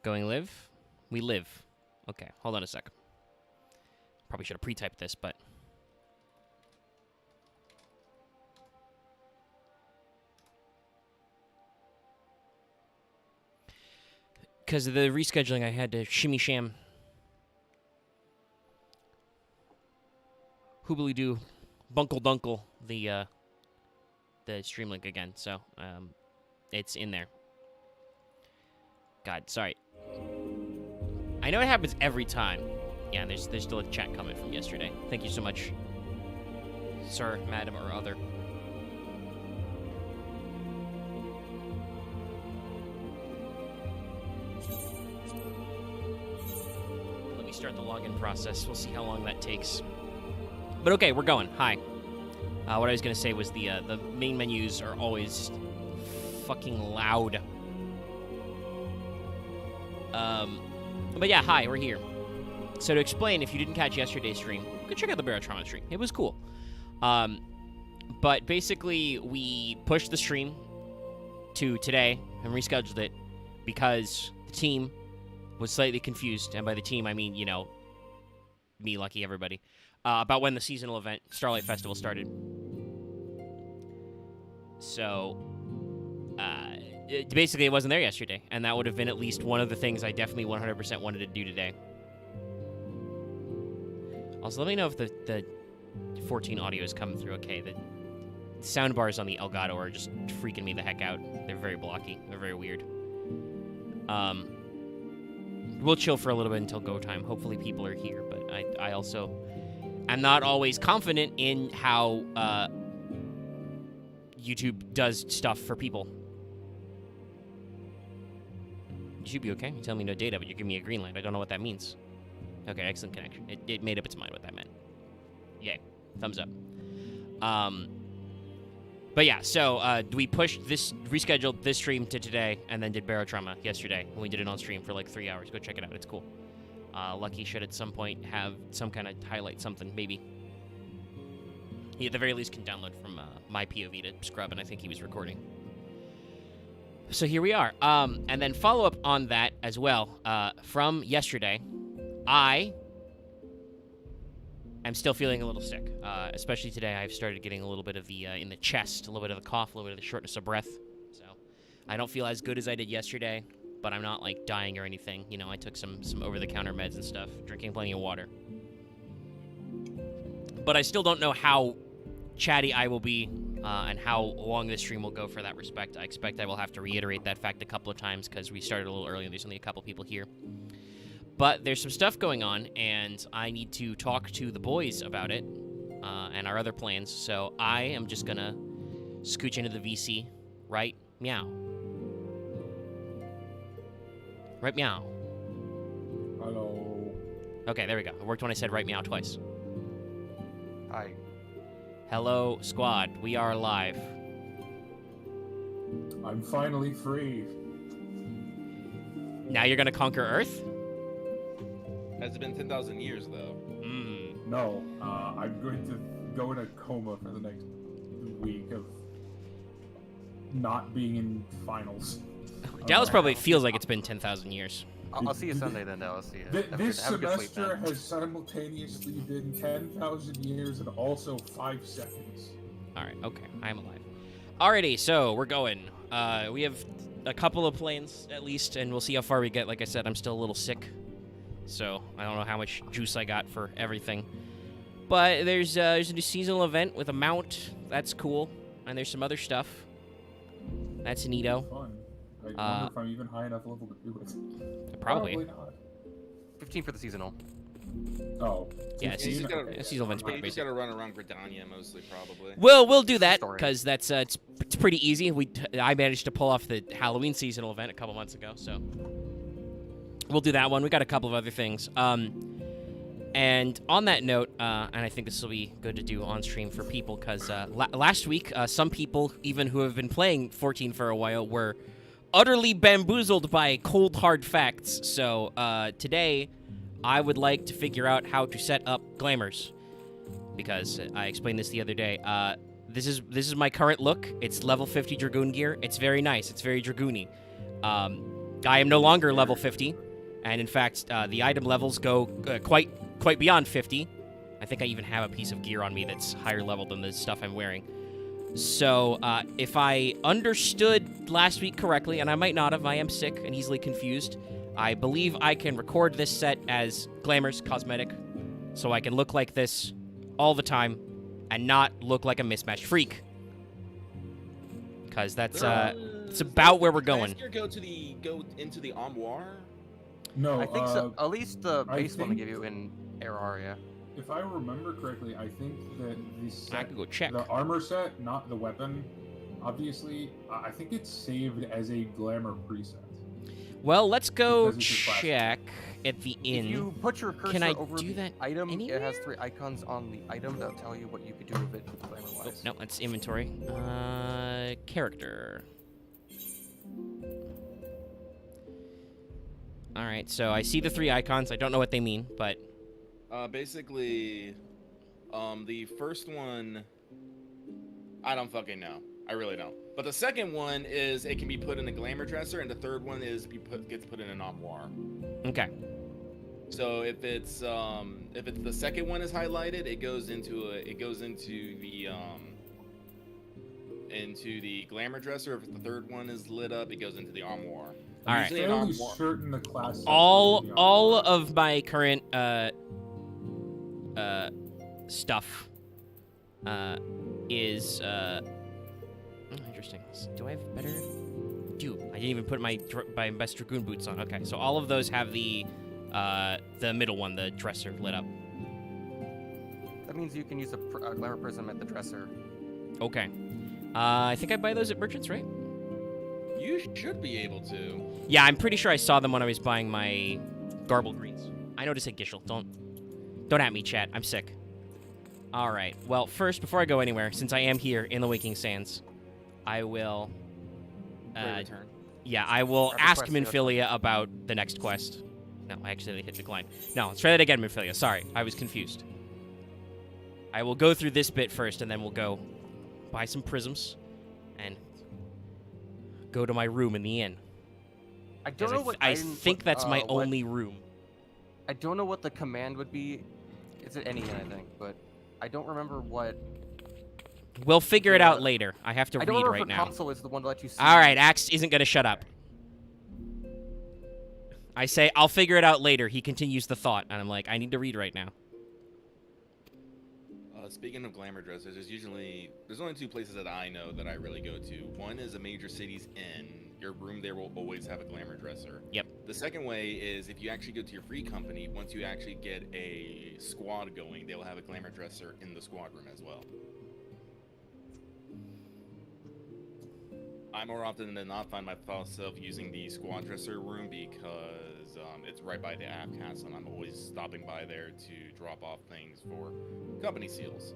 Going live? We live. Okay, hold on a sec. Probably should have pre-typed this, but... Because of the rescheduling, I had to shimmy sham. Hoobly doo, bunkle dunkle the stream link again, so it's in there. God, sorry. I know it happens every time. Yeah, there's still a chat comment from yesterday. Thank you so much, sir, madam, or other. Let me start the login process. We'll see how long that takes. But okay, we're going. Hi. What I was gonna say was the main menus are always fucking loud. But yeah, hi, we're here. So to explain, if you didn't catch yesterday's stream, go check out the Barotrauma stream. It was cool. But basically, we pushed the stream to today and rescheduled it because the team was slightly confused. And by the team, I mean, you know, me, Lucky, everybody. About when the seasonal event, Starlight Festival, started. So, basically, it wasn't there yesterday, and that would have been at least one of the things I definitely 100% wanted to do today. Also, let me know if the 14 audio is coming through okay. The sound bars on the Elgato are just freaking me the heck out. They're very blocky. They're very weird. We'll chill for a little bit until go time. Hopefully people are here, but I also am not always confident in how YouTube does stuff for people. You should be okay. You tell me no data, but you give me a green light. I don't know what that means. Okay, excellent connection. It made up its mind what that meant. Yay. Thumbs up. But yeah, so we rescheduled this stream to today, and then did Barotrauma yesterday, and we did it on stream for like 3 hours. Go check it out. It's cool. Lucky should at some point have some kind of highlight something, maybe. He at the very least can download from my POV to scrub, and I think he was recording. So here we are. And then follow up on that as well. From yesterday, I am still feeling a little sick. Especially today, I've started getting a little bit of the, in the chest, a little bit of the cough, a little bit of the shortness of breath. So I don't feel as good as I did yesterday, but I'm not, like, dying or anything. You know, I took some over-the-counter meds and stuff, drinking plenty of water. But I still don't know how chatty I will be and how long this stream will go for that respect. I expect I will have to reiterate that fact a couple of times because we started a little early and there's only a couple people here. But there's some stuff going on, and I need to talk to the boys about it and our other plans. So I am just going to scooch into the VC, right? Meow. Right meow. Hello. Okay, there we go. It worked when I said right meow twice. Hi. Hello, squad. We are live. I'm finally free. Now you're gonna conquer Earth? Has it been 10,000 years, though? No, I'm going to go in a coma for the next week of not being in finals. Dallas probably feels like it's been 10,000 years. I'll see you Sunday then, Dallas. See you. This Have a good sleep, semester man. has simultaneously been 10,000 years and also 5 seconds. Alright, okay. I'm alive. Alrighty, so we're going. We have a couple of planes, at least, and we'll see how far we get. Like I said, I'm still a little sick, so I don't know how much juice I got for everything. But there's a new seasonal event with a mount. That's cool. And there's some other stuff. That's neato. Fun. I wonder if I'm even high enough level to do it. Probably not. 15 for the seasonal. Oh. Yeah, seasonal seasonal event's pretty You just basic. gotta run around Gridania, mostly, probably. We'll do that, Story. because that's it's pretty easy. I managed to pull off the Halloween seasonal event a couple months ago, so we'll do that one. We got a couple of other things. And on that note, and I think this will be good to do on stream for people, because last week, some people, even who have been playing 14 for a while, were utterly bamboozled by cold, hard facts. So today, I would like to figure out how to set up glamours, because I explained this the other day. This is my current look. It's level 50 Dragoon gear. It's very nice. It's very Dragoony. I am no longer level 50, and in fact, the item levels go quite beyond 50. I think I even have a piece of gear on me that's higher level than the stuff I'm wearing. So, if I understood last week correctly, and I might not have, I am sick and easily confused, I believe I can record this set as glamours, cosmetic, so I can look like this all the time and not look like a mismatched freak. Because that's, it's about where we're going. Can go into the armoire? No, I think so. At least the I base one they think- give you in Air. If I remember correctly, I think that the I set, could go check. the armor set, not the weapon, obviously, I think it's saved as a glamour preset. Well, let's go Because it's a class. check at the If inn. you put your cursor Can I over do the that item, anywhere? it has 3 icons on the item that'll tell you what you could do with it Oh, glamour-wise. no, that's inventory. Character. All right, so I see the 3 icons. I don't know what they mean, but Basically, the first one, I don't fucking know. I really don't. But the second one is it can be put in a glamour dresser, and the third one is gets put in an armoire. okay. So if it's the second one is highlighted, it goes into the glamour dresser. If the third one is lit up, it goes into the armoire. All right. Usually an Fairly armoire- certain the class. sets All were in the all armor. of my current stuff is interesting. Do I have better? Do I didn't even put my best dragoon boots on? Okay, so all of those have the middle one, the dresser, lit up. That means you can use a glamour prism at the dresser. Okay. I think I buy those at merchants, right? You should be able to. Yeah, I'm pretty sure I saw them when I was buying my garble greens. I know to say Gishel. Don't at me, chat. I'm sick. All right. Well, first, before I go anywhere, since I am here in the Waking Sands, I will. Wait, return. Yeah, I will Grab the ask quest, yeah. Minfilia about the next quest. No, I actually hit decline. No, let's try that again, Minfilia. Sorry, I was confused. I will go through this bit first, and then we'll go buy some prisms and go to my room in the inn. I don't 'Cause know what I item- think what, that's my what- only room. I don't know what the command would be. It's at any inn, I think, but I don't remember what. We'll figure it out later. I have to I don't read remember right if the now. console is the one to let you see. All right, Axe isn't going to shut up. I say, I'll figure it out later. He continues the thought, and I'm like, I need to read right now. Speaking of glamour dressers, there's only 2 places that I know that I really go to. One is a major city's inn. Your room there will always have a glamour dresser. Yep. The second way is if you actually go to your free company, once you actually get a squad going, they'll have a glamour dresser in the squad room as well. I more often than not find myself using the squad dresser room because it's right by the app castle, and I'm always stopping by there to drop off things for company seals.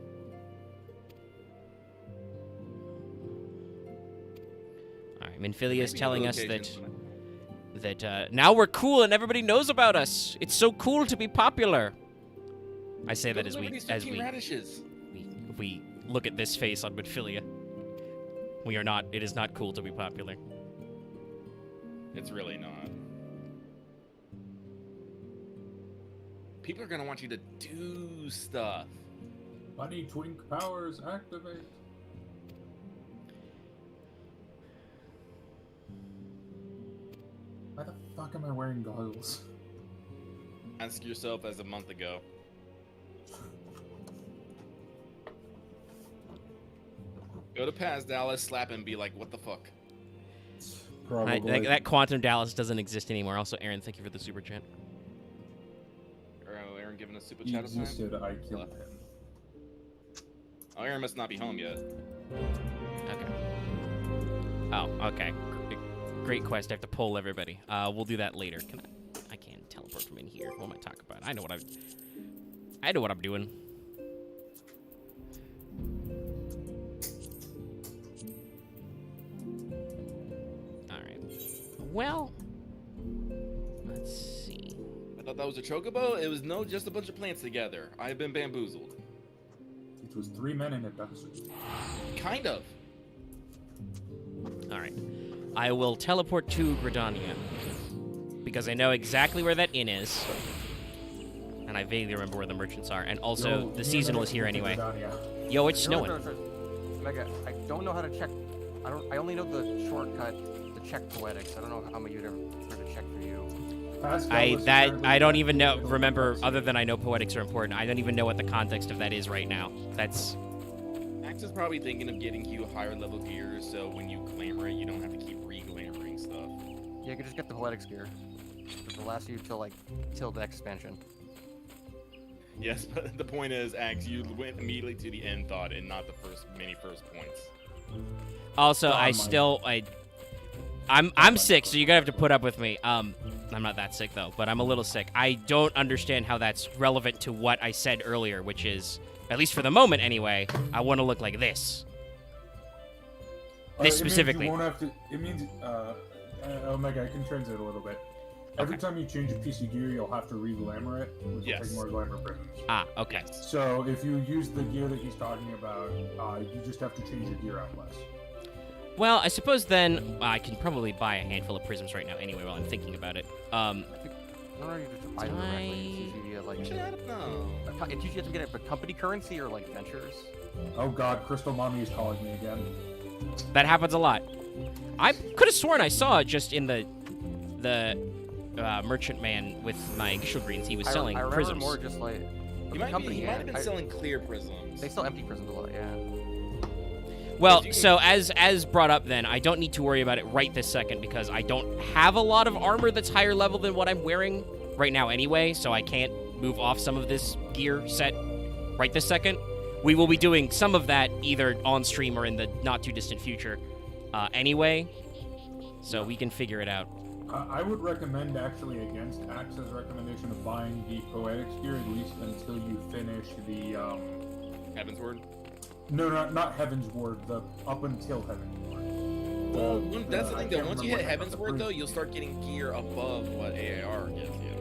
All right, Minfilia is Maybe telling other us occasions that now we're cool and everybody knows about us. It's so cool to be popular. I say that Go as deliver we these 15 radishes. we look at this face on Minfilia. We are not. It is not cool to be popular. It's really not. People are gonna want you to do stuff. Bunny Twink powers activate. Why the fuck am I wearing goggles? Ask yourself as a month ago. Go to Paz Dallas, slap him, be like, what the fuck? Probably. That Quantum Dallas doesn't exist anymore. Also, Aaron, thank you for the super chat. Oh, Aaron giving us super He chat of time? existed, I killed him. Oh, Aaron must not be home yet. Okay. Oh, okay. Great quest. I have to poll everybody. We'll do that later. I can't teleport from in here. What am I talking about? I know what I'm doing. All right. Well, let's see. I thought that was a chocobo. It was just a bunch of plants together. I've been bamboozled. It was 3 men in a dumpster. Kind of. All right. I will teleport to Gridania. because I know exactly where that inn is. And I vaguely remember where the merchants are. And also, the seasonal is here anyway. Yo, it's snowing. Mega, I don't know how to check. I only know the shortcut to check poetics. I don't know how you'd ever prefer to check for you. I don't even remember, other than I know poetics are important. I don't even know what the context of that is right now. That's... Max is probably thinking of getting you higher level gear, so when you glamour it, you don't have to keep re-glamoring stuff. Yeah, you can just get the poetics gear. It'll last you till the expansion. Yes, but the point is, Axe, you went immediately to the end thought and not the first points. Also, I'm sick, so you're gonna have to put up with me. I'm not that sick though, but I'm a little sick. I don't understand how that's relevant to what I said earlier, which is, at least for the moment anyway, I want to look like this. This specifically. You won't have to, it means, Omega, I can translate a little bit. Every time you change a piece of gear, you'll have to re-glamour it, which will take more glamour prisms. Ah, okay. So if you use the gear that he's talking about, you just have to change your gear out less. Well, I suppose then I can probably buy a handful of prisms right now anyway while I'm thinking about it. I don't know, you just buy them directly. I don't know. It's usually have to get it, but company currency or like ventures. Oh god, Crystal Mommy is calling me again. That happens a lot. I could have sworn I saw it just in the merchant man with my initial greens. He was selling I remember prisms. more just like He might have been selling clear prisms. They sell empty prisms a lot, yeah. Well, so as brought up then, I don't need to worry about it right this second because I don't have a lot of armor that's higher level than what I'm wearing right now anyway, so I can't move off some of this gear set right this second. We will be doing some of that either on stream or in the not too distant future anyway, so we can figure it out. I would recommend actually against Axe's recommendation of buying the Poetics gear at least until you finish the Heaven's Word? No, not Heaven's Word, the up until Heaven's Word. Well, that's the thing though, once you hit Heaven's Word though, you'll start getting gear above what AAR gives you.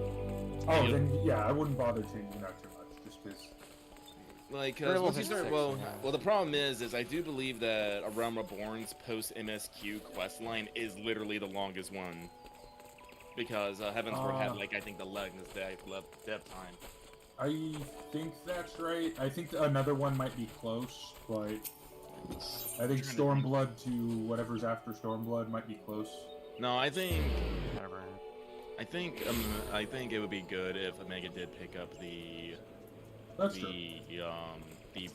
Oh, then yeah, I wouldn't bother changing that too much, just because... Like, once you start, well, the problem is I do believe that A Realm Reborn's post-MSQ questline is literally the longest one. Because Heaven's Word had, like, I think the longest dev time. I think that's right. I think another one might be close, but I think Stormblood to whatever's after Stormblood might be close. No, I think... Whatever. I think it would be good if Omega did pick up the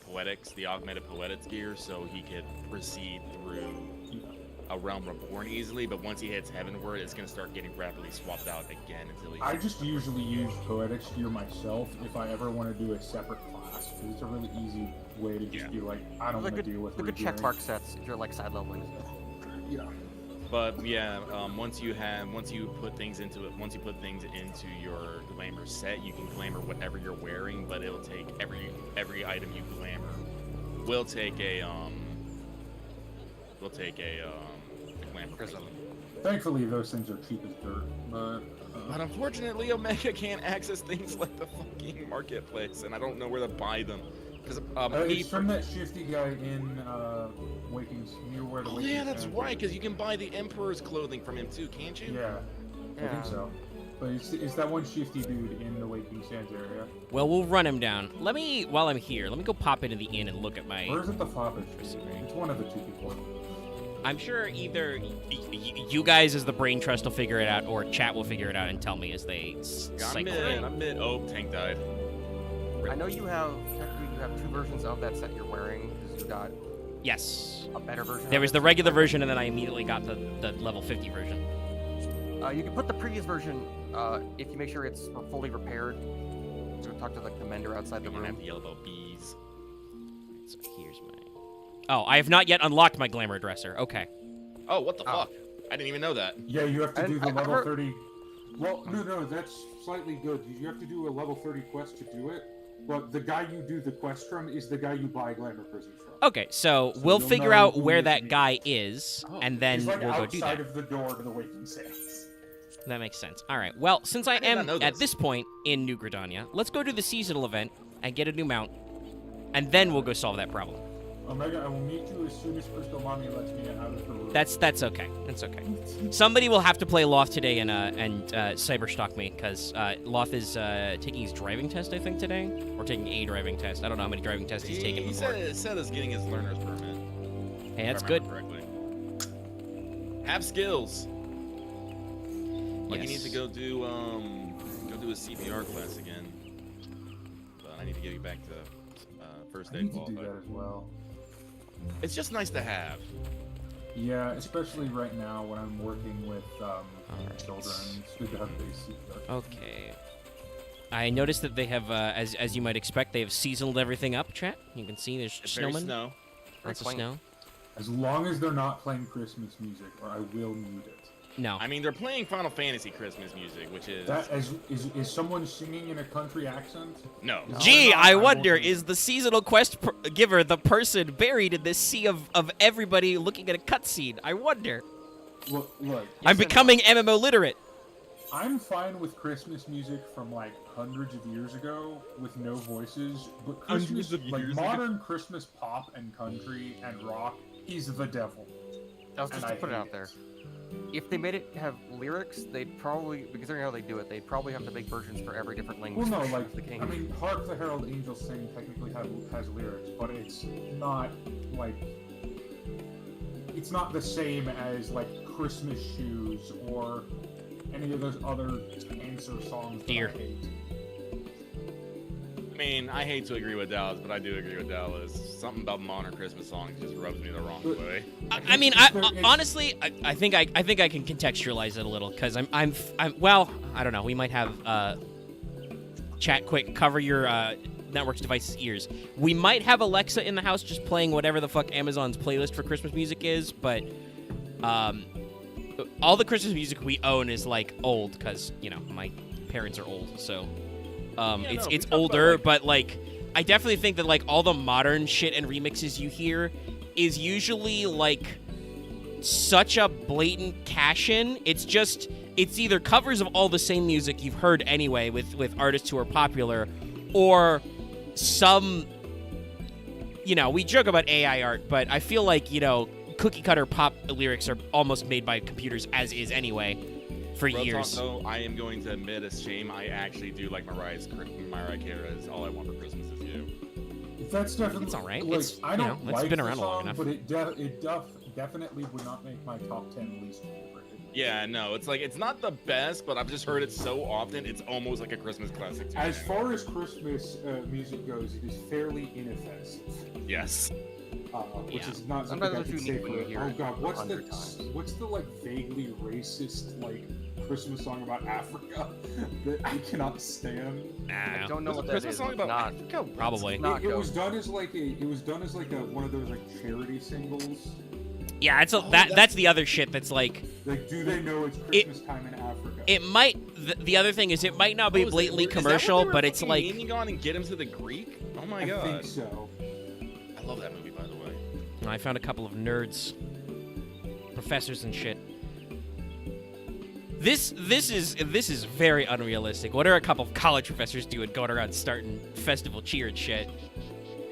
poetics, the augmented poetics gear, so he could proceed through A Realm Reborn easily. But once he hits Heavenward, it's gonna start getting rapidly swapped out again until he. I just usually use poetics gear myself if I ever want to do a separate class, because it's a really easy way to just be like, I don't want to deal with. Look at checkmark sets if you're like side leveling. Yeah. But yeah, once you put things into your glamour set, you can glamour whatever you're wearing, but it'll take every item you glamour will take a glamour prism. Thankfully, those things are cheap as dirt, but unfortunately, Omega can't access things like the fucking marketplace, and I don't know where to buy them. Because it's from that shifty guy in Waking, near where the. Oh yeah, that's right. Because you can buy the Emperor's clothing from him too, can't you? Yeah, I think so. But it's that one shifty dude in the Waking Sands area. Well, we'll run him down. While I'm here, let me go pop into the inn and look at my. Or is it the Foppish? It's one of the two people. I'm sure either you guys as the brain trust will figure it out, or chat will figure it out and tell me as they cycle in. I'm mid. Oh, tank died. I know you have two versions of that set you're wearing, because you got a better version. There was the regular version, and then I immediately got the level 50 version. You can put the previous version if you make sure it's fully repaired. So talk to like the mender outside the room. Have the yellow bees. So here's my. Oh, I have not yet unlocked my glamour dresser. Okay. Oh, what the fuck? I didn't even know that. Yeah, you have to do the level 30. Well, no, that's slightly good. You have to do a level 30 quest to do it. But the guy you do the quest from is the guy you buy glamour prisms from. Okay, so we'll figure out where that guy is, and then we'll go do that. Outside of the door to the Waking Sands. That makes sense. All right. Well, since I am at this point in New Gridania, let's go to the seasonal event and get a new mount, and then we'll go solve that problem. Omega, I will meet you as soon as Crystal Mommy lets me out of her room. That's okay. That's okay. Somebody will have to play Loth today and cyberstalk me because Loth is taking his driving test, I think, today, or taking a driving test. I don't know how many driving tests he's taken He before. said he's getting his learner's permit. Hey, that's if I good. remember correctly. Have skills. Like he Yes. needs to go do his CPR class again. But I need to get you back to first I aid need to do qualified. that as well. It's just nice to have. Yeah, especially right now when I'm working with Alright. children. It's good to have basic. Okay. I noticed that they have, as you might expect, they have seasoned everything up, chat. You can see there's It's very snowmen. snow. Lots of Very snow. As long as they're not playing Christmas music, or I will mute it. No. I mean, they're playing Final Fantasy Christmas music, which is That is someone singing in a country accent? no. Gee, No, I I wonder, won't. is the seasonal quest giver the person buried in this sea of everybody looking at a cutscene? I wonder. Look, I'm becoming MMO literate. I'm fine with Christmas music from like hundreds of years ago with no voices, but Christmas, Hundreds of like years ago? modern Christmas pop and country and rock is the devil. That was And just to I put it hate out there. If they made it have lyrics, they'd probably, because I know how they do it, they'd probably have to make versions for every different Well, language. no, version like of the game. I mean, "Hark the Herald Angels Sing" technically has lyrics, but it's not like it's not the same as like "Christmas Shoes" or any of those other answer songs that Dear. I hate. I mean, I hate to agree with Dallas, but I do agree with Dallas. Something about modern Christmas songs just rubs me the wrong But- way. I mean, honestly, I think I can contextualize it a little because I'm well, I don't know. We might have chat quick cover your network's devices' ears. We might have Alexa in the house just playing whatever the fuck Amazon's playlist for Christmas music is, but all the Christmas music we own is like old because my parents are old, so it's we talk about, older, like- but like I definitely think that like all the modern shit and remixes you hear is usually like such a blatant cash-in. It's either covers of all the same music you've heard anyway with artists who are popular, or some we joke about AI art, but I feel like cookie cutter pop lyrics are almost made by computers as is anyway for Real years. Talk, though, I am going to admit as shame, I actually do like Mariah Carey's "All I Want for Christmas Is You." That's definitely It's all right. Like, It's, I don't it's like been the around long song, enough. but it definitely would not make my top 10 least favorite. Yeah, no, it's like it's not the best, but I've just heard it so often, it's almost like a Christmas classic to me. As far as Christmas music goes, it is fairly inoffensive. Yes. Which Yeah. is not something Sometimes I it's could say unique when you for. hear Oh it god, 100 times. what's the like vaguely racist like Christmas song about Africa that I cannot stand? I don't know There's what a that Christmas is. song It's about not. Africa? Probably. Not It go. was done as like a one of those like charity singles. Yeah, it's that's the other shit that's like Like, do they know it's Christmas time in Africa? it might. The other thing is it might not be Oh, is blatantly is that what commercial, they were but it's fucking like leaning on and get him to the Greek. Oh my I god, think so. I love that movie, by the way. I found a couple of nerds, professors and shit. This is very unrealistic. What are a couple of college professors doing going around starting festival cheer and shit?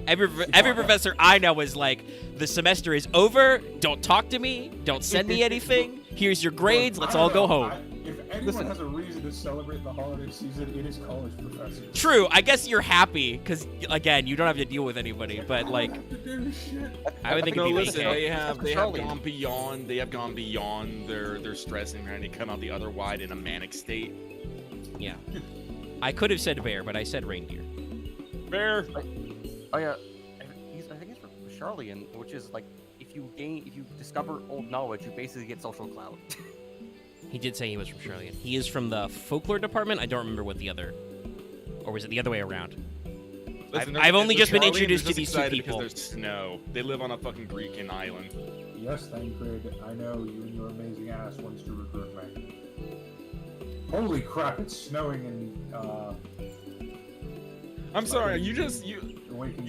Every professor I know is like, the semester is over. Don't talk to me. Don't send me anything. Here's your grades. Look, Let's I all don't go know. home. If anyone Listen. has a reason to celebrate the holiday season, it is college professors. True. I guess you're happy because again, you don't have to deal with anybody. But like, I don't have to do shit. I would think No, it'd be listen, okay. they have Charlie. gone beyond. They have gone beyond their stress and trying to come out the other wide in a manic state. Yeah. I could have said bear, but I said reindeer. Bear. Oh yeah, I think he's from Charlian, which is like if you discover old knowledge, you basically get social clout. He did say he was from Charlotte. He is from the folklore department. I don't remember what the other, or was it the other way around? Listen, I've only the just been Charlians are introduced to just these two excited people. because there's snow. They live on a fucking Greekin island. Yes, Thancred, I know you and your amazing ass wants to recruit me. Holy crap, it's snowing in, I'm sorry, fucking you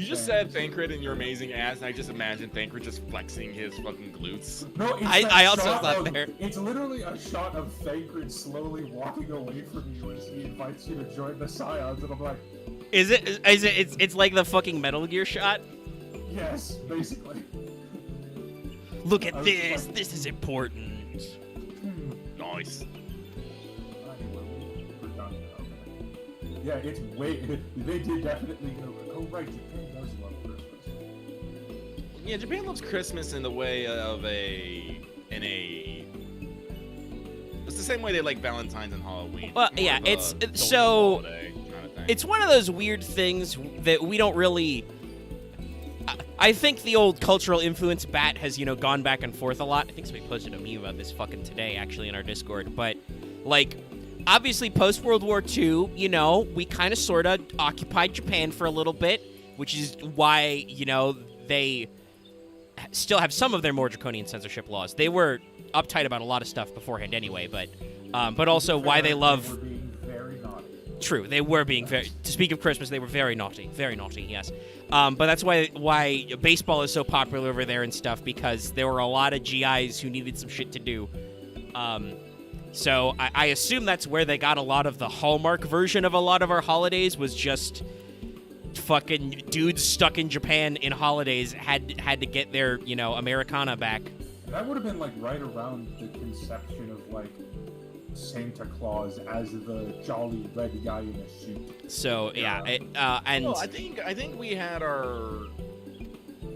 just said Sands. Thancred and your amazing ass, and I just imagined Thancred just flexing his fucking glutes. No, it's I that also shot thought of- there. It's literally a shot of Thancred slowly walking away from you as he invites you to join the Scions, and I'm like, Is it? It's like the fucking Metal Gear shot. Yes, basically. Look at I was this. just like- This is important. Nice. We're done. Okay. Yeah, it's way. They did definitely go. Oh right, Japan does love Christmas. Yeah, Japan loves Christmas in the way of It's the same way they like Valentine's and Halloween. Well, More yeah, of a it's social so. holiday kind of thing. It's one of those weird things that we don't really. I think the old cultural influence bat has, gone back and forth a lot. I think somebody posted a meme about this fucking today, actually, in our Discord. But, like, obviously, post World War II, we kind of sort of occupied Japan for a little bit, which is why, they still have some of their more draconian censorship laws. They were uptight about a lot of stuff beforehand anyway, but also why they love. We're being very naughty. True, they were being very. To speak of Christmas, they were very naughty, yes. But that's why baseball is so popular over there and stuff, because there were a lot of GIs who needed some shit to do. So I assume that's where they got a lot of the Hallmark version of a lot of our holidays, was just fucking dudes stuck in Japan in holidays had to get their Americana back. And that would have been like right around the conception of like Santa Claus as the jolly red guy in a suit. So yeah, and Well, I think we had our.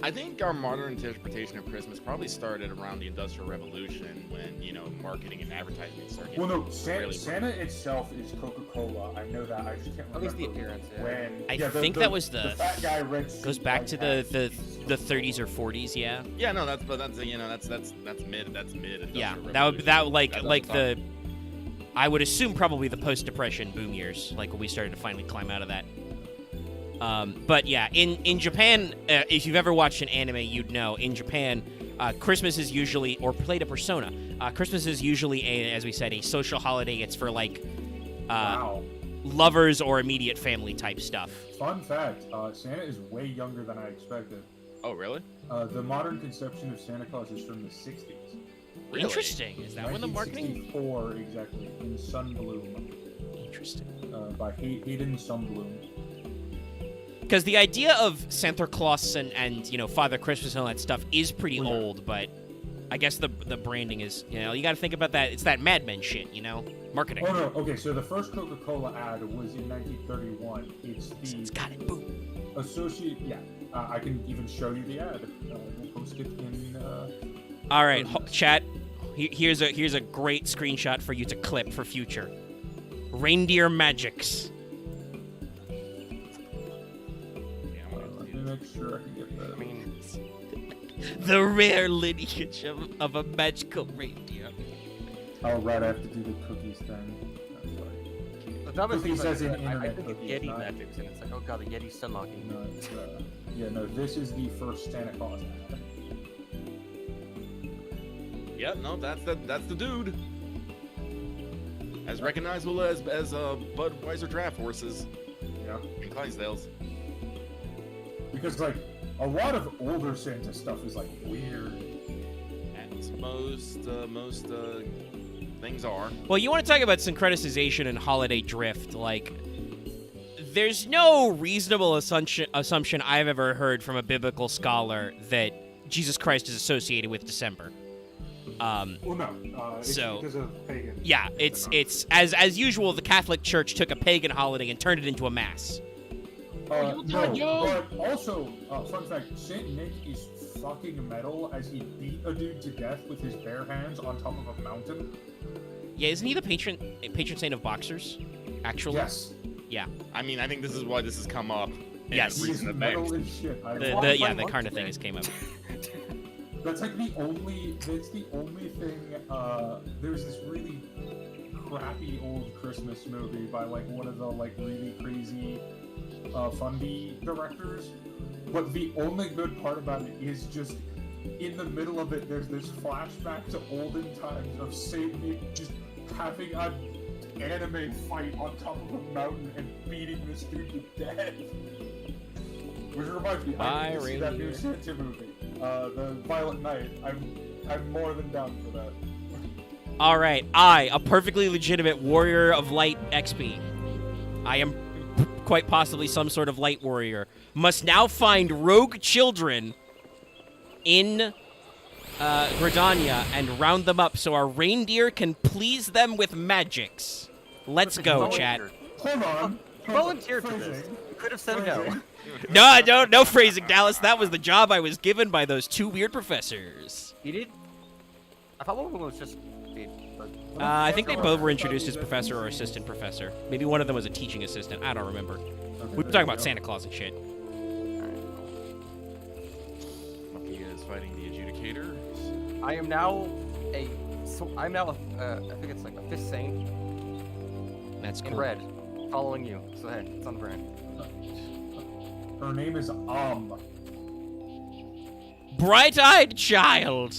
I think our modern interpretation of Christmas probably started around the Industrial Revolution when marketing and advertising started. Well, no, really Santa itself is Coca-Cola. I know that. I just can't remember. At least the appearance, yeah. When I yeah, think that was the fat guy red suit goes back like to that. the 30s or 40s, yeah. Yeah, no, that's mid. That's mid. Yeah, Industrial that would Revolution. like That's like what I'm the. I would assume probably the post-depression boom years, like when we started to finally climb out of that. But yeah, in Japan, if you've ever watched an anime, you'd know. In Japan, Christmas is usually, or played a Persona. Christmas is usually as we said, a social holiday. It's for like Wow. lovers or immediate family type stuff. Fun fact: Santa is way younger than I expected. Oh, really? The modern conception of Santa Claus is from the '60s. Really? Interesting. Is that when the marketing? 1964, exactly, in Sunbloom, Interesting. by Hayden Sunbloom. Because the idea of Santa Claus and Father Christmas and all that stuff is pretty Well, yeah. old, but I guess the branding is, you got to think about that. It's that Mad Men shit, marketing. Oh no, okay, so the first Coca-Cola ad was in 1931. It's got it. Boom. Associate, yeah. I can even show you the ad. We'll post it in. All right, chat. Here's a great screenshot for you to clip for future. Reindeer Magics. Let me make sure I can get that. I mean, The rare lineage of a magical reindeer. Oh, right, I have to do the cookies thing. That's right. the dumbest thing Cookies as in I internet think it's cookies, Yeti not- magics, and it's like, oh god, the Yeti's sun locking. No, it's, yeah, no, this is the first Santa Claus ad. Yep. No, that's the dude. As recognizable as Budweiser draft horses Yeah. in Clydesdales. Because, like, a lot of older Santa stuff is, like, weird. As most things are. Well, you want to talk about syncretization and holiday drift, like. There's no reasonable assumption I've ever heard from a biblical scholar that Jesus Christ is associated with December. Well, no, it's So- because of pagan. Yeah, it's as usual. The Catholic Church took a pagan holiday and turned it into a mass. No, but also, fun fact, Saint Nick is fucking metal as he beat a dude to death with his bare hands on top of a mountain. Yeah, isn't he the patron saint of boxers? Actually, Yes. Yeah. I mean, I think this is why this has come up. in Yes. He's recent metal events. as shit. I The love yeah my the luck Karna today. thing has came up. That's like the only thing, there's this really crappy old Christmas movie by like one of the like really crazy Fundy directors. But the only good part about it is just in the middle of it there's this flashback to olden times of Saint Nick just having an anime fight on top of a mountain and beating this dude to death. Which reminds me, I need to see that new Reindeer. Santa movie, the Violent Night. I'm more than down for that. All right, I, a perfectly legitimate warrior of light XP, I am quite possibly some sort of light warrior, must now find rogue children in Gridania and round them up so our reindeer can please them with magics. Let's go, chat. Hold on. Volunteer to this. You could have said no. No phrasing, Dallas. That was the job I was given by those 2 weird professors. He did. I thought one of them was just. I think they both were introduced as professor or assistant professor. Maybe one of them was a teaching assistant. I don't remember. We were talking about Santa Claus and shit. Lucky is fighting the adjudicator. I am now a. So I'm now a. I think it's like a 5th saint That's in cool. red, following you. So hey, it's on brand. Her name is Bright-eyed child.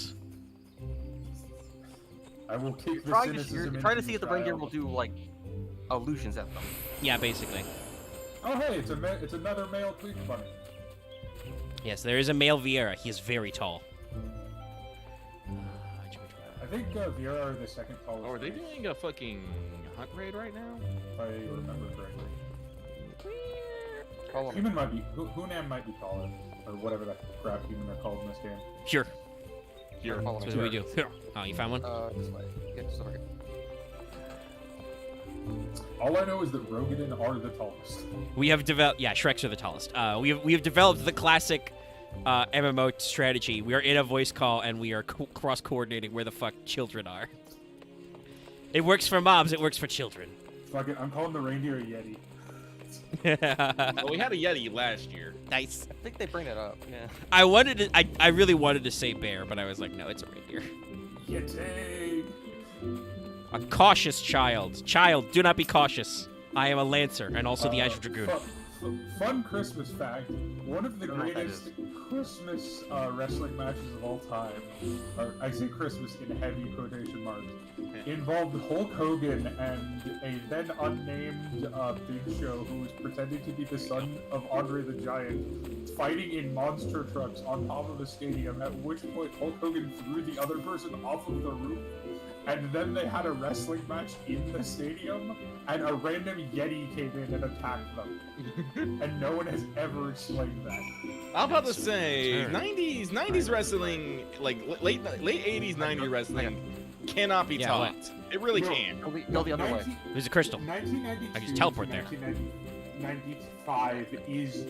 I will kick the Trying cynicism to, trying to into see if the you, reindeer child. will do like illusions at them. Yeah, basically. Oh hey, it's another male Tweak Bunny. Yes, there is a male Vieira. He is very tall. I think Vieira are the second tallest. Oh, are they race, doing a fucking hunt raid right now? if I remember correctly. Follow me. Human might be Hunam might be taller, or whatever that crap human are called in this game. Sure. Here, follow That's me. what we do. Oh, you found one? This way. Yeah, just over here. All I know is that Rogadan are the tallest. We have developed. Yeah, Shreks are the tallest. We have developed the classic MMO strategy. We are in a voice call and we are cross coordinating where the fuck children are. It works for moms. It works for children. Fuck it, I'm calling the reindeer a Yeti. Well, we had a Yeti last year. Nice. I think they bring it up. Yeah. I wanted to. I really wanted to say bear, but I was like, no, it's a reindeer. Yeti! A cautious child. Child, do not be cautious. I am a lancer and also the Azure Dragoon. Fun Christmas fact. One of the I don't know what that greatest Christmas wrestling matches of all time, or I say Christmas in heavy quotation marks, involved Hulk Hogan and a then unnamed Big Show who was pretending to be the son of Andre the Giant, fighting in monster trucks on top of a stadium, at which point Hulk Hogan threw the other person off of the roof. And then they had a wrestling match in the stadium, and a random Yeti came in and attacked them. And no one has ever explained that. I'm about to say, 90s wrestling, like late 80s, 90s wrestling, cannot be Yeah, topped. It really No. can. Go the other way. There's a crystal. 1992 I can just teleport there. 1995 is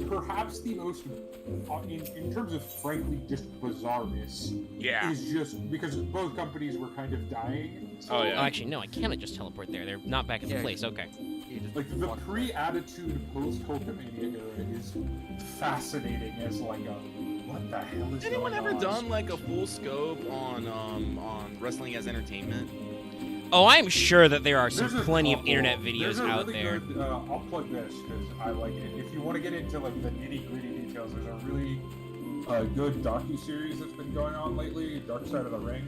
perhaps the most, in terms of frankly just bizarreness, Yeah. is just because both companies were kind of dying. So, Oh, Oh, yeah. actually, no, I cannot just teleport there. They're not back in Yeah, place. Okay. You just like the walk- pre-attitude post-Hulkamania era is fascinating as like a what the hell is Has anyone going ever on? done like a full scope on wrestling as entertainment? Oh, I'm sure that there are some There's a plenty of couple. internet videos There's a out really there. Good, I'll plug this because I like it. If you want to get into like the nitty gritty details, there's a really good docu-series that's been going on lately, Dark Side of the Ring.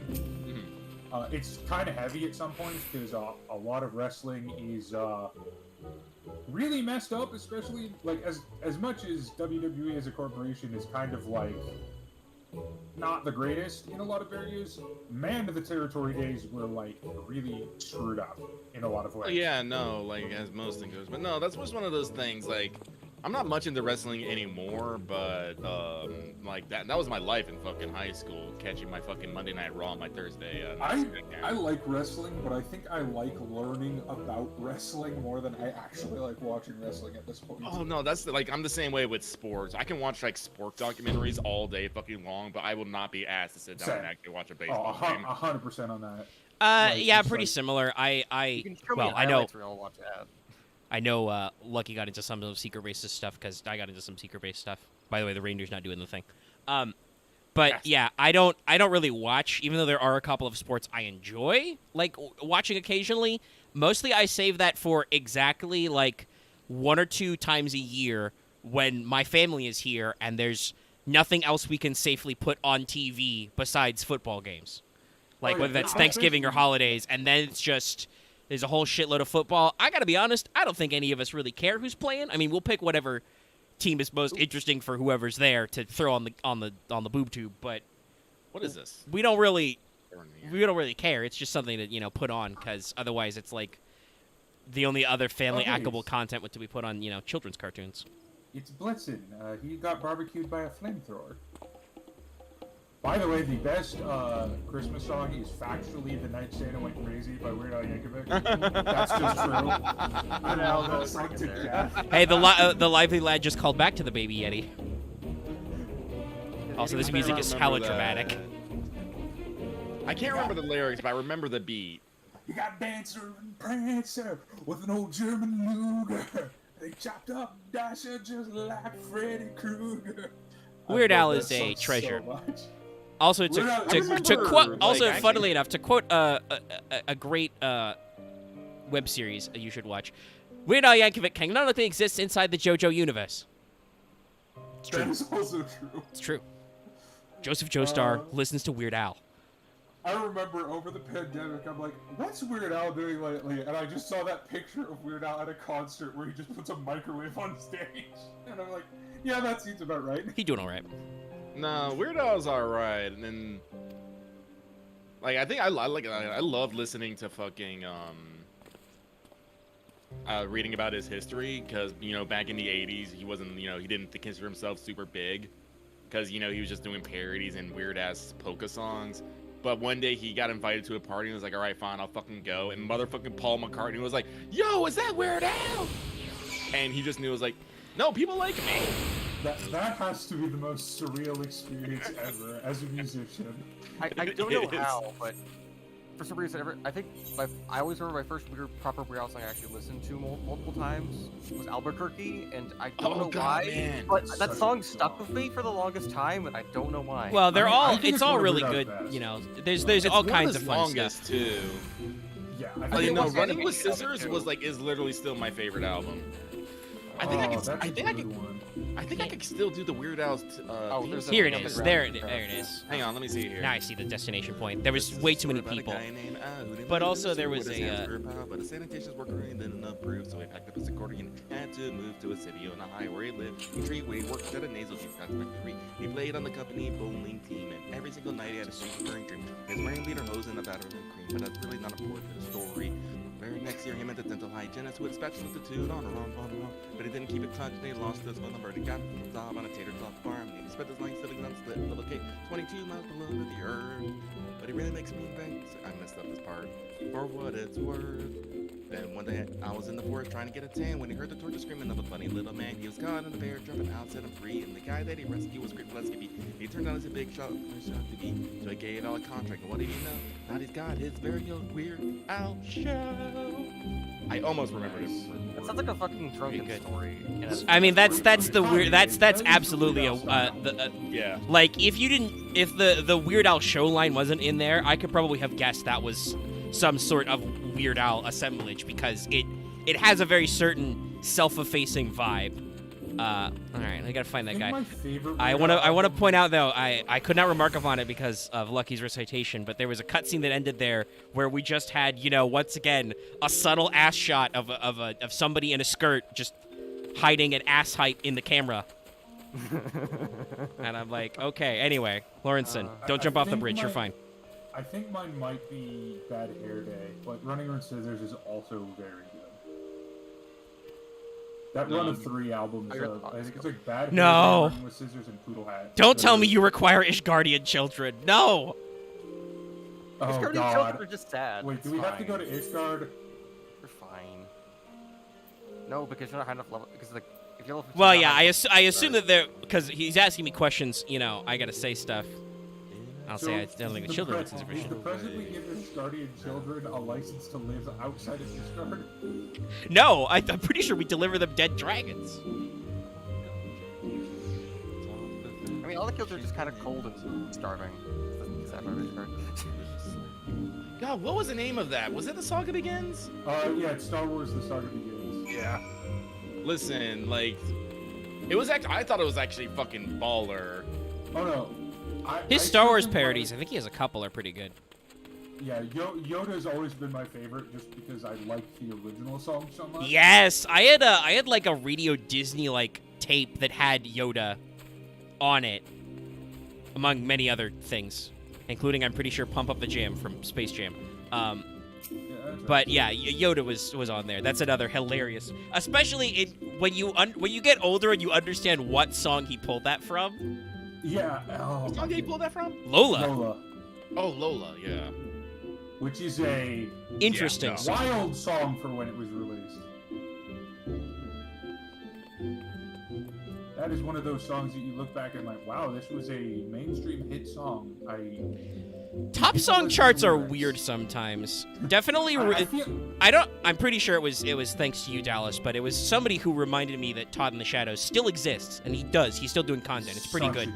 It's kind of heavy at some points because a lot of wrestling is really messed up, especially like as much as WWE as a corporation is kind of like not the greatest in a lot of areas. Man of the Territory days were like really screwed up in a lot of ways. Oh, yeah, no, like as most things goes, but no, that's just one of those things. Like, I'm not much into wrestling anymore, but like that was my life in fucking high school, catching my fucking Monday Night Raw on my Thursday. I like wrestling, but I think I like learning about wrestling more than I actually like watching wrestling at this point. Oh no, that's like I'm the same way with sports. I can watch like sport documentaries all day fucking long, but I will not be asked to sit down Same. and actually watch a Oh, baseball game. 100% on that. Like, Yeah, it's pretty like- similar. You can show me Well, an I know. highlights reel, I'll watch that. I know Lucky got into some of the secret racist stuff because I got into some secret base stuff. By the way, the Rangers not doing the thing. But Yes. yeah, I don't really watch, even though there are a couple of sports I enjoy, like watching occasionally. Mostly I save that for exactly like 1 or 2 times a year when my family is here and there's nothing else we can safely put on TV besides football games. Like Oh, yeah, whether that's that's Thanksgiving or basically- holidays, and then it's just there's a whole shitload of football. I gotta be honest, I don't think any of us really care who's playing. I mean, we'll pick whatever team is most interesting for whoever's there to throw on the boob tube, but What is this? we don't really care. It's just something to put on because otherwise it's like the only other family Oh, nice. hackable content would to be put on, children's cartoons. It's Blitzen. He got barbecued by a flamethrower. By the way, the best Christmas song is factually "The Night Santa Went Crazy" by Weird Al Yankovic. That's just true. I know that song to death. Hey, the lively lad just called back to the Baby Yeti. Also, this music is hella dramatic. I can't remember the lyrics, but I remember the beat. You got Dancer and Prancer with an old German Luger. They chopped up Dasher just like Freddy Krueger. Weird I Al love is that a song treasure. So much. Also, Weird Al- I to remember, quote, also like, actually- funnily enough, to quote a great web series you should watch, Weird Al Yankovic canonically exists inside the JoJo universe. It's That true. is also true. It's true. Joseph Joestar listens to Weird Al. I remember over the pandemic, I'm like, what's Weird Al doing lately? And I just saw that picture of Weird Al at a concert where he just puts a microwave on stage. And I'm like, yeah, that seems about right. He doing all right. No, Weird Al's alright, and then like I love listening to fucking reading about his history, because back in the 80s he wasn't he didn't consider himself super big, because he was just doing parodies and weird ass polka songs. But one day he got invited to a party and was like, all right, fine, I'll fucking go. And motherfucking Paul McCartney was like, yo, is that Weird Al? And he just knew, it was like, no, people like me. That has to be the most surreal experience ever as a musician. I don't know how, but for some reason, I always remember my first proper Weird Al song I actually listened to multiple times was Albuquerque, and I don't know God, why, man. but Such that a song good stuck song. with me for the longest time, and I don't know why. Well, they're I mean, I all. think It's it's all one of really Weird good. Al's best. There's It's all one kinds his of fun longest stuff. too. Yeah, I I think think it was Running Animated with of it, Scissors too. is literally still my favorite album. I think that's a good one. I think I could still do the Weird Al's theme there's song. Here it Another is. round There of it the is. Hang on, let me see here. Now I see the destination point. There was way too many people. But also there was a, But a sanitation worker ain't enough proof, so he packed up his accordion, had to move to a city on a high where he lived. In tree where he worked at a nasal tube factory. He played on the company bowling team, and every single night he had a super burning dream. His brain leader hose and a batter of cream, but that's really not important to the story. Very next year, he met a dental hygienist who had spatulated on a wrong, but he didn't keep it touched, and he lost his phone number. He got a job on a tater tot farm. He spent his life sitting on a split little cake, 22 miles below the earth. But he really makes me think. I messed up this part. For what it's worth. Then one day I was in the forest trying to get a tan when he heard the torture screaming of a funny little man. He was caught in a bear jumping out, set him free, and the guy that he rescued was grateful as could be. He turned out as a big shot to be, so he gave Al a contract. And what did he know? Now he's got his very own Weird Al show. I almost remembered it. That sounds like a fucking drunken good. story. I mean, that's the weird. That's absolutely a. Yeah. Like if the Weird Al show line wasn't in there, I could probably have guessed that was some sort of Weird Al assemblage, because it has a very certain self-effacing vibe. All right, I gotta find that I think guy. my favorite I Weird want Al to point out though, I could not remark upon it because of Lucky's recitation, but there was a cutscene that ended there where we just had, once again, a subtle ass shot of somebody in a skirt just hiding at ass height in the camera. And I'm like, okay. Anyway, Lawrenson, don't I jump off the think bridge. You're my- fine. I think mine might be Bad Hair Day, but Running with Scissors is also very good. That run of 3 albums, I got I think it's like Bad Hair No. Day, Running with Scissors, and Poodle Hat. Don't tell me you require Ishgardian children. No. Oh These Guardian God! children are just sad. Wait, do It's we have to fine. go to Ishgard? You're fine. No, because you're not high enough level. Because like, if you're level 15, Well, you're yeah, not high enough I to assume start. that they're, because he's asking me questions. I gotta say stuff. I'll say I don't think the children Does listen to the permission. president give Ishgardian children a license to live outside of Ishgard? No, I'm pretty sure we deliver them dead dragons. I mean, all the kids are just kind of cold and starving. That's the sad part. God, what was the name of that? Was it The Saga Begins? Yeah, it's Star Wars: The Saga Begins. Yeah. Listen, it was actually. I thought it was actually fucking baller. Oh no. His I Star still Wars think parodies, I think he has a couple, are pretty good. Yeah, Yoda's always been my favorite, just because I like the original song so much. Yes, I had like a Radio Disney like tape that had Yoda on it, among many other things, including I'm pretty sure Pump Up the Jam from Space Jam. Yeah, that's right. But yeah, Yoda was on there. That's another hilarious, especially when you get older and you understand what song he pulled that from. Yeah. Oh, What song did he pull that from? Lola. Lola, Oh, Lola, yeah. which is a Interesting. Yeah, no. song. wild song for when it was released. That is one of those songs that you look back and like, wow, this was a mainstream hit song. Top song charts are weird sometimes. Definitely. I'm pretty sure it was thanks to you, Dallas, but it was somebody who reminded me that Todd in the Shadows still exists, and he does. He's still doing content. It's pretty good.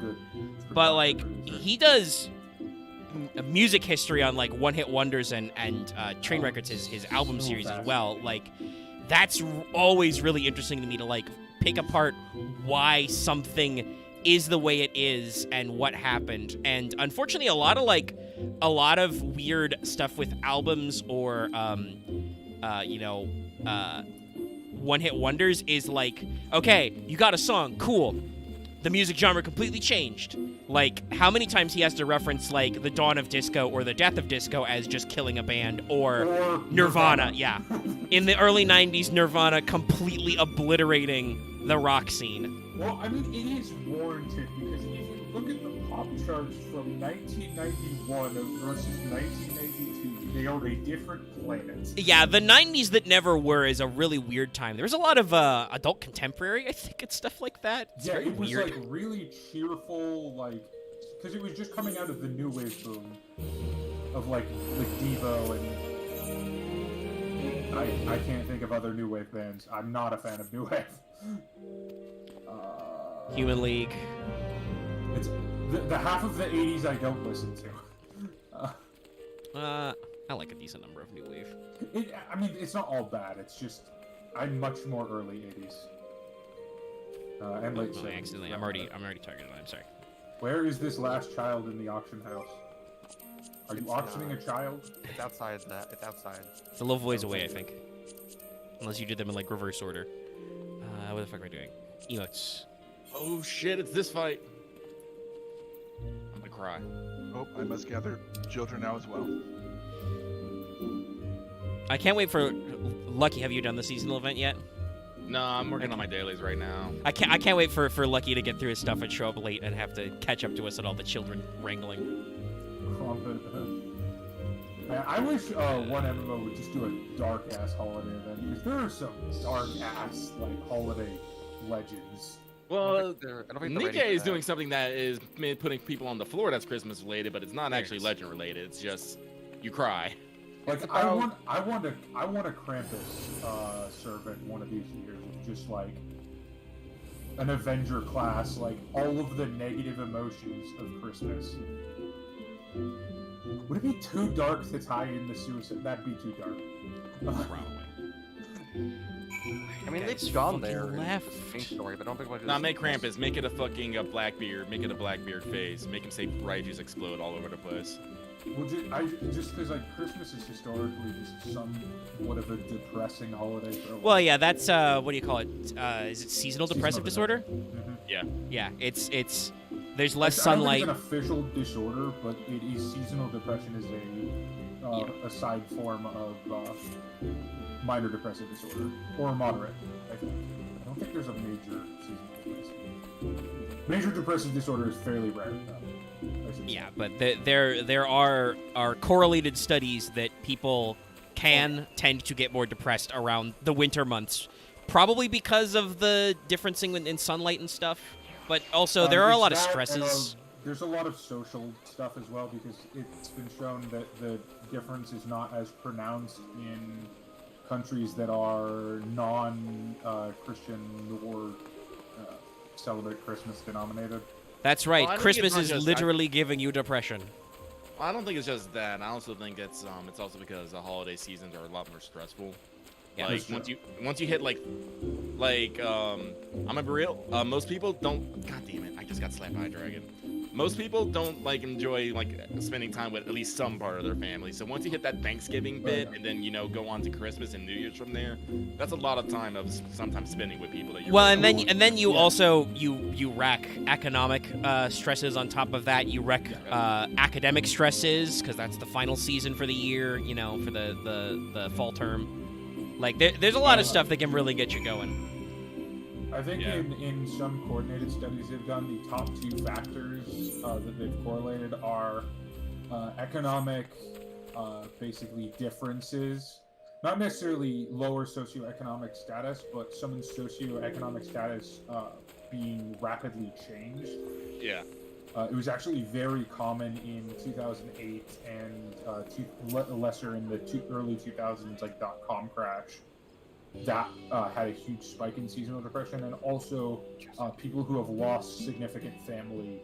But like he does music history on like one hit wonders and Train Records, his album So series as fast. well. Like that's always really interesting to me to like pick apart why something is the way it is and what happened. And unfortunately, a lot of weird stuff with albums or one hit wonders is like, okay, you got a song, cool. The music genre completely changed. Like, how many times he has to reference, like, the dawn of disco or the death of disco as just killing a band, or Nirvana, yeah. In the early 90s, Nirvana completely obliterating the rock scene. Well, I mean, it is warranted because if you look at the pop charts from 1991 versus 1992, they are a different planet. Yeah, the 90s that never were is a really weird time. There was a lot of adult contemporary, I think, and stuff like that. It's Yeah, very it was weird. like really cheerful, like, because it was just coming out of the new wave boom of like Devo and I can't think of other new wave bands. I'm not a fan of new wave. Human League. It's the half of the 80s I don't listen to. I like a decent number of new wave. I mean, it's not all bad. It's just I'm much more early 80s and late 70s. Accidentally, I'm already targeted. I'm sorry. Where is this last child in the auction house? Are you It's auctioning a not. child? It's outside that. It's outside. It's a little ways away, I think. Unless you did them in like reverse order. What the fuck am I doing? Emotes. Oh shit, it's this fight. I'm gonna cry. Oh, I must gather children now as well. I can't wait for Lucky. Have you done the seasonal event yet? No, I'm working on my dailies right now. I can't wait for Lucky to get through his stuff and show up late and have to catch up to us at all the children wrangling. Man, I wish one MMO would just do a dark ass holiday event because there are some dark ass like holiday legends. Well, I don't think they're ready Nikkei for is that. doing something that is putting people on the floor that's Christmas related, but it's not actually Yes. legend related. It's just you cry. Like It's I about- want a Krampus servant one of these years with just like an Avenger class, like all of the negative emotions of Christmas. Would it be too dark to tie in the suicide? That'd be too dark. Probably. I mean, Guys they've gone fucking there in left. the main story, but I don't think much. Nah, make Krampus. Make it a fucking Blackbeard. Make it a Blackbeard face. Make him say Raijus explode all over the place. Well, just because like Christmas is historically just somewhat of a depressing holiday for a lot. Well, yeah, that's what do you call it? Is it seasonal depressive disorder? Mhm. Yeah. Yeah, it's there's less I don't think sunlight. it's an official disorder, but it is seasonal depression is a side form of minor depressive disorder or moderate. I think. I don't think there's a major seasonal depressive. Major depressive disorder is fairly rare. I should Yeah, say. but there are correlated studies that people can tend to get more depressed around the winter months, probably because of the difference in sunlight and stuff. But also there are a It's lot of that and, stresses. there's a lot of social stuff as well because it's been shown that the difference is not as pronounced in countries that are non-Christian nor celebrate Christmas denominated. That's Well, I right. think it's Christmas not is just- literally giving you depression. I don't think it's just that. I also think it's also because the holiday seasons are a lot more stressful. Yeah, Like that's true. once you hit like I'm gonna be real. Most people don't. God damn it! I just got slapped by a dragon. most people don't like enjoy like spending time with at least some part of their family. So once you hit that Thanksgiving bit and then go on to Christmas and New Year's from there, that's a lot of time of sometimes spending with people that you. Well, really and then you also you rack economic stresses on top of that. You rack academic stresses because that's the final season for the year. For the fall term. Like there's a lot of stuff that can really get you going. I think in some coordinated studies they've done, the top 2 factors that they've correlated are economic, basically differences, not necessarily lower socioeconomic status, but someone's socioeconomic status being rapidly changed. Yeah. It was actually very common in 2008 and lesser in the early 2000s, like .com crash. That had a huge spike in seasonal depression, and also people who have lost significant family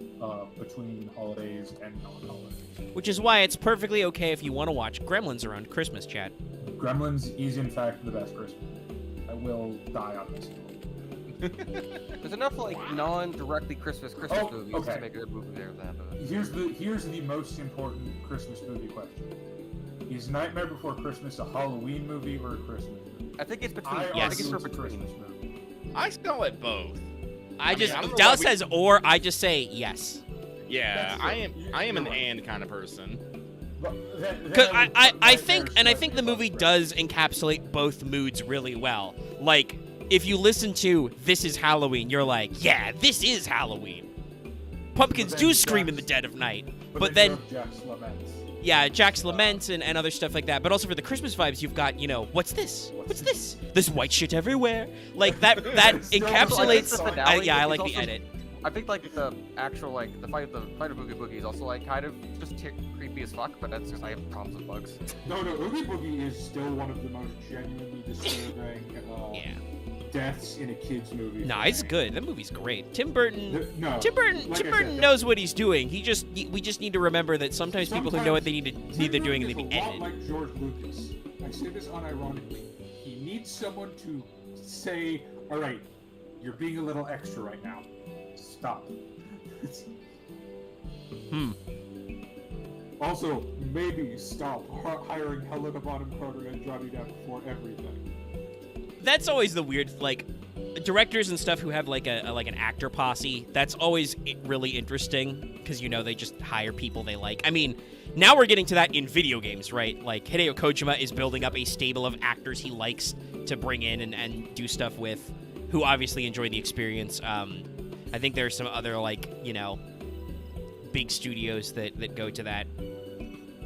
between holidays and non-holidays. Which is why it's perfectly okay if you want to watch Gremlins around Christmas, Chad. Gremlins is in fact the best Christmas movie. I will die on this hill. There's enough like non-directly Christmas movies okay. to make a good movie there with that. But... Here's the most important Christmas movie question: is Nightmare Before Christmas a Halloween movie or a Christmas movie? I think it's between. Yes. I think it's between. I call it both. If Dallas says or, I just say yes. Yeah, I am an and kind of person. Because I think the movie does encapsulate both moods really well. Like, if you listen to This Is Halloween, you're like, yeah, this is Halloween. Pumpkins do scream in the dead of night. But then Jack's Laments. Yeah, Jack's Laments and other stuff like that. But also for the Christmas vibes, you've got, what's this? What's this? There's white shit everywhere. Like, that encapsulates... I like the edit. I think, like, the actual, like, the fight of Oogie Boogie is also, like, kind of just creepy as fuck, but that's because I have problems with bugs. No, Oogie Boogie is still one of the most genuinely disturbing deaths in a kid's movie. Nah, it's good. That movie's great. Tim Burton knows what he's doing. We just need to remember that sometimes people who know what they need they're doing and they be edited. Like George Lucas. I say this unironically. He needs someone to say, "All right, you're being a little extra right now. Stop." Also, maybe stop hiring Helena Bonham Carter and Johnny Depp for everything. That's always the weird, like, directors and stuff who have like an actor posse. That's always really interesting because they just hire people they like. I mean, now we're getting to that in video games, right? Like Hideo Kojima is building up a stable of actors he likes to bring in and do stuff with, who obviously enjoy the experience. I think there's some other big studios that go to that.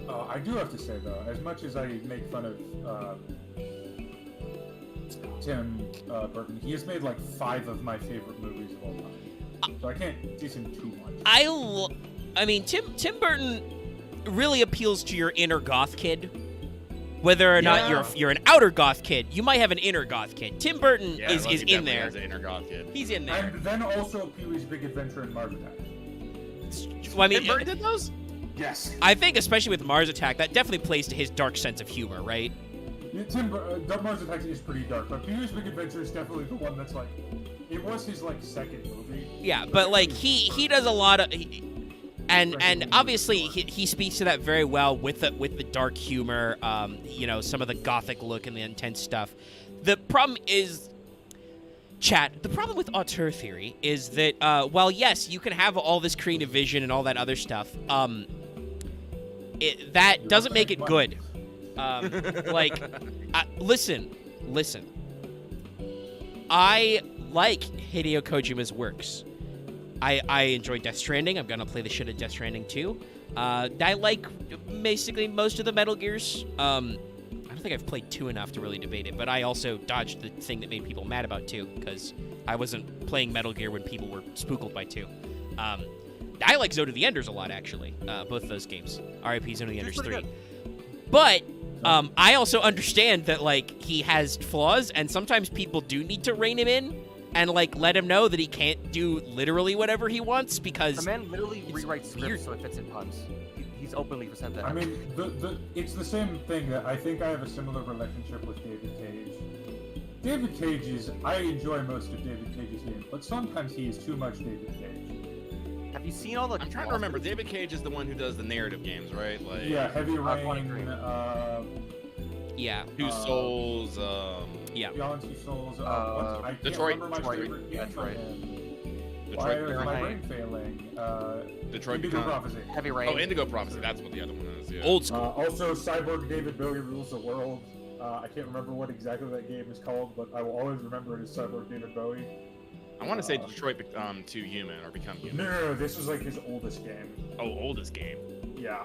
I do have to say though, as much as I make fun of Tim Burton, he has made like 5 of my favorite movies of all time, so I can't diss him too much. I mean, Tim Burton really appeals to your inner goth kid. Whether or not you're an outer goth kid, you might have an inner goth kid. Tim Burton is in there. Has an inner goth kid. He's in there. And then also Pee-wee's Big Adventure and Mars Attack. Well, I mean, Tim Burton did those? Yes. I think especially with Mars Attack, that definitely plays to his dark sense of humor, right? Mars Attack is pretty dark, but Pee-wee's Big Adventure is definitely the one that's like, it was his like second movie. Yeah, but like he does a lot of, and obviously he speaks to that very well with the dark humor, some of the gothic look and the intense stuff. The problem is, chat. The problem with auteur theory is that while yes, you can have all this creative vision and all that other stuff, that doesn't make it good. Listen. I like Hideo Kojima's works. I enjoy Death Stranding. I'm gonna play the shit at Death Stranding 2. I like basically most of the Metal Gears. I don't think I've played 2 enough to really debate it, but I also dodged the thing that made people mad about 2 because I wasn't playing Metal Gear when people were spooked by 2. I like Zone of the Enders a lot, actually. Both of those games. R.I.P. Zone of the Enders 3. But I also understand that he has flaws, and sometimes people do need to rein him in and let him know that he can't do literally whatever he wants because the man literally rewrites scripts so it fits in puns. He's openly said that. I mean, it's the same thing that I think I have a similar relationship with David Cage. David Cage I enjoy most of David Cage's games, but sometimes he is too much David Cage. Have you seen all the? I'm trying to remember. David Cage is the one who does the narrative games, right? Like Yeah, Heavy Rain, 23. Yeah. Two Souls. Yeah. Beyond Two Souls. I can't Detroit. remember my Detroit. favorite game That's by right. him. Why Detroit. is my Fahrenheit. brain failing? Detroit Indigo Become. Prophecy. Heavy Rain. Oh, Indigo Prophecy. That's what the other one is. Yeah. Old school. Also, Cyborg David Bowie rules the world. I can't remember what exactly that game is called, but I will always remember it as Cyborg David Bowie. I want to say Detroit to Human or Become No, Human. no, no, this was like his oldest game. Oh, oldest game. Yeah.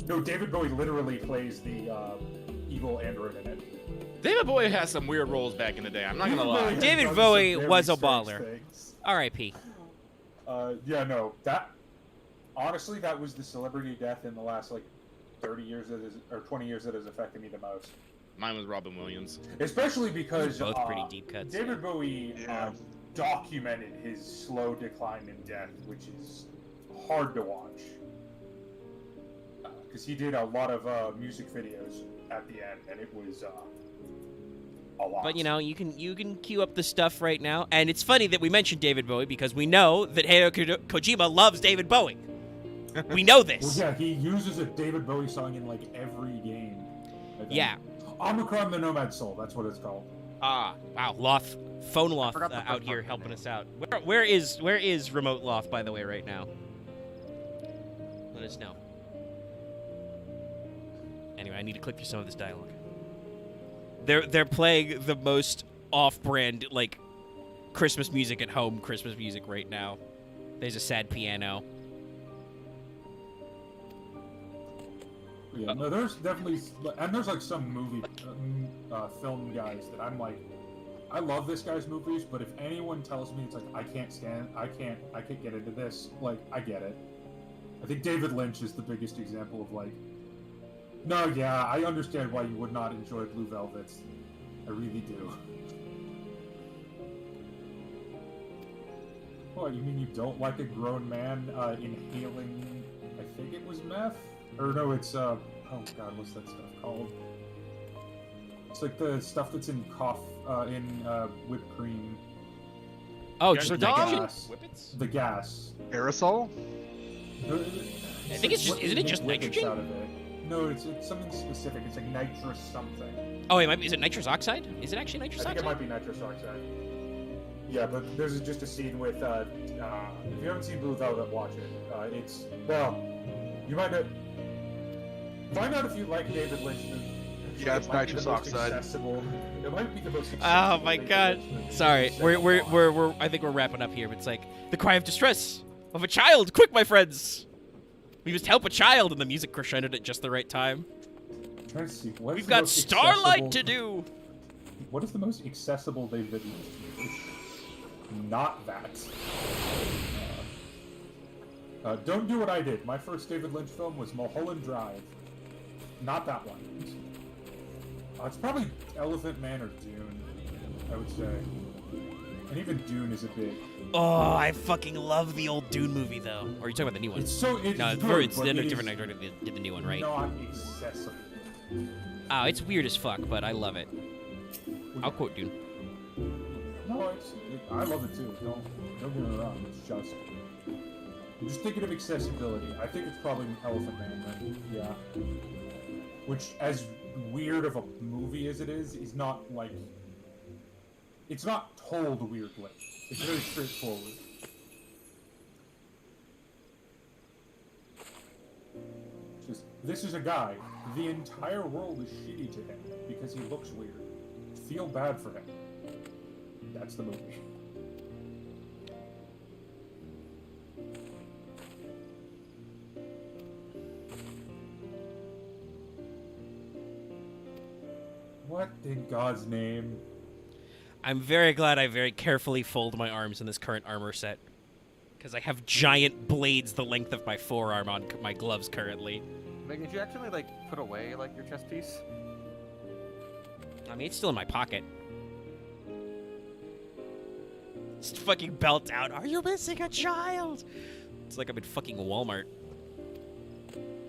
No, David Bowie literally plays the evil android in it. David Bowie has some weird roles back in the day. I'm not gonna lie. has David done Bowie some very was a strange baller. things. R.I.P. Yeah, no, that honestly, that was the celebrity death in the last like 30 years that is, or 20 years that has affected me the most. Mine was Robin Williams. Especially because Both pretty deep cuts. David Bowie Yeah. documented his slow decline in death, which is hard to watch. Because he did a lot of music videos at the end, and it was a lot. But you know, you can queue up the stuff right now, and it's funny that we mentioned David Bowie because we know that Hideo Kojima loves David Bowie. We know Well, this. yeah, he uses a David Bowie song in like every game. I think. Yeah. Omicron the Nomad Soul, that's what it's called. Ah, wow. Loth, phone Loth forgot the first out here part of the helping name. us out. Where is remote Loth, by the way, right now? Let us know. Anyway, I need to click through some of this dialogue. They're playing the most off-brand like Christmas music at home Christmas music right now. There's a sad piano. Yeah, no, there's definitely, and there's like some movie, film guys that I'm like, I love this guy's movies, but if anyone tells me it's like I can't get into this, like I get it. I think David Lynch is the biggest example of like, no, yeah, I understand why you would not enjoy Blue Velvets. I really do. What, you mean you don't like a grown man inhaling, I think it was meth? Or no, it's, oh god, what's that stuff called? It's like the stuff that's in whipped cream. Oh, You guys just are nitrogen? gas. Whippets? The gas. Aerosol? I think it's just- isn't it just nitrogen? Out of it. No, it's something specific. It's like nitrous something. Oh, is it nitrous oxide? Is it actually nitrous I think it oxide? might be nitrous oxide. Yeah, but there's just a scene with, if you haven't seen Blue Velvet, watch it. It's, well, you might not, find out if you like David Lynch movies. Yeah, it's It might be the nitrous most oxide. accessible- It might be the most Oh accessible my David god. Lynch movie. Sorry, It's we're I think we're wrapping up here. But it's like the cry of distress of a child. Quick, my friends, we must help a child, and the music crescendoed at just the right time. I'm trying to see, what is We've the got most Starlight accessible- to do. What is the most accessible David Lynch movie? Not that. Don't do what I did. My first David Lynch film was Mulholland Drive. Not that one. It's probably Elephant Man or Dune, I would say. And even Dune is a bit. Oh, I fucking love the old Dune movie though. Or are you talking about the new one? It's so. It's No, good, it's but a it different is actor did the new one, right? Not accessible. Oh, it's weird as fuck, but I love it. I'll quote Dune. No, I love it too. Don't get me wrong. It's just. I'm just thinking of accessibility. I think it's probably Elephant Man. Then. Yeah. Which, as weird of a movie as it is not like. It's not told weirdly. It's very straightforward. Just, this is a guy. The entire world is shitty to him because he looks weird. Feel bad for him. That's the movie. What in God's name? I'm very glad I very carefully fold my arms in this current armor set. Because I have giant blades the length of my forearm on my gloves currently. Megan, did you actually like put away like your chest piece? I mean, it's still in my pocket. Just fucking belt out. Are you missing a child? It's like I'm in fucking Walmart.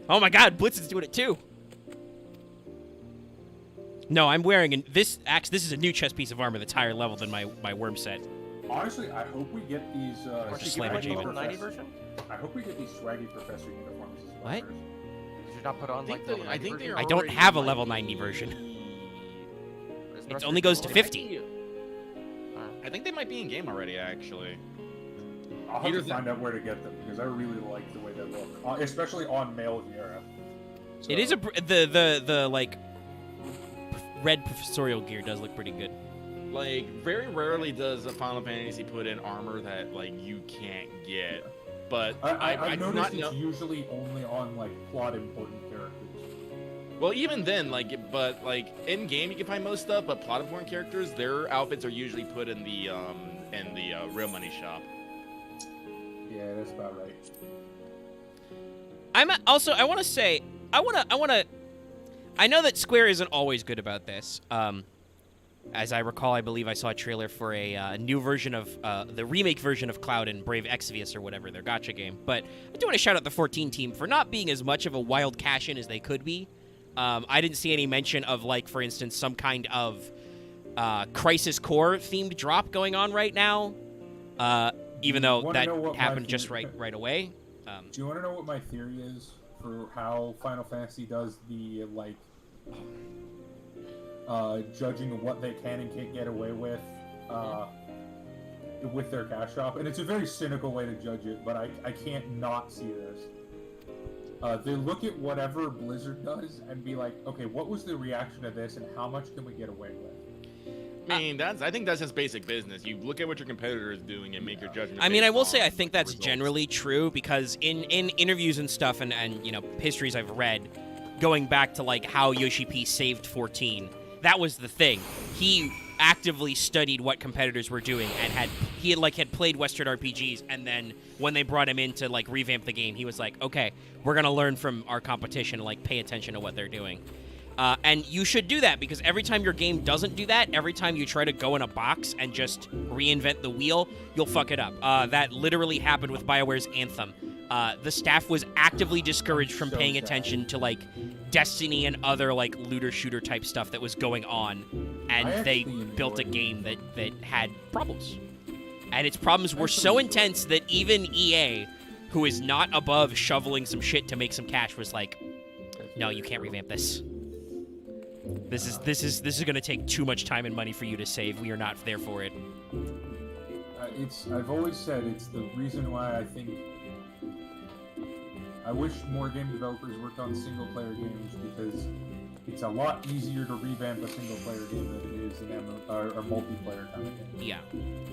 Oh my god, Blitz is doing it too. No, I'm wearing this is a new chest piece of armor that's higher level than my worm set. Honestly, I hope we get these. Or Just should slam you it, give it Jamin. like the 90 version? I hope we get these swaggy professor uniforms as What? well. Did you not put on like the level 90 version? I don't have a level 90 version. It only goes to 50. I think they might be in game already, actually. I'll have to find out where to get them because I really like the way they look, especially on male Viera. It is the like red professorial gear does look pretty good. Like, very rarely does a Final Fantasy put in armor that, like, you can't get. But I've noticed not it's usually only on, like, plot important characters. Well, even then, like, in game you can find most stuff, but plot important characters, their outfits are usually put in the real money shop. Yeah, that's about right. I want to say, I know that Square isn't always good about this. As I recall, I believe I saw a trailer for a new version of the remake version of Cloud and Brave Exvius or whatever, their gacha game. But I do want to shout out the 14 team for not being as much of a wild cash-in as they could be. I didn't see any mention of, like, for instance, some kind of Crisis Core themed drop going on right now. Even though that happened just right away. Do you want to know what my theory is for how Final Fantasy does the, like, judging what they can and can't get away with their cash shop? And it's a very cynical way to judge it, but I can't not see this. They look at whatever Blizzard does and be like, okay, what was the reaction to this and how much can we get away with? I mean, I think that's just basic business. You look at what your competitor is doing and make your judgment. I mean, I will say on I think that's results. generally true because in interviews and stuff and you know, histories I've read going back to, like, how Yoshi P saved 14, that was the thing. He actively studied what competitors were doing and had played Western RPGs, and then when they brought him in to, like, revamp the game, he was like, okay, we're gonna learn from our competition and, like, pay attention to what they're doing. And you should do that because every time your game doesn't do that, every time you try to go in a box and just reinvent the wheel, you'll fuck it up. That literally happened with BioWare's Anthem. The staff was actively discouraged from paying attention to, like, Destiny and other, like, looter shooter type stuff that was going on, and they built a game that had problems. And its problems were so intense that even EA, who is not above shoveling some shit to make some cash, was like, no, you can't revamp this. This is going to take too much time and money for you to save. We are not there for it. I've always said it's the reason why I think I wish more game developers worked on single-player games because it's a lot easier to revamp a single-player game than it is a multiplayer kind of game. Yeah.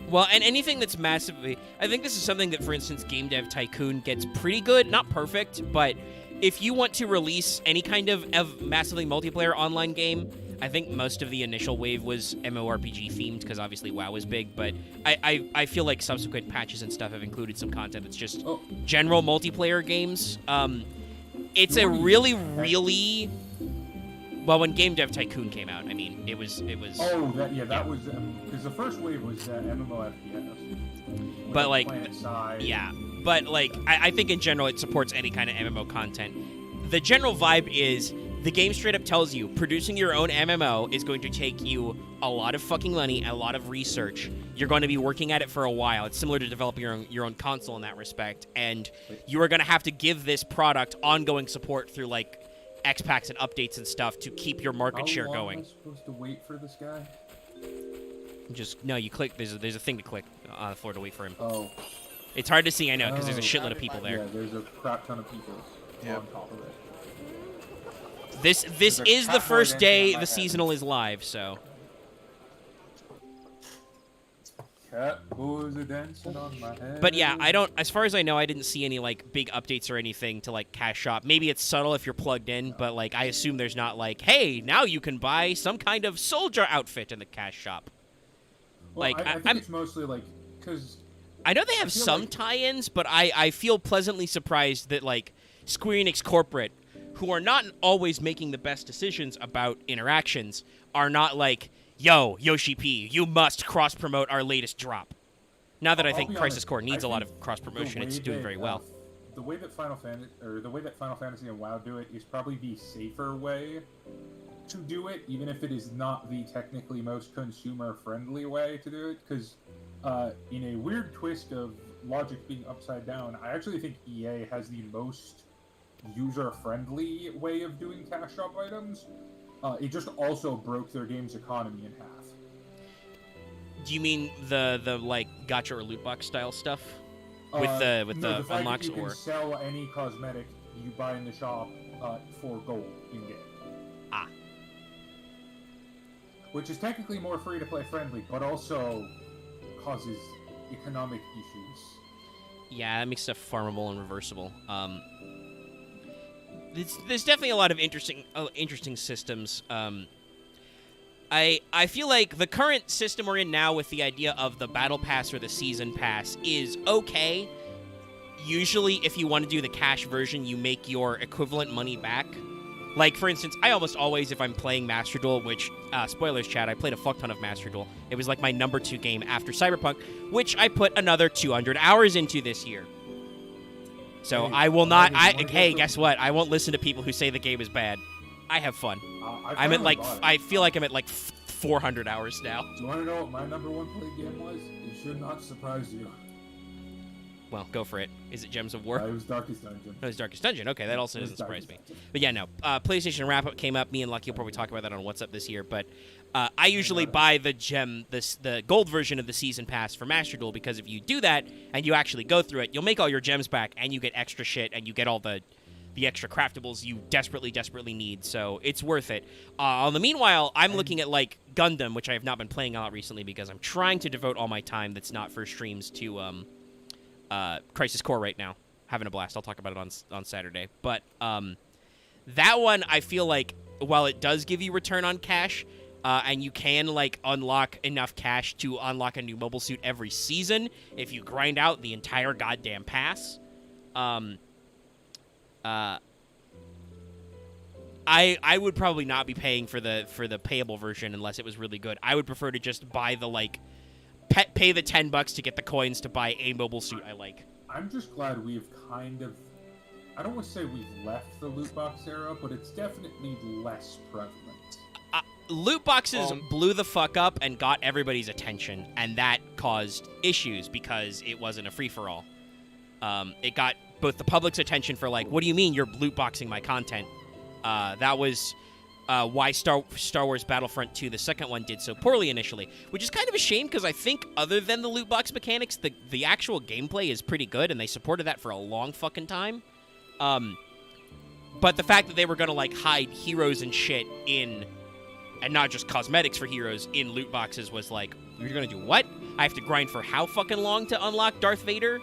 Well, and anything that's massively... I think this is something that, for instance, Game Dev Tycoon gets pretty good. Not perfect, but if you want to release any kind of massively multiplayer online game, I think most of the initial wave was MMORPG themed because obviously WoW was big, but I feel like subsequent patches and stuff have included some content that's just general multiplayer games. It's a really... Well, when Game Dev Tycoon came out, I mean, it was. Oh, that was because the first wave was MMO FPS. But like, PlanetSide. yeah, but like, I think in general it supports any kind of MMO content. The general vibe is the game straight up tells you producing your own MMO is going to take you a lot of fucking money and a lot of research. You're going to be working at it for a while. It's similar to developing your own console in that respect, and you are going to have to give this product ongoing support through like X packs and updates and stuff to keep your market share going. How long am I supposed to wait for this guy? Just no, you click. There's a thing to click on the floor to wait for him. Oh. It's hard to see, I know, because there's a shitload of people there. Yeah, there's a crap ton of people on top of it. This is the first day the seasonal is live, so. Cat boys are dancing on my head. But yeah, I don't. As far as I know, I didn't see any like big updates or anything to like Cash Shop. Maybe it's subtle if you're plugged in, but like I assume there's not like, hey, now you can buy some kind of soldier outfit in the Cash Shop. Well, Like I think I'm. it's mostly like because I know they have some tie-ins, but I feel pleasantly surprised that like Square Enix corporate, who are not always making the best decisions about interactions, are not like, yo, Yoshi P, you must cross-promote our latest drop. Not that I think Crisis Core needs a lot of cross-promotion, it's doing very well. The way that Final Fantasy and WoW do it is probably the safer way to do it, even if it is not the technically most consumer-friendly way to do it, because in a weird twist of logic being upside down, I actually think EA has the most user-friendly way of doing cash shop items. It just also broke their game's economy in half. Do you mean the like gacha or loot box style stuff with No, the the fact unlocks that you or? can sell any cosmetic you buy in the shop for gold in game. Ah. Which is technically more free-to-play friendly, but also causes economic issues. Yeah, that makes stuff farmable and reversible. There's definitely a lot of interesting systems. I feel like the current system we're in now with the idea of the battle pass or the season pass is okay. Usually, if you want to do the cash version, you make your equivalent money back. Like, for instance, I almost always, if I'm playing Master Duel, which, spoilers, chat, I played a fuck ton of Master Duel. It was like my number 2 game after Cyberpunk, which I put another 200 hours into this year. So Hey, I will not, hey, guess what? I won't listen to people who say the game is bad. I have fun. I'm at like, I feel like I'm at like 400 hours now. Do you want to know what my number 1 play game was? It should not surprise you. Well, go for it. Is it Gems of War? It was Darkest Dungeon. No, it's Darkest Dungeon. Okay, that also It was doesn't surprise me. Darkest Dungeon. But yeah, no. PlayStation Wrap-Up came up. Me and Lucky will probably talk about that on What's Up this year. But I usually buy the gold version of the Season Pass for Master Duel because if you do that and you actually go through it, you'll make all your gems back and you get extra shit and you get all the extra craftables you desperately need. So it's worth it. On the meanwhile, I'm looking at like Gundam, which I have not been playing a lot recently because I'm trying to devote all my time that's not for streams to Crisis Core right now. Having a blast. I'll talk about it on Saturday. But that one, I feel like, while it does give you return on cash, and you can, like, unlock enough cash to unlock a new mobile suit every season if you grind out the entire goddamn pass. I would probably not be paying for the payable version unless it was really good. I would prefer to just buy the, like, pay the $10 to get the coins to buy a mobile suit I like. I'm just glad we've kind of... I don't want to say we've left the loot box era, but it's definitely less prevalent. Loot boxes blew the fuck up and got everybody's attention, and that caused issues because it wasn't a free-for-all. It got both the public's attention for, like, what do you mean you're loot boxing my content? That was why Star Wars Battlefront 2, the second one, did so poorly initially, which is kind of a shame because I think other than the loot box mechanics, the actual gameplay is pretty good, and they supported that for a long fucking time. But the fact that they were going to, like, hide heroes and shit in... and not just cosmetics for heroes in loot boxes was like, you're gonna do what? I have to grind for how fucking long to unlock Darth Vader?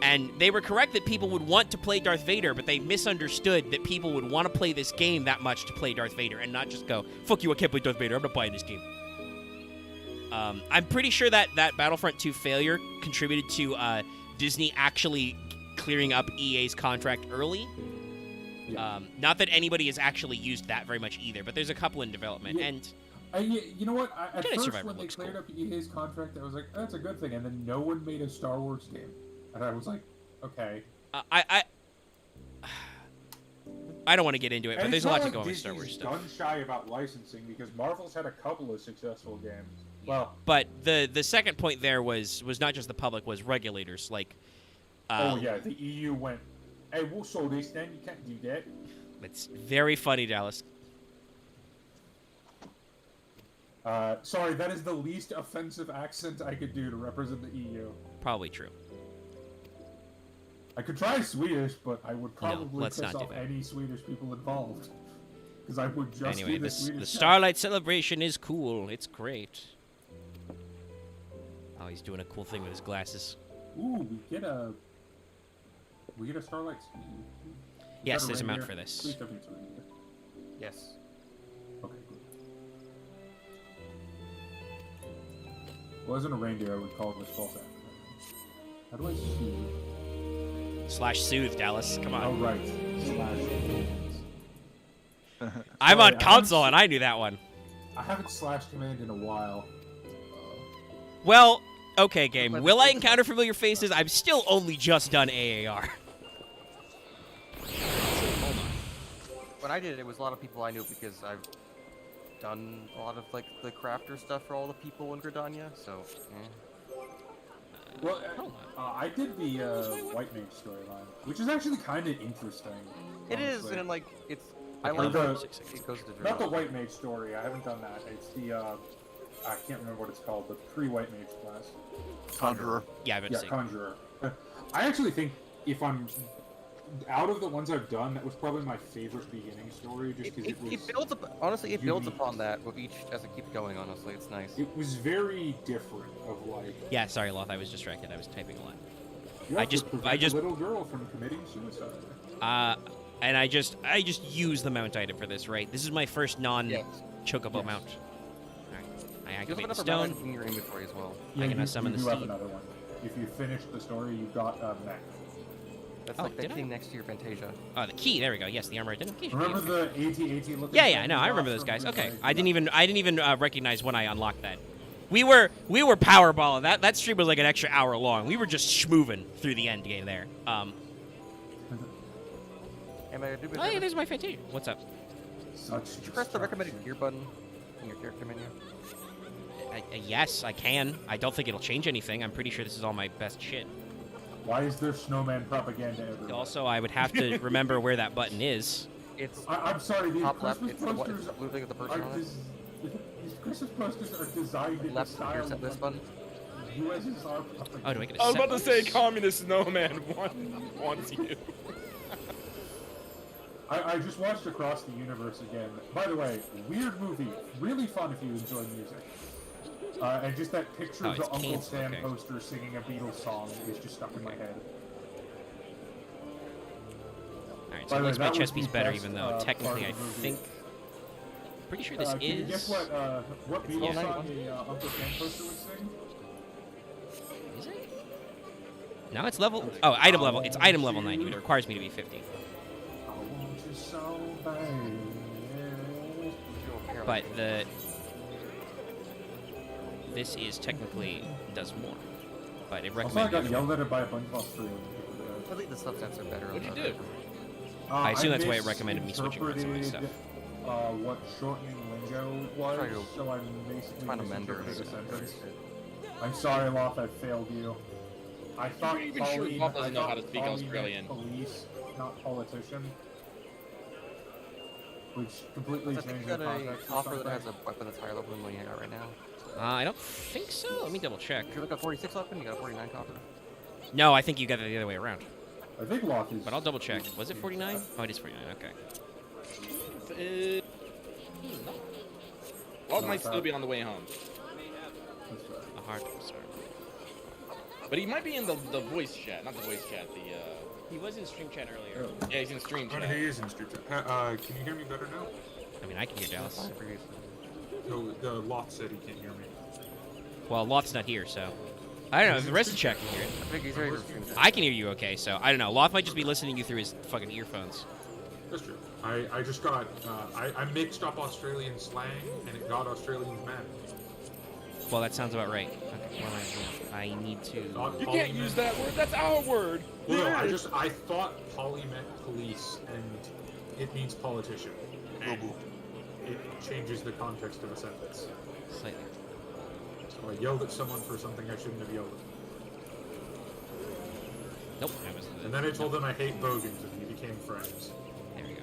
And they were correct that people would want to play Darth Vader, but they misunderstood that people would want to play this game that much to play Darth Vader and not just go, fuck you, I can't play Darth Vader, I'm not buying this game. I'm pretty sure that Battlefront 2 failure contributed to Disney actually clearing up EA's contract early. Yeah. Not that anybody has actually used that very much either, but there's a couple in development. Yeah. And you know what? At Jedi first, Survivor when they looks cleared cool. up EA's contract, I was like, that's a good thing. And then no one made a Star Wars game. And I was like, okay. I don't want to get into it, but And there's it's a lot not to go on with Disney's Star Wars stuff. gun shy about licensing because Marvel's had a couple of successful games. Well, But the second point there was not just the public, was regulators. Like, oh yeah, the EU went, hey, we'll show this then. You can't do that. it's very funny, Dallas. Sorry, that is the least offensive accent I could do to represent the EU. Probably true. I could try Swedish, but I would probably let's piss not do off that. any Swedish people involved. Because I would just Anyway, do the the Swedish Starlight Celebration is cool. It's great. Oh, he's doing a cool thing with his glasses. Ooh, we get a Starlight Ski. Yes, there's a mount for this. Please tell me it's a reindeer. Yes. Okay, good. Wasn't a reindeer, I would call this false advertising. How do I see? /soothe, Dallas. Come Oh, on. right. I'm Sorry, on console, and I knew that one. I haven't slash command in a while. Well, okay, game. Will I encounter familiar faces? I'm still only just done AAR. When I did it, it was a lot of people I knew because I've done a lot of like the crafter stuff for all the people in Gridania, so. Well, Hold I did the White Mage storyline, which is actually kind of interesting. It is, honestly. and like it's. I Okay, like the- how it goes to Not the Druid. White Mage story. I haven't done that. It's the I can't remember what it's called. The pre-White Mage class. Conjurer. Yeah, but Yeah, Conjurer. I actually think if I'm out of the ones I've done, that was probably my favorite beginning story, just because it was. It builds up. Honestly, it builds unique. upon that with each as it keeps going. Honestly, it's nice. It was very different. Of like. yeah. Sorry, Loth. I was distracted. I was typing a lot. You I have to just- prevent a little girl from committing suicide. And I just use the mount item for this, right? This is my first Yes. chocobo Yes. mount. Alright. I You have activate the enough stone. amount in your inventory as well. I can you, summon you the do have steed. another one. If you finish the story, you got a mech. That's Oh, like did that I? thing next to your Fantasia. Oh, the key. There we go. Yes, the armor identification. key. Remember the AT-AT looking Yeah, yeah, thing no, you I got remember those from guys. the, Okay, like, I didn't even recognize when I unlocked that. We were powerballing. That stream was like an extra hour long. We were just schmooving through the end game there. Am I do Oh, yeah, there's my Fantasia. What's up? Such Did you press the recommended gear button in your character menu? Yes, I can. I don't think it'll change anything. I'm pretty sure this is all my best shit. Why is there snowman propaganda everywhere? Also, I would have to remember where that button is. It's I'm sorry, these top left. Christmas It's the, it's posters the blue thing with the person are on it. these Christmas posters are designed in the Left style computer set of this button. USSR propaganda. Oh, do I get a I was set about to say bonus? communist snowman wants you. I just watched Across the Universe again. By the way, weird movie. Really fun if you enjoy music. And just that picture Oh, of the it's Uncle canceled, Sam okay. poster singing a Beatles song is just stuck in my head. Alright, By so the at least way, my that chest was piece the better, best, even though part technically I of the movie. think. Pretty sure this Can you is. guess what It's Beatles all song 91. the Uncle Sam poster would sing? Is it? No, it's level. Oh, item level. It's item level 90, but it requires me to be 50. I want you so bad. But the. This is technically does more. But it Also, I recommends. got yelled at it by a bunch of Australian I think the subsets are better. What'd you on do? the- I assume that's why it recommended me switching around some of my stuff. Misinterpreted, what shortening lingo was, Try to- so I'm basically Trying to mend her. misinterpreted a sentence. I'm sorry, Loth, I failed you. I thought Pretty even sure Pauline, Loth doesn't I know how thought to speak Pauline meant Australian. Police, not politician. Which completely I think changed you the got context. a offer that has a weapon that's higher level than what you got right now. I don't think so. Let me double check. If you're like a 46 weapon, you got a 49 copper. No, I think you got it the other way around. I think Loth is. But I'll double check. Was it 49? Oh, it is 49. Okay. Log might still be on the way home, That's right. A hard start. but he might be in the voice chat, not the voice chat. The He was in stream chat earlier. Oh. yeah, he's in stream Oh, chat. he is in street chat. Can you hear me better now? I mean, I can hear Dallas. Fine, previously. No, the Loth said he can't hear me. Well, Loth's not here, so. I don't know. The rest of the chat can hear it. I think he's ready to stream that. I can hear you okay, so I don't know. Loth might just be listening to you through his fucking earphones. That's true. I just got, I mixed up Australian slang and it got Australians mad. Well, that sounds about right. Okay, well, I need to. Thought You Polly can't use meant- that word. That's our word. Well, no, I thought Polly meant police and it means politician. And it changes the context of a sentence. Slightly. So I yelled at someone for something I shouldn't have yelled at. Nope. That was And then I told them I hate bogans and we became friends. There we go.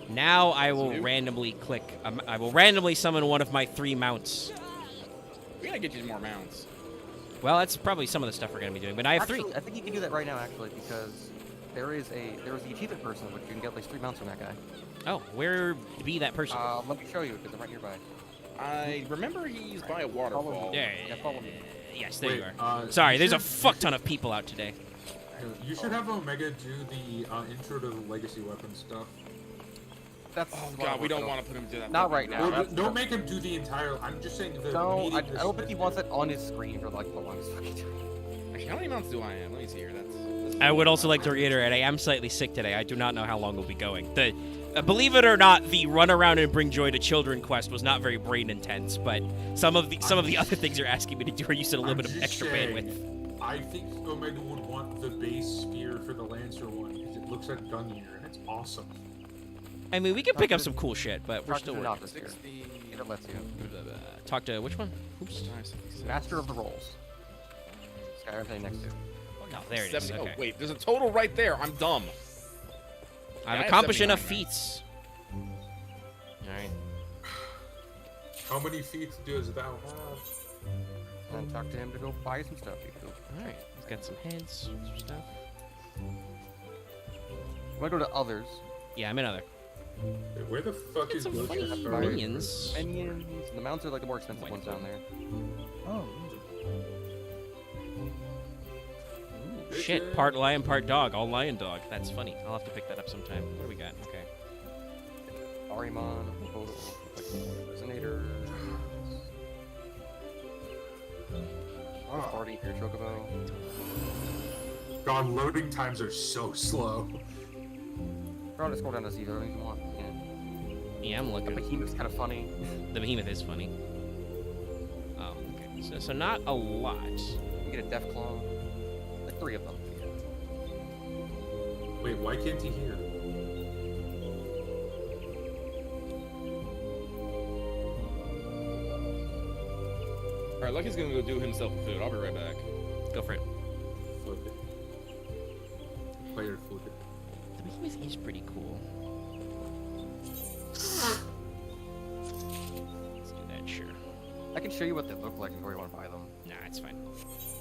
Now I will randomly click. I will randomly summon one of my 3 mounts. We gotta get you more mounts. Well, that's probably some of the stuff we're gonna be doing, but I have 3. Actually, I think you can do that right now, actually, because there was the achievement person, which you can get at least 3 mounts from that guy. Oh, where be that person? Let me show you, because I'm right nearby. I remember he's by a waterfall. Yeah, Yeah, follow me. Yes, there Wait, you are. you Sorry, there's a should- fuck ton of people out today. You should have Omega do the intro to the legacy weapon stuff. That's Oh what god, I'm we don't working want to put him to that. Not fucking right now. job. Well, that's- don't make him do the entire. I'm just saying the. on. No, I immediate don't think he wants dismissal. it on his screen for like the longest fucking time. Actually, how many mounts do I have? Let me see here. That's I would also like to reiterate, I am slightly sick today. I do not know how long we'll be going. Believe it or not, the run around and bring joy to children quest was not very brain intense, but some of the other things you're asking me to do are using a little I'm bit of just extra saying, bandwidth. I think Omega would want the base spear for the Lancer one because it looks like Gungnir and it's awesome. I mean, we can pick up some cool shit, but we're Talk to still the working. novice here. 60. If it lets you. Talk to which one? Oops. Master of the rolls. This guy right there next to. Oh, there it is. 70. Okay. Oh, wait, there's a total right there. I'm dumb. I I've have accomplished enough 79. feats. Alright. How many feet does thou have? And talk to him to go buy some stuff. You can go. Alright. He's got some heads, some stuff. I'm gonna go to others. Yeah, I'm in other. Wait, where the fuck Get is some Ghost funny Star? minions. Minions. And the mounts are like the more expensive White ones down there. Oh, Ooh, shit, part lion, part dog. All lion dog. That's funny. I'll have to pick that up sometime. What do we got? Okay. Arimon, Resonator. Party here, Chocobo. God, loading times are so slow. I'll just scroll down to see if there's anything you want. Yeah. Yeah, I'm The looking. behemoth's kind of funny. The behemoth is funny. Okay. So not a lot. You get a Death Claw. Like 3 of them. Wait, why can't he hear? All right, Lucky's gonna go do himself food. I'll be right back. Go for it. Flip it. Player flip it. The behemoth is pretty cool. Let's do that, sure. I can show you what they look like before you want to buy them. Nah, it's fine.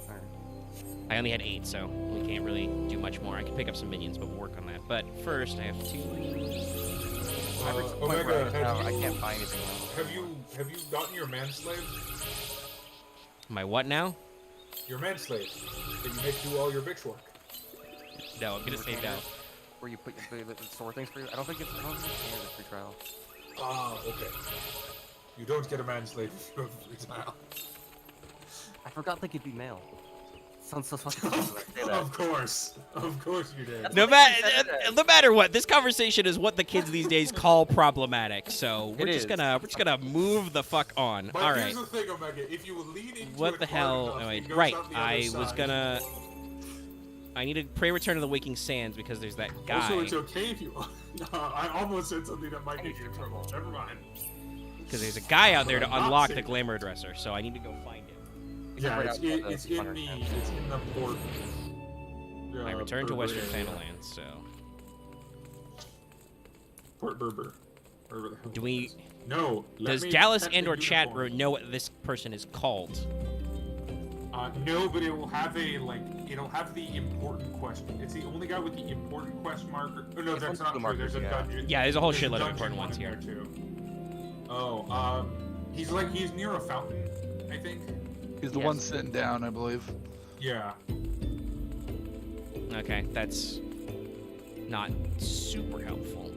Alright. I only had 8, so we can't really do much more. I can pick up some minions, but we'll work on that. But first, I have to... I've reached the point Omega, where have I you- can't buy anything else. Have you gotten your manslave? My what now? Your manslave that you make do all your bitch work. No, I'm gonna say no. Where you put the store things for you. I don't think it's standard free trial. Ah, okay. You don't get a manslave if you have a free trial. I forgot they could be male. Sounds so fucking stupid when I say that. Of course you did. No matter what, this conversation is what the kids these days call problematic. So we're It just is. gonna move the fuck on. But All here's right. the thing, Omega. If you lean into What it the hard hell? enough, Oh, it wait, goes right. out the other I was side. gonna. I need to pray Return of the Waking Sands because there's that guy. Also, it's okay if you. No, I almost said something that might get you in trouble. Never mind. Because there's a guy out there to But I'm not unlock the saying- glamour dresser, so I need to go find him. Yeah, right it's outside the in Hunter the tent. port. I return to Berber Western area. Thanalands, so Port Berber. Wherever the hell do it we? is. No. let Does me Dallas pet and the or chat unicorn. room know what this person is called? No, but it will have it'll have the important question. It's the only guy with the important question mark. Oh, no, It's that's on not the true. There's a markers, yeah. dungeon. Yeah, there's a whole There's shitload of dungeon important one ones in here. there, too. Oh, he's near a fountain, I think. he's the Yes. one sitting down, I believe. Yeah. Okay, that's not super helpful.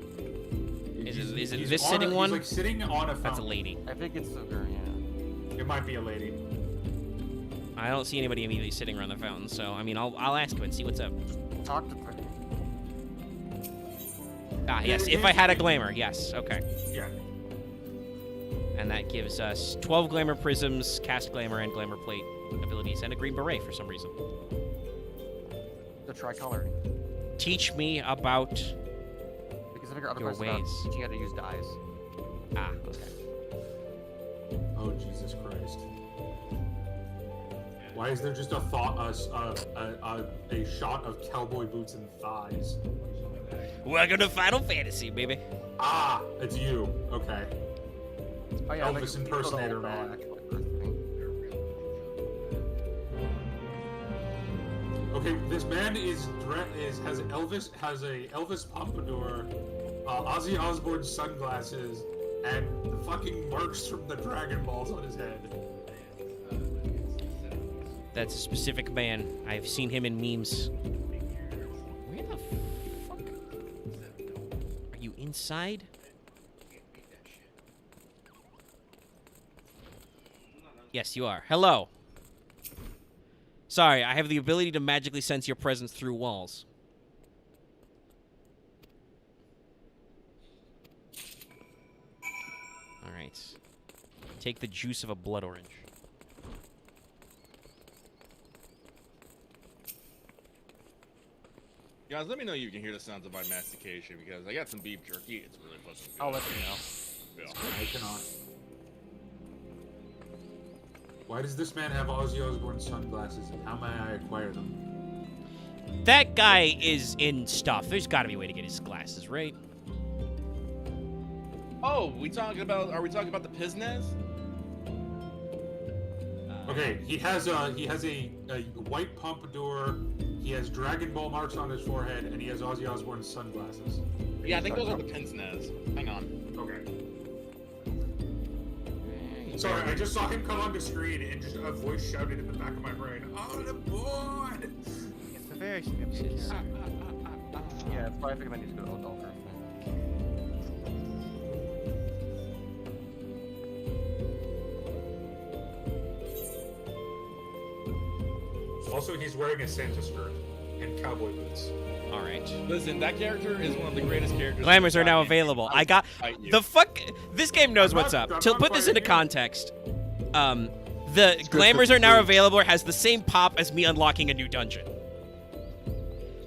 Is it He's this on sitting one? He's like sitting on a fountain. That's a lady. I think it's a girl, yeah. It might be a lady. I don't see anybody immediately sitting around the fountain, so I mean, I'll ask him and see what's up. Talk to her. Ah, yes. If I had a glamour, yes. Okay. Yeah. And that gives us 12 glamour prisms, cast glamour, and glamour plate abilities, and a green beret for some reason. The tricolor. Teach me about. Because I figure other Your quests about ways. teaching how to use dyes. Ah, okay. Oh Jesus Christ! Why is there just a shot of cowboy boots and thighs? Welcome to Final Fantasy, baby. Ah, it's you. Okay. Oh yeah, Elvis like, impersonator, man. Okay, this man has a Elvis pompadour, Ozzy Osbourne sunglasses, and the fucking marks from the Dragon Balls on his head. That's a specific man. I've seen him in memes. Where the fuck? Are you inside? Yes, you are. Hello. Sorry, I have the ability to magically sense your presence through walls. Alright. Take the juice of a blood orange. Guys, let me know you can hear the sounds of my mastication because I got some beef jerky. It's really fucking good. I'll let you know. Yeah. I cannot. Why does this man have Ozzy Osbourne sunglasses, and how may I acquire them? That guy is in stuff. There's got to be a way to get his glasses, right? Oh, are we talking about the Piznez? Okay, he has a white pompadour. He has Dragon Ball marks on his forehead, and he has Ozzy Osbourne's sunglasses. Yeah, I think those are the Piznez. Hang on. Okay. Sorry, I just saw him come onto screen and just a voice shouted in the back of my brain, "On the board!" It's a very significant character. Yeah, that's why I figured I need to go to adult first. Also, he's wearing a Santa skirt and cowboy boots. All right. Listen, that character is one of the greatest characters. Glamours are now available. I got the fuck. This game knows I'm what's not- up. I'm To not put this into fighting you. context, the glamours are now available has the same pop as me unlocking a new dungeon.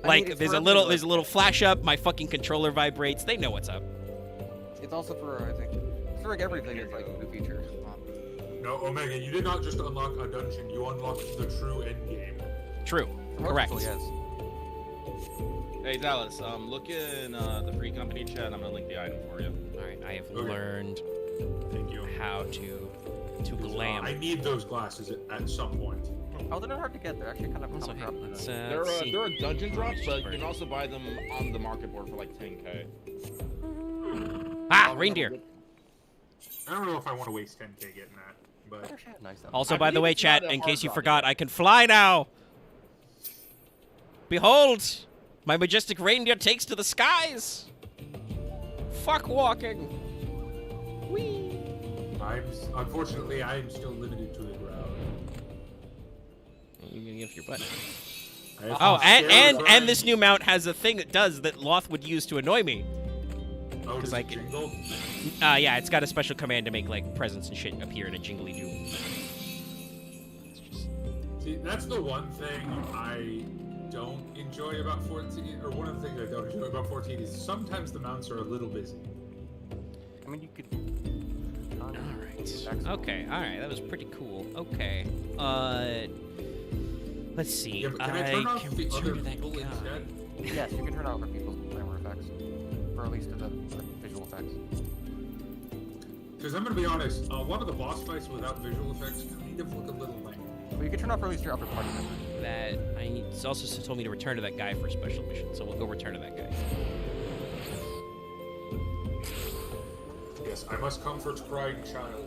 Like it's there's for a little everyone. flash up. My fucking controller vibrates. They know what's up. It's also for, I think, it's for like everything is like a new feature. No, Omega, you did not just unlock a dungeon, you unlocked the true end game. True. For most Correct. people, yes. Hey Dallas, look in the free company chat. I'm gonna link the item for you. All right. I have Okay. learned Thank you. how to glam. I need those glasses at some point. Oh, they're not hard to get. They're actually kind of Also, common hey, drop. let's, They're let's see. a dungeon drop, but you can also buy them on the market board for like 10k. Ah, reindeer. I don't know if I want to waste 10k getting that, but Nice. Though. Also, I by the believe way, it's not chat, a in hard case you drop forgot, yet. I can fly now. Behold, my majestic reindeer takes to the skies. Fuck walking. Whee. unfortunately I'm still limited to the ground. You gonna give your butt? I have Oh, to stare at and this new mount has a thing it does that Loth would use to annoy me. Oh, 'cause does I it can- jingle? Yeah, it's got a special command to make like presents and shit appear in a jingly doo. It's just See, that's the one thing I don't enjoy about 14, or one of the things I don't enjoy about 14 is sometimes the mounts are a little busy. I mean, you could. all right. Okay, all right. That was pretty cool. Okay. Let's see. Yeah, but can I turn off can the return other to that people guy. instead? Yes, you can turn out for people's glamour effects, or at least the visual effects. Because I'm going to be honest, a lot of the boss fights without visual effects kind of look a little lame. But you can turn off for at least your upper party members. That it's also told me to return to that guy for a special mission, so we'll go return to that guy. Yes, I must comfort crying child.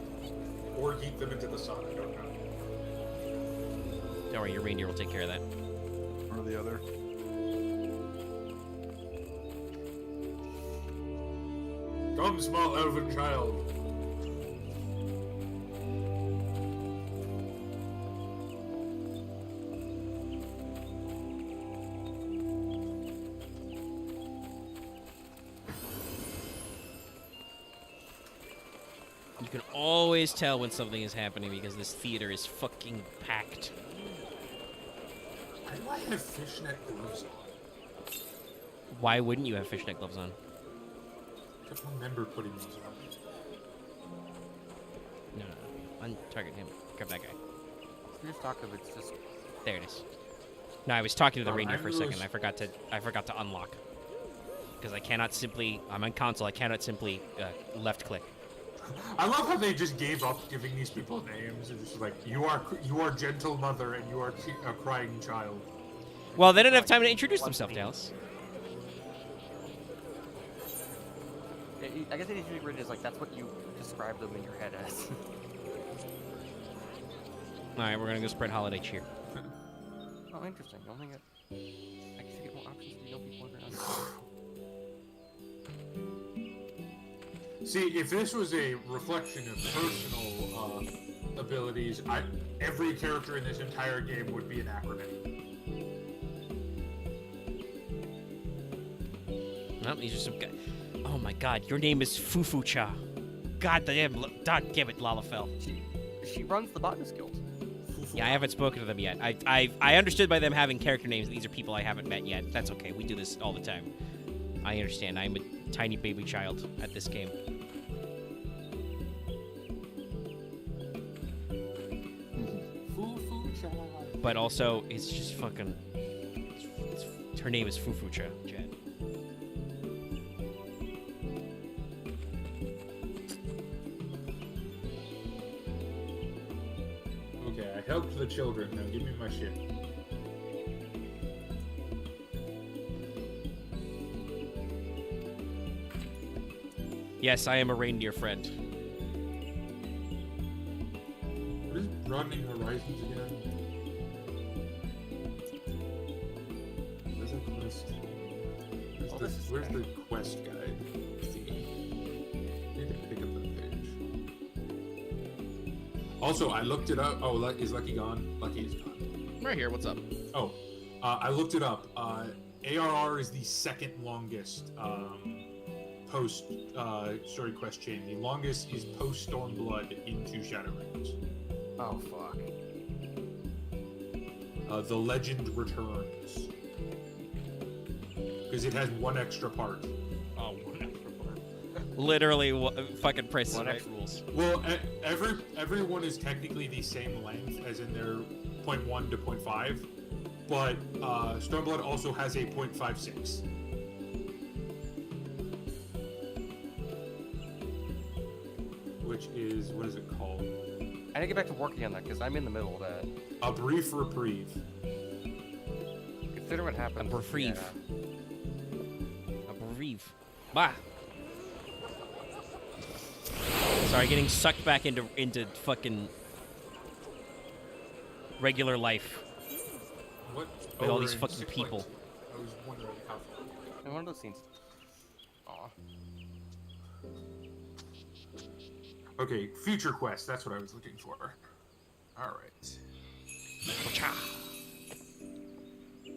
Or heat them into the sun, I don't know. Don't worry, your reindeer will take care of that. Or the other. Come, small elven child. You can always tell when something is happening because this theater is fucking packed. Why do I have fishnet gloves on? Why wouldn't you have fishnet gloves on? I don't remember putting these on. No. Untarget him. Grab that guy. You just talk of it's just. There it is. No, I was talking to the Oh, reindeer I for a was- second. I forgot to unlock. Because I cannot simply. I'm on console. I cannot simply left click. I love how they just gave up giving these people names. It's just like, you are gentle mother and you are a crying child. Well, they didn't have time to introduce themselves, Dallas. I guess it usually written as like that's what you describe them in your head as. All right, we're gonna go spread holiday cheer. Oh, interesting. I don't think it. I guess you get more options for young people around. See, if this was a reflection of personal abilities, every character in this entire game would be an acronym. Well, these are some guys. Oh my God, your name is Fufu-cha. God damn it, Lalafell. She runs the Botanist Guild. Yeah, I haven't spoken to them yet. I understood by them having character names. These are people I haven't met yet. That's okay. We do this all the time. I understand. I'm a tiny baby child at this game. But also, it's just fucking. Her name is Fufucha, Jen. Okay, I helped the children. Now give me my shit. Yes, I am a reindeer friend. What is Broadening Horizons again? Where's that quest? Where's the quest guide thingy? I need to pick up that page. Also, I looked it up. Oh, is Lucky gone? Lucky is gone. Right here. What's up? Oh, I looked it up. ARR is the second longest post story quest chain. The longest is post Stormblood into Shadowlands. Oh fuck. The Legend Returns. Because it has one extra part. Oh, one extra part. Literally, fucking prices One right extra- rules. Well, everyone is technically the same length as in their 0.1 to 0.5, but Stormblood also has a 0.56. Which is, what is it called? I need to get back to working on that because I'm in the middle of that. A Brief Reprieve. Consider what happens. A reprieve. Yeah. A bereave. Bah. Sorry, getting sucked back into fucking regular life What? with all we're these in fucking 6 people. points. I was wondering how far. And one of those scenes. Aw. Okay, future quest. That's what I was looking for. All right.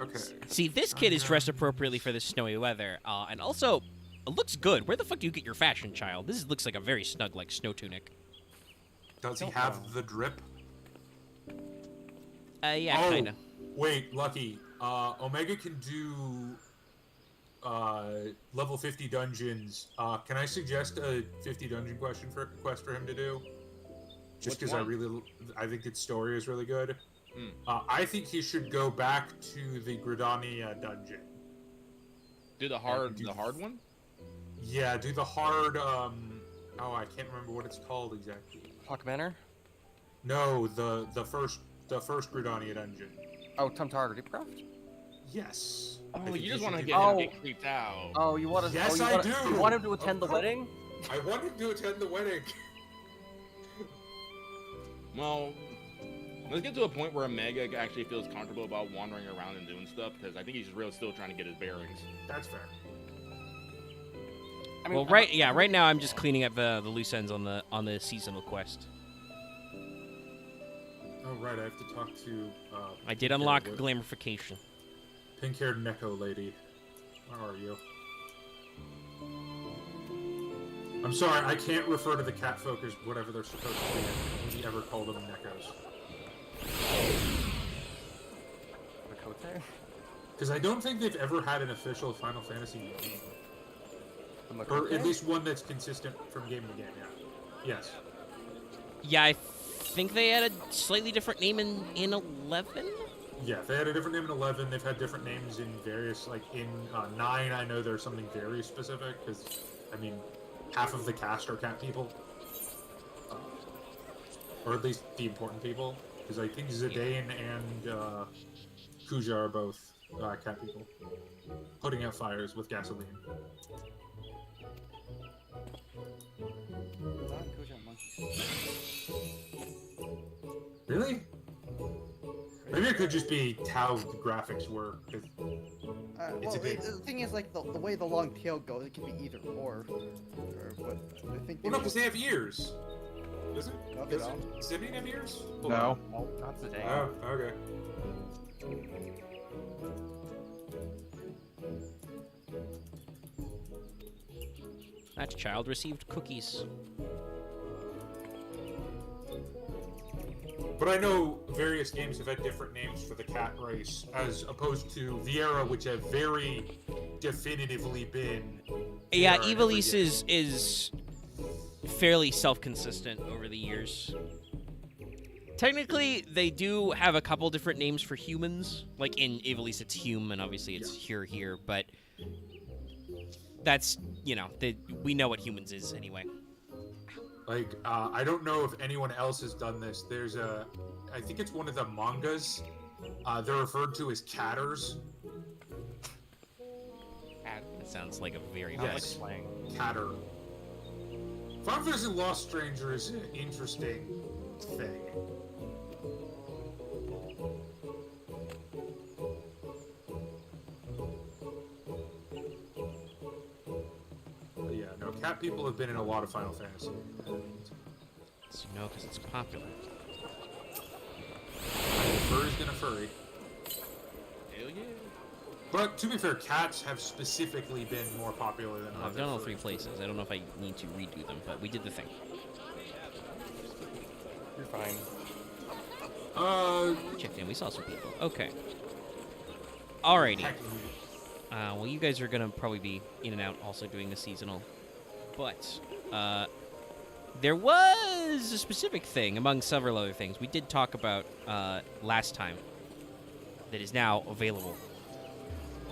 Okay. See, this kid is dressed appropriately for this snowy weather, and also, it looks good. Where the fuck do you get your fashion, child? This looks like a very snug, like, snow tunic. Does he Don't have know. the drip? Yeah, Oh, kinda. Wait, Lucky. Omega can do level 50 dungeons. Can I suggest a 50 dungeon quest for him to do? Just Which because one? I think its story is really good. Hmm. I think he should go back to the Gridania dungeon. Do the hard one? Yeah, do the hard. Oh, I can't remember what it's called exactly. Hawk Manor? No, the first Gridania dungeon. Oh, Tumtar Deepcraft? Yes. I Oh, think you he just should want to do get that. him get creeped out. Oh, you want to? Yes, you I want, do! You want him to attend the Of course. wedding? I want him to attend the wedding. Well, let's get to a point where Omega actually feels comfortable about wandering around and doing stuff, because I think he's really still trying to get his bearings. That's fair. I mean, Well, right now I'm just cleaning up the loose ends on the seasonal quest. Oh right, I have to talk to. I did unlock Pink-haired glamorification. Pink-haired Neko lady. Where are you? I'm sorry, I can't refer to the cat folk as whatever they're supposed to be. I only ever call them Nekos. Makote? Because I don't think they've ever had an official Final Fantasy name. The Or Makote? at least one that's consistent from game to game, yeah. Yes. Yeah, I think they had a slightly different name in 11. Yeah, they had a different name in 11. They've had different names in various, like in 9, I know there's something very specific, because, I mean, half of the cast are cat people. Or at least the important people. Because I think Zidane and Kuja are both cat people. Putting out fires with gasoline. Really? Maybe it could just be how the graphics work. 'Cause It's a big- the thing is, like, the way the long tail goes, it can be either or. But I think Well, no, because they have ears. Does it? No, they Does don't. Simeon have ears? No. Not today. Oh, okay. That child received cookies. But I know various games have had different names for the cat race, as opposed to Viera, which have very definitively been. Yeah, Viera in Evilise every game. is fairly self-consistent over the years. Technically, they do have a couple different names for humans. Like in Evilise, it's human. Obviously, it's here, but that's, we know what humans is anyway. Like, I don't know if anyone else has done this. There's I think it's one of the mangas. They're referred to as catters. That sounds like a very Yes. bad Slang. Catter. Final Fantasy Lost Stranger is an interesting thing. But yeah, no, cat people have been in a lot of Final Fantasy. So, because it's popular. Furry's gonna furry. Hell yeah. But to be fair, cats have specifically been more popular than I've other done all furries. 3 places. I don't know if I need to redo them, but we did the thing. You're fine. Checked in. We saw some people. Okay. Alrighty. Technically, Well, you guys are gonna probably be in and out, also doing the seasonal, but there was a specific thing among several other things we did talk about last time that is now available.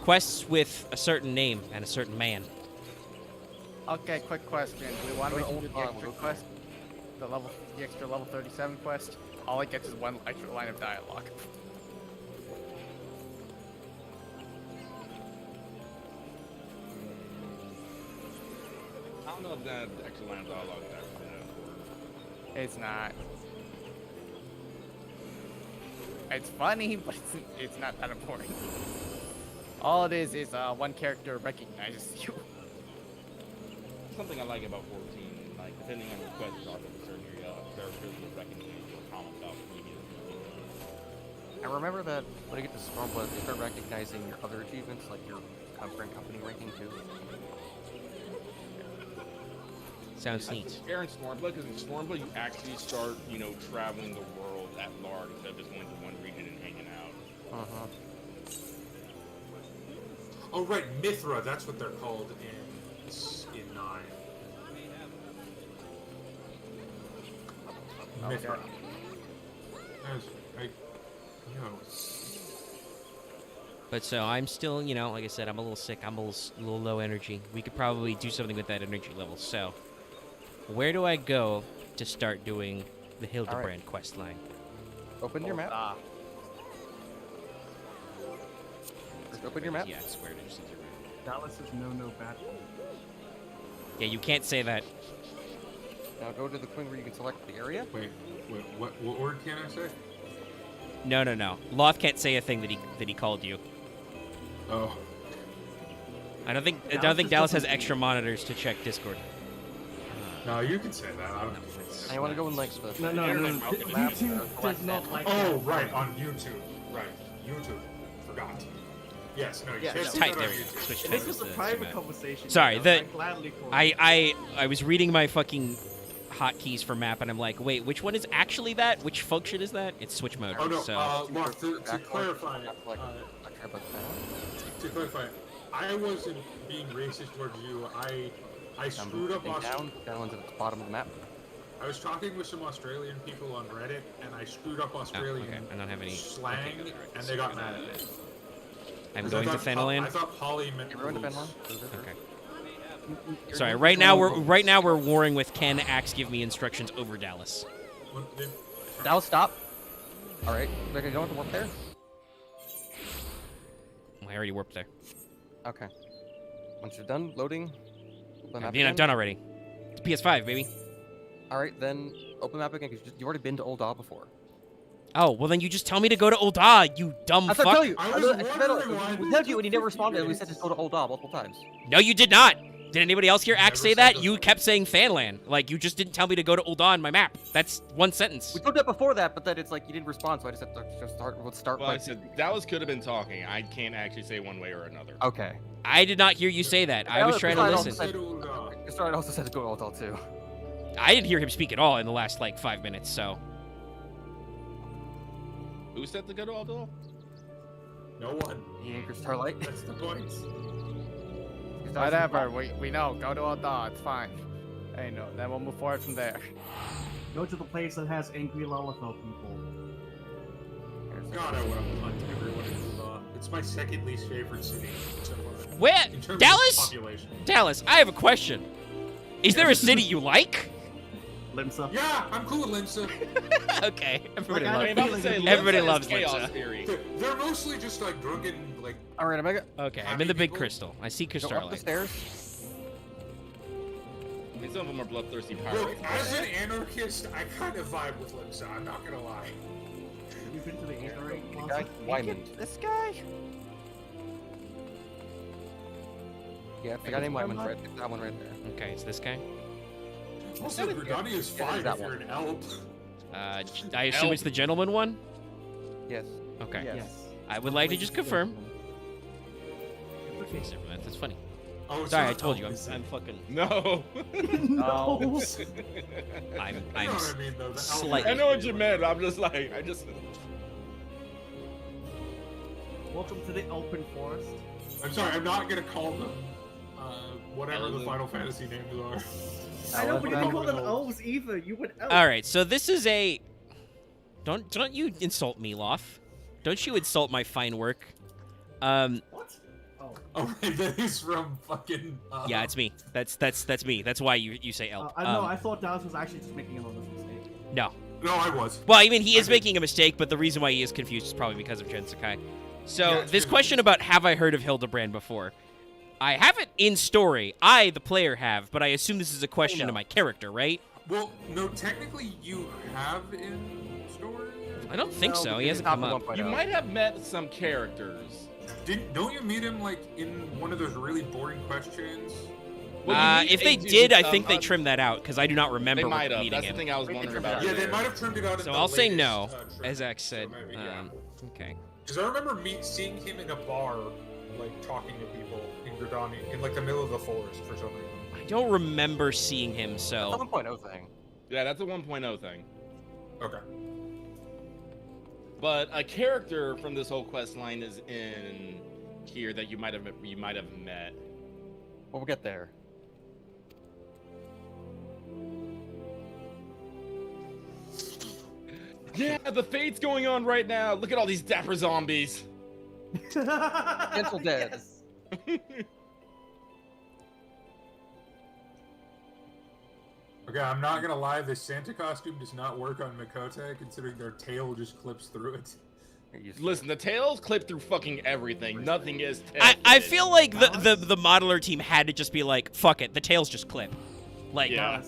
Quests with a certain name and a certain man. Okay, quick question. Do we want to Go to make you do the Old extra Farm, quest? The extra level 37 quest? All it gets is one extra line of dialogue. I don't know if that actual line of dialogue is actually that important. It's not. It's funny, but it's not that important. All it is one character recognizes you. Something I like about 14, like depending on the quest you are in a certain area, characters will recognize your common stuff immediately. I remember that when you get to Stormblood, they start recognizing your other achievements, like your current company ranking too. Sounds neat. Fair in Stormblood, because in Stormblood you actually start, traveling the world at large instead of just going to one region and hanging out. Uh-huh. oh right, Mithra. That's what they're called in 9. Mithra. As I know. But so I'm still, like I said, I'm a little sick. I'm a little low energy. We could probably do something with that energy level. So, where do I go to start doing the Hildibrand quest line? Open your map. Just open your map. Yeah, I swear to just Dallas is no bad. Yeah, you can't say that. Now go to the point where you can select the area. Wait, what word can I say? No. Loth can't say a thing that he called you. Oh. I don't think Dallas Dallas just has extra monitors to check Discord. No, you can say that. I don't I want to go in like the No. YouTube does not like Oh, that. right, on YouTube. Right, YouTube. Forgot. Yes, no, you Yeah, can't no. say Tight, that there on we go. YouTube. Switch If this cameras was a to private map. conversation, Sorry, I'd gladly call it. I was reading my fucking hotkeys for map and I'm like, wait, which one is actually that? Which function is that? It's switch mode. Oh no, So Mark, to clarify, I wasn't being racist towards you. I screwed up down to the bottom of the map. I was talking with some Australian people on Reddit, and I screwed up Australian okay. I don't have any slang, okay, alright, and so they got we're mad gonna- at me. I'm 'Cause I going to thought Fenland. I thought Polly meant Everyone to police. Fenland. Okay. Sorry, right now we're warring with Ken Axe give me instructions over Dallas. What did- Dallas, stop. All right, we're gonna go to warp there. I already warped there. Okay. Once you're done loading, open the map I'm again. done already. It's PS5, baby. All right, then open the map again because you've already been to Old Daw before. Oh, well then you just tell me to go to Ul'dah, you dumb That's fuck. what I tell you. I I was said wondering why we this told you took and you never 50 responded. We minutes. said just go to Old Daw multiple times. No, you did not. Did anybody else hear Axe Never say said that? that. You kept saying Fanland. Like, you just didn't tell me to go to Ul'dah on my map. That's one sentence. We told that before that, but then it's like you didn't respond, so I just said let's start. Well, I Like, said Dallas could have been talking. I can't actually say one way or another. okay. I did not hear you say that. I Yeah, was that's trying to fine, I'll listen. say- Said, Just started also said to go to Old Daw too. I didn't hear him speak at all in the last, 5 minutes, so... Who said to go to Aldol? No one. The Anchor Starlight. That's the point. Whatever, we know. Go to Aldal, it's fine. Hey, no, then we'll move forward from there. Go to the place that has angry Lalafell people. God, I want to hunt everyone in Utah. It's my second least favorite city so far. Where? In terms Dallas? of population. Dallas, I have a question. Is there a city you like? Limsa. Yeah, I'm cool with Limsa. Okay, everybody Like, I loves. don't feel like Everybody Limsa loves is chaos Limsa. theory. They're mostly just like drunken, like. All right, I'm gonna Okay, I'm Happy in the big people? crystal. I see go up the Starlight. stairs. I mean, some of them are bloodthirsty Look, pirates. as an anarchist, I kind of vibe with Limsa. I'm not gonna lie. You've been to the anchor Guy, Wyman. This guy? Yeah, the guy named Wyman's right. That one right there. Okay, it's this guy. Also, Gridani is Yeah, fine that if you're one. an elf. I assume it's the gentleman one. Yes. Okay. Yes. I would like to just confirm. Okay, that's funny. Oh, it's Sorry, I not told you. I'm Elvis. fucking. No. No. I'm You know what I mean, though. The elf- slightly- I know what you meant. I'm just like, I just. Welcome to the open forest. I'm sorry, I'm not gonna call them whatever the Final Fantasy names are. I know, but you Elf. didn't call them elves either. You would elf. All right, so this is a. Don't you insult me, Loth. Don't you insult my fine work. What? Oh. Oh, wait, that is from fucking. Yeah, it's me. That's me. That's why you say elk. I know. I thought Dallas was actually just making another mistake. No. No, I was. Well, I mean, he is I did. making a mistake, but the reason why he is confused is probably because of Gensakai. So, Yeah, it's this true. question about have I heard of Hildibrand before? I haven't in story. I, the player, have, but I assume this is a question to my character, right? Well, no, technically you have in story. I don't think No, so. because He hasn't it's come not up. the 1.0. You might have met some characters. Don't you meet him like in one of those really boring questions? Well, you meet If they a dude, did, I think they trimmed that out because I do not They remember might have. meeting That's the him. thing I was Wait, they wondering trimmed about. it Yeah, out. they might have trimmed it out. So I'll say no, as I X said. yeah. Okay. Because I remember seeing him in a bar, like talking to people in Gridani, in like the middle of the forest for some reason. I don't remember seeing him, It's a so 1.0 thing. Yeah, that's a 1.0 thing. Okay. But a character from this whole quest line is in here that you might have met. Well, we'll get there. Yeah, the fate's going on right now. Look at all these dapper zombies. Gentle dead. Yes. Okay, I'm not gonna lie. The Santa costume does not work on Makote, considering their tail just clips through it. Listen, the tails clip through fucking everything. Nothing is I tested. feel like the modeler team had to just be like, fuck it, the tails just clip. Like, Yeah.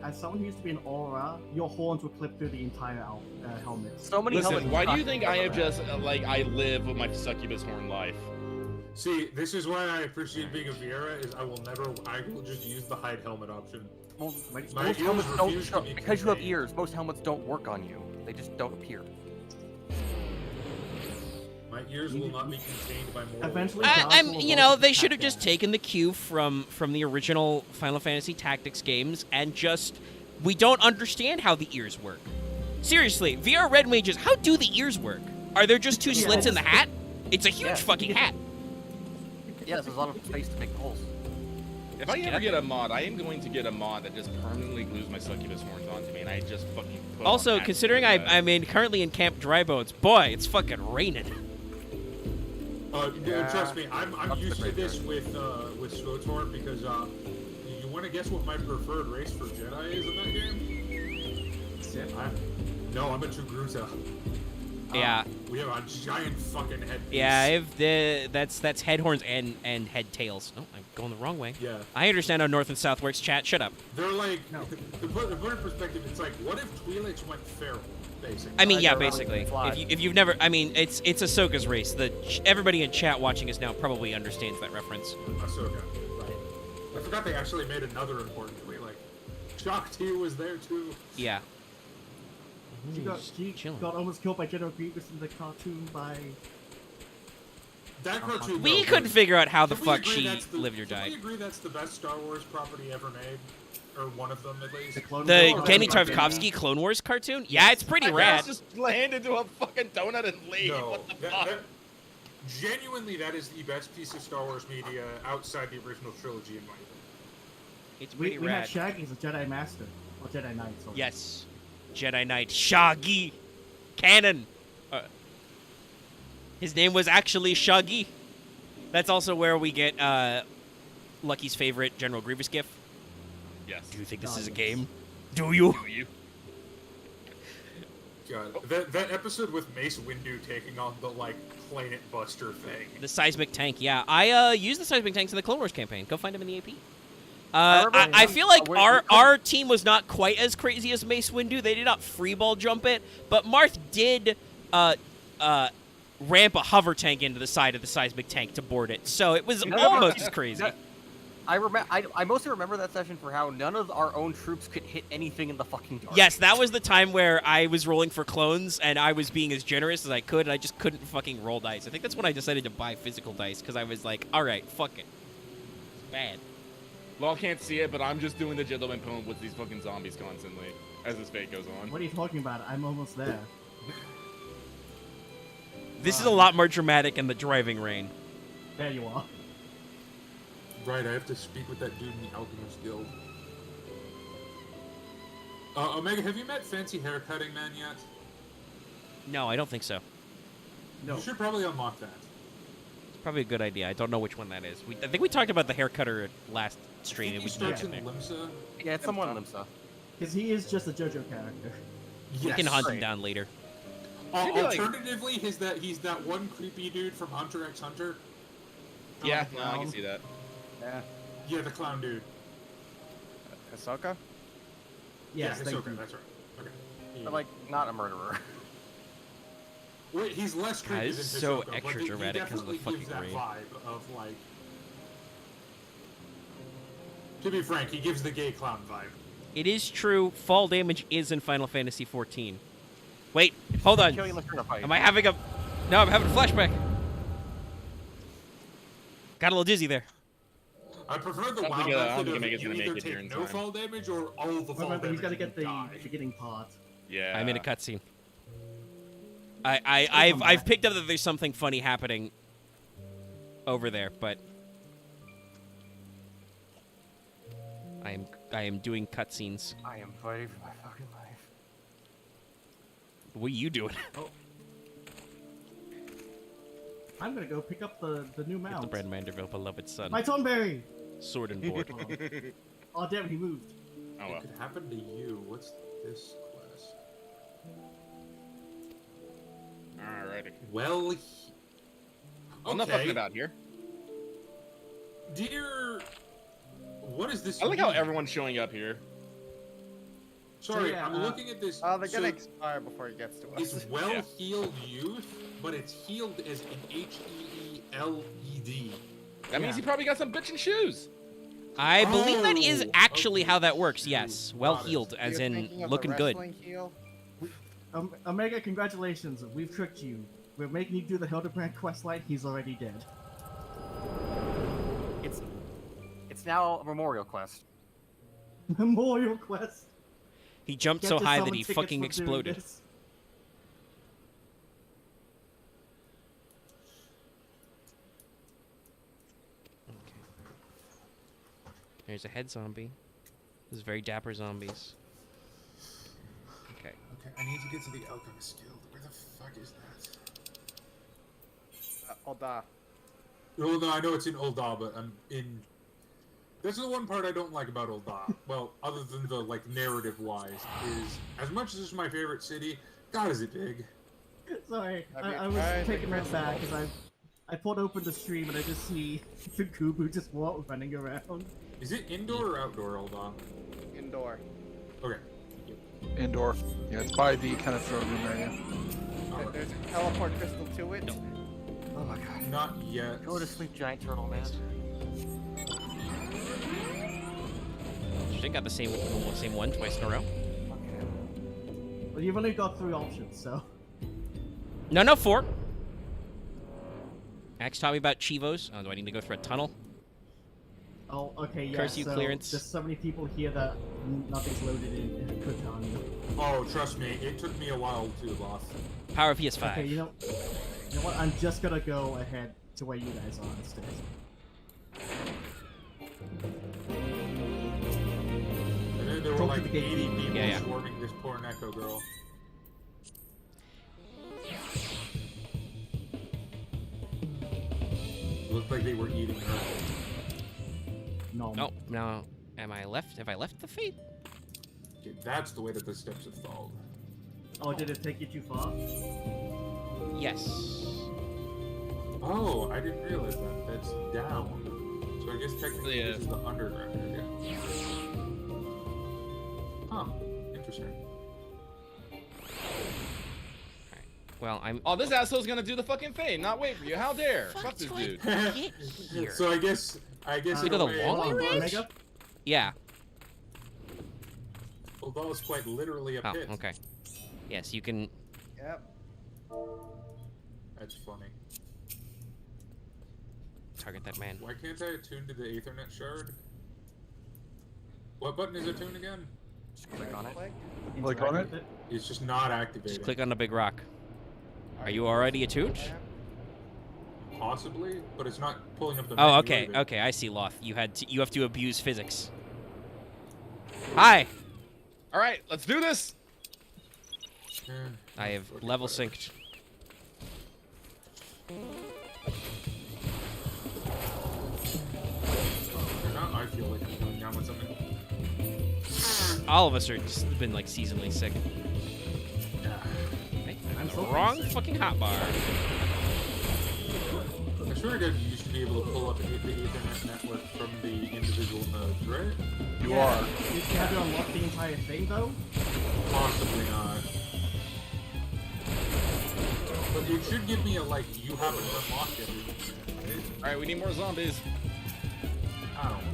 As someone who used to be an aura, your horns would clip through the entire helmet. So many Listen, helmets. why do you think I am just like I live with my succubus horn life? See, this is why I appreciate being a Viera. Is I will just use the hide helmet option. Well, My most ears helmets don't refuse show, to be because you have contained. ears. Most helmets don't work on you. They just don't appear. My ears will not be contained by mortal. Eventually, I'm, Dallas will you evolve know, to they should have attack just damage. taken the cue from the original Final Fantasy Tactics games and just, we don't understand how the ears work. Seriously, VR Red Mages, how do the ears work? Are there just two slits in the hat? It's a huge Yeah. fucking hat. Yeah, there's a lot of space to make holes. If I ever get a mod, I am going to get a mod that just permanently glues my succubus horns onto me, and I just fucking put Also, on hats considering like that. I'm currently in Camp Drybones, boy, it's fucking raining. Yeah. Trust me, I'm That's used the to great this with SWTOR because you want to guess what my preferred race for Jedi is in that game? Sith. No, I'm a Togruta. Yeah, We have a giant fucking head. yeah, I have that's head horns and head tails. Oh, I'm going the wrong way. Yeah. I understand how North and South works, chat. Shut up. They're like, No. to put in perspective, it's like, what if Twi'leks went feral, basically? I mean, yeah, they're really basically. fly. If you've never, I mean, it's Ahsoka's race. Everybody in chat watching us now probably understands that reference. Ahsoka, right. I forgot they actually made another important Twi'lek. Shakti was there too. Yeah. She chilling. got almost killed by General Grievous in the cartoon by. That cartoon. We though, couldn't figure out how the can we fuck agree she that's the- lived or can died. we agree that's the best Star Wars property ever made? or one of them at least. The Wars. Kenny Everybody- Tarkovsky Clone Wars cartoon? Yeah, it's pretty rad. Just land into a fucking donut and leave. No, What the fuck? genuinely, that is the best piece of Star Wars media outside the original trilogy, in my opinion. It's pretty We had rad. Shaggy as a Jedi Master. Or Jedi Knight, sorry. Yes. Jedi Knight Shaggy. Canon. His name was actually Shaggy. That's also where we get Lucky's favorite General Grievous gif. Yes. Do you think this Oh, is a yes. game? Do you? Do you? God, that episode with Mace Windu taking on the like Planet Buster thing. The seismic tank, yeah. I used the seismic tanks in the Clone Wars campaign. Go find them in the AP. I feel like our team was not quite as crazy as Mace Windu. They did not freeball jump it, but Marth did ramp a hover tank into the side of the seismic tank to board it. So it was almost as crazy. I mostly remember that session for how none of our own troops could hit anything in the fucking dark. Yes, that was the time where I was rolling for clones, and I was being as generous as I could, and I just couldn't fucking roll dice. I think that's when I decided to buy physical dice, because I was like, alright, fuck it. It's bad. Law can't see it, but I'm just doing the gentleman poem with these fucking zombies constantly as this fate goes on. What are you talking about? I'm almost there. This is a lot more dramatic in the driving rain. There you are. Right, I have to speak with that dude in the Alchemist Guild. Omega, have you met Fancy Haircutting Man yet? No, I don't think so. No. You should probably unlock that. It's probably a good idea. I don't know which one that is. I think we talked about the hair cutter last I stream. think It he was starts in there. Limsa. Yeah, it's someone Limsa. Because he is just a JoJo character. We can hunt him Right. down later. Maybe, like- Alternatively, he's that one creepy dude from Hunter x Hunter. Yeah, Oh, no, I can clown. see that. Yeah. Yeah, the clown dude. Ahsoka? Yes, yeah, thank Hisoka, you. that's right. Okay. But like, not a murderer. Wait, he's less God, creepy this than is so Hisoka, extra but he dramatic 'cause of the definitely gives fucking that rain. vibe of like. To be frank, he gives the gay clown vibe. It is true. Fall damage is in Final Fantasy XIV. Wait, hold on. Kill you unless you're in a fight. Am I having a... No, I'm having a flashback. Got a little dizzy there. I prefer the I don't wild think, I don't method think of Omega's you gonna either make it here in take no time. fall damage or all the fall Remember, damage. he's got to and get the you die. beginning part. Yeah. I'm in a cutscene. I've picked up that there's something funny happening over there, but I am doing cutscenes. I am fighting for my fucking life. What are you doing? I'm gonna go pick up the new mount. The Brad Manderville beloved son. My Tonberry! Sword and board. Oh damn, he moved. Oh What well. could happen to you? What's this quest? Alrighty. Well, I'm not fucking about here. Dear, what is this? I like how mean? everyone's showing up here. Sorry, So, yeah, I'm looking at this. Oh, they're gonna so expire before he gets to us. it's well-heeled youth, but it's healed as an H-E-E-L-E-D. That means he probably got some bitchin' shoes. I believe that is Oh, actually okay. how that works. Yes, well Got it. healed, as You're in thinking of the looking good. wrestling heel? Omega, congratulations. We've tricked you. We're making you do the Hildibrand questline. He's already dead. It's now a memorial quest. Memorial quest. He jumped Get so to high that summon he tickets fucking for doing exploded. this. There's a head zombie. There's very dapper zombies. Okay. Okay, I need to get to the Alchemist Guild. Where the fuck is that? Olda. Well, no, I know it's in Ul'dah, but I'm in. This is the one part I don't like about Ul'dah. Well, other than the like narrative-wise, is as much as it's my favorite city. God, is it big? Sorry, Have you I was tried taken the right back because I pulled open the stream and I just see the Kubu just running around. Is it indoor or outdoor Ul'dah? Indoor. Okay. Indoor. Yeah, it's by the kind of throne room area. Alright. There's a teleport crystal to it. Oh my god. Not yet. Go to sleep, giant turtle man. Should have got the same one twice in a row. Okay. Well, you've only got 3 options, so. No, 4. Axe taught me about Chivos. Oh, do I need to go through a tunnel? Oh, okay, yeah. Curse you, so clearance. There's so many people here that nothing's loaded in Kutani. Oh, trust me, it took me a while too, boss. Power of PS5. Okay, you know what? I'm just gonna go ahead to where you guys are instead. And then there were Go to like the gate. 80 people Yeah, yeah. swarming this poor Neko girl. Looked like they were eating her. No. Oh, now am I left? Have I left the fate? Okay, that's the way that the steps have followed. Oh, did it take you too far? Yes. Oh, I didn't realize that. That's down. So I guess technically Yeah. this is the underground area. Huh. Interesting. Well, I'm. Oh, this asshole's gonna do the fucking fade, not wait for you. How dare? Fuck this dude. Get here. So I guess Look in at a the way, wall Hold on, range? Omega. Yeah. well, that was quite literally a Oh, pit. okay. Yes, you can. Yep. That's funny. Target that man. Why can't I attune to the Aethernet shard? What button is attuned again? Just click on it. Click on Interact it? with It's just not activated. Just click on the big rock. Are you already attuned? Possibly, but it's not pulling up the Oh, menu okay, either. okay. I see, Loth. You have to abuse physics. Hi. All right, let's do this. Eh, I have okay, level whatever. synced. Now I feel like I'm going down with something. All of us are just been like seasonally sick. Hey, I'm the so wrong sick. fucking hotbar. I swear to God, you used to be able to pull up the Ethernet network from the individual nodes, right? You Yeah. are. You have to unlock the entire thing, though? Possibly not. But it should give me a, like, you haven't unlocked everything. Right? All right, we need more zombies. I don't know.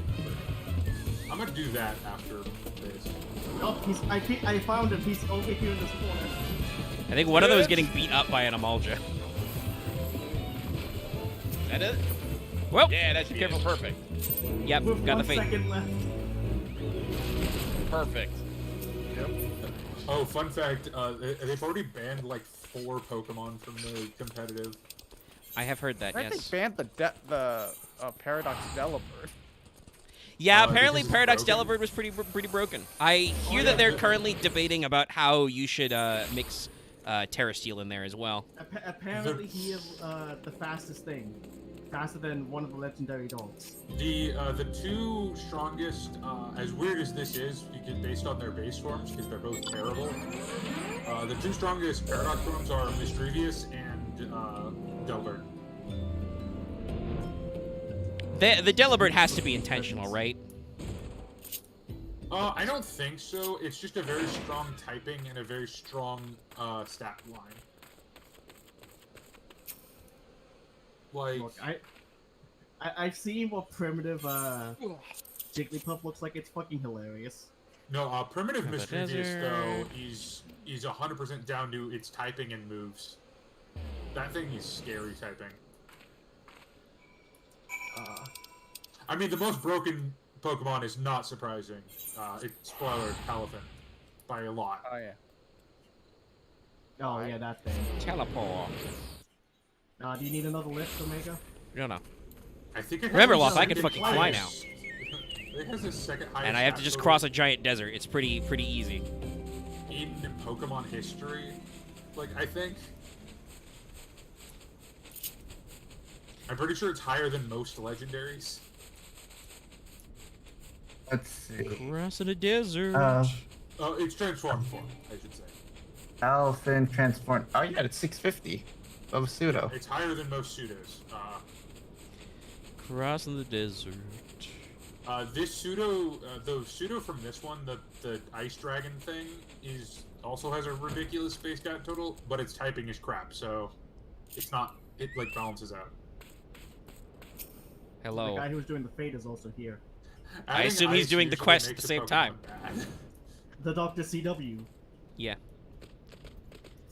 I'm gonna do that after this. Oh, I found him. He's over here in this corner. I think one of them is Good. getting beat up by an Amalja. Is that it? Well, Yeah, that should be careful. perfect. Yep, With got the 1 fate. second left. Perfect. Oh, fun fact, they've already banned, like, 4 Pokemon from the competitive. I have heard that, I think yes. they banned the Paradox Delibird. Yeah, because apparently it's Paradox broken? Delibird was pretty broken. I hear yeah, that they're but- currently debating about how you should mix Terra Steel in there as well. Apparently, he is the fastest thing. Faster than one of the legendary dogs. The 2 strongest, as weird as this is, because based on their base forms, because they're both terrible. The 2 strongest Paradox forms are Mischievous and Delbert. The Delibird has to be intentional, right? I don't think so. It's just a very strong typing and a very strong stat line. Like, Look, I've seen what primitive Jigglypuff looks like. It's fucking hilarious. no, primitive Of the Mischievous though desert. is 100% down to its typing and moves. That thing is scary typing. I mean, the most broken Pokemon is not surprising. It's spoiler Palathon by a lot. Oh yeah. Oh yeah, that thing. Teleport. Do you need another lift, Omega? No. I think it Remember, has Loth, the I can second fucking fly now. highest- It has the second highest. And I have to stat just total cross a giant desert. It's pretty easy. in Pokemon history. Like, I think. I'm pretty sure it's higher than most legendaries. Let's see. Crossing a desert. Oh, it's transformed form, I should say. Alphin transform. Oh yeah, it's 650 of pseudo. It's higher than most pseudos. Crossing the desert. This pseudo, the pseudo from this one, the ice dragon thing, also has a ridiculous base stat total, but its typing is crap, so it's not. It like balances out. The Hello. guy who was doing the fate is also here. I Adding assume he's ice doing the usually quest at makes the a same Pokemon time. bad. The Dr. CW. Yeah.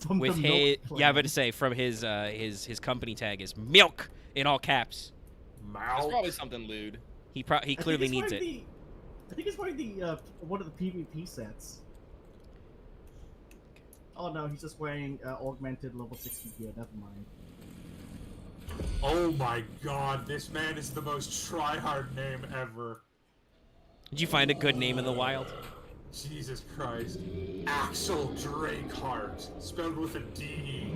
From With the his, Milk yeah, I'm Clan. about to say from his company tag is milk in all caps. It's Mal. probably something lewd. He I clearly think needs it's it. I think it's one of the one of the PvP sets. Oh no, he's just wearing augmented level 60 gear. Never mind. Oh my god, this man is the most try-hard name ever. Did you find a good name in the wild? Jesus Christ. Axel Drakehart, spelled with a D.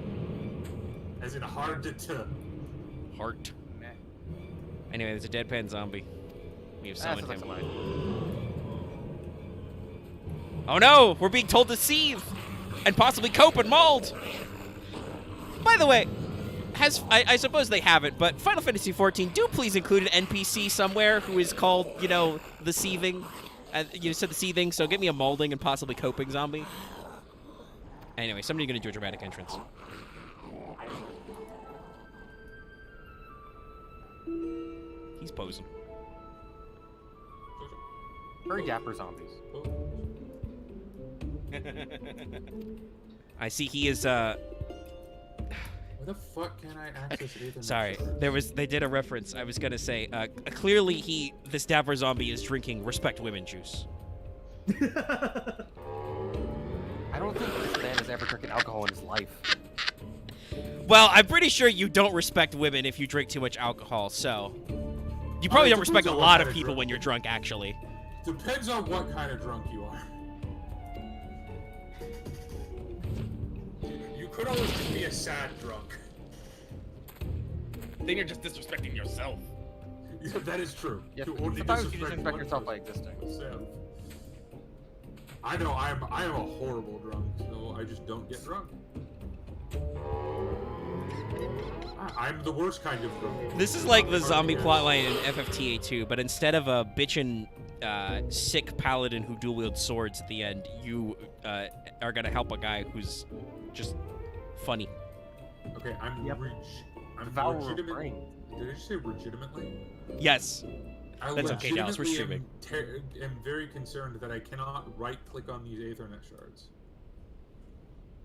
As in hard to t. Heart. Anyway, there's a deadpan zombie. We have summoned him. Oh no! We're being told to seethe! And possibly cope and mold! By the way, I suppose they haven't, but Final Fantasy XIV, do please include an NPC somewhere who is called, you know, the seething. You said the seething, so give me a molding and possibly coping zombie. Anyway, somebody's gonna do a dramatic entrance. He's posing. Very dapper zombies. I see he is, Where the fuck can I access Ethernet? Sorry, they did a reference. I was gonna say, clearly this dapper zombie is drinking Respect Women juice. I don't think this man has ever drinking alcohol in his life. Well, I'm pretty sure you don't respect women if you drink too much alcohol, so... You probably don't respect a lot of people when you're drunk, actually. Depends on what kind of drunk you are. You could always just be a sad drunk. Then you're just disrespecting yourself. Yeah, that is true. Yeah, You only sometimes you disrespect disrespect one yourself by person. existing. So, I know I am a horrible drunk, so I just don't get drunk. I'm the worst kind of drunk. This is like the zombie plotline in FFTA 2, but instead of a bitchin' sick paladin who dual-wields swords at the end, you are gonna help a guy who's just funny. Okay, I'm Devourer of legitimately. brain. Did I just say legitimately? Yes. I That's okay, Dallas, we're streaming. am very concerned that I cannot right-click on these Ethernet shards.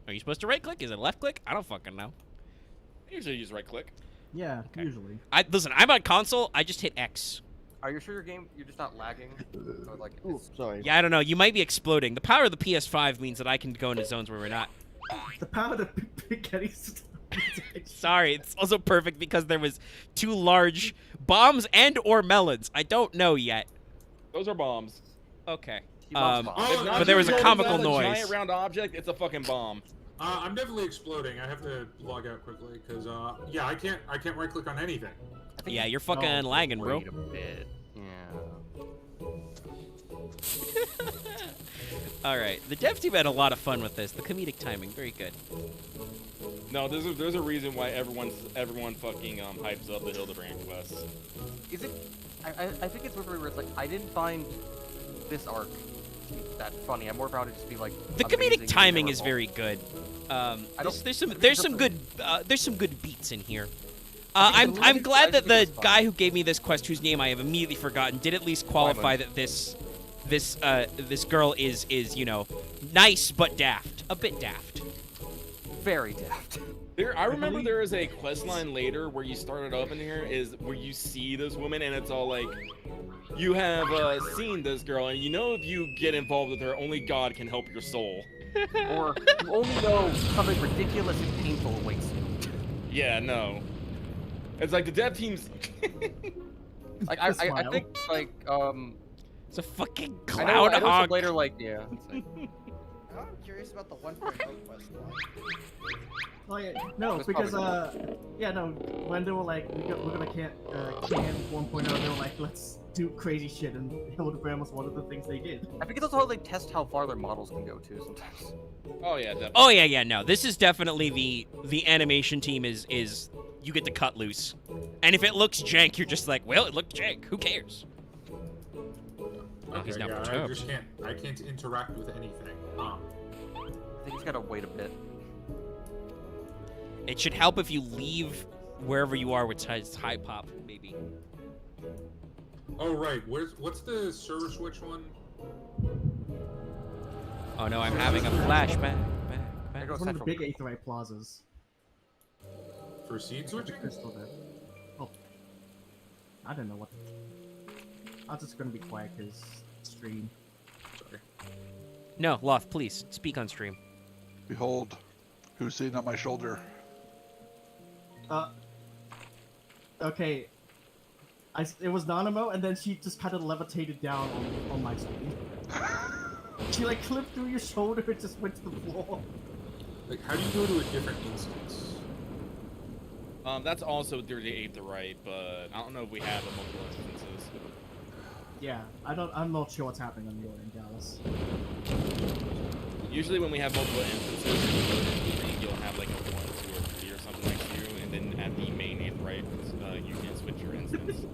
Are you supposed to right-click? Is it left-click? I don't fucking know. I usually use right click. Yeah, usually. Listen, I'm on console. I just hit X. Are you sure you're just not lagging? Or like, Sorry. Yeah, I don't know. You might be exploding. The power of the PS5 means that I can go into zones where we're not. The power to getting stuff. Sorry, it's also perfect because there was 2 large bombs and or melons. I don't know yet. Those are bombs. Okay. loves bombs. Oh, If not, but there was a if it's comical not noise. A giant round object, it's a fucking bomb. I'm definitely exploding. I have to log out quickly because yeah, I can't right click on anything. Yeah, you're fucking lagging, bro. Wait a bit. Yeah. All right, the dev team had a lot of fun with this. The comedic timing, very good. No, there's a reason why everyone fucking hypes up the Hildibrand quest. Is it? I think it's where it's like I didn't find this arc that funny. I more found it just be like The amazing comedic timing and is memorable. very good. There's some there's good beats in here. I I'm think I glad that think the it was fun. guy who gave me this quest, whose name I have immediately forgotten, did at least qualify that this girl is you know nice but daft, a bit daft. Very daft. I remember there is a quest line later where you started up in here is where you see this woman and it's all like, you have seen this girl and you know if you get involved with her, only God can help your soul. Or you only know something ridiculous and painful awaits you. Yeah, no. It's like the dev teams. Like I think like It's a fucking I know cloud some hog. later like yeah. It's like, I'm curious about the 1.0 quest line. Oh yeah, no, That's because probably yeah, no, when they were like, we're gonna can 1.0, they were like, let's do crazy shit, and Hildibrand was one of the things they did. I think it's also how they test how far their models can go too sometimes. Oh yeah, definitely. Oh yeah, no. This is definitely the animation team is you get to cut loose, and if it looks jank, you're just like, well, it looked jank. Who cares? Oh, he's not yeah, perturbed. I can't interact with anything. I think he's gotta wait a bit. It should help if you leave wherever you are with high pop, maybe. Oh right, what's the server switch one? Oh no, I'm having a flashback. There goes One of the Central. big Aetherite plazas. For seed switching? Crystal there. Oh. I don't know what. I'm just gonna be quiet because stream. Sorry. No, Loth, please speak on stream. Behold, who's sitting on my shoulder? Okay. It was Nanamo, and then she just kind of levitated down on my screen. She like clipped through your shoulder and just went to the floor. Like, how do you go to a different instance? That's also 38 the right, but I don't know if we have a multiple instances. Yeah, I'm not sure what's happening on your end, Dallas. Usually when we have multiple instances, if you go to the you'll have like a 1, 2, or 3 or something next to you, and then at the main 8th right, you can switch your instance.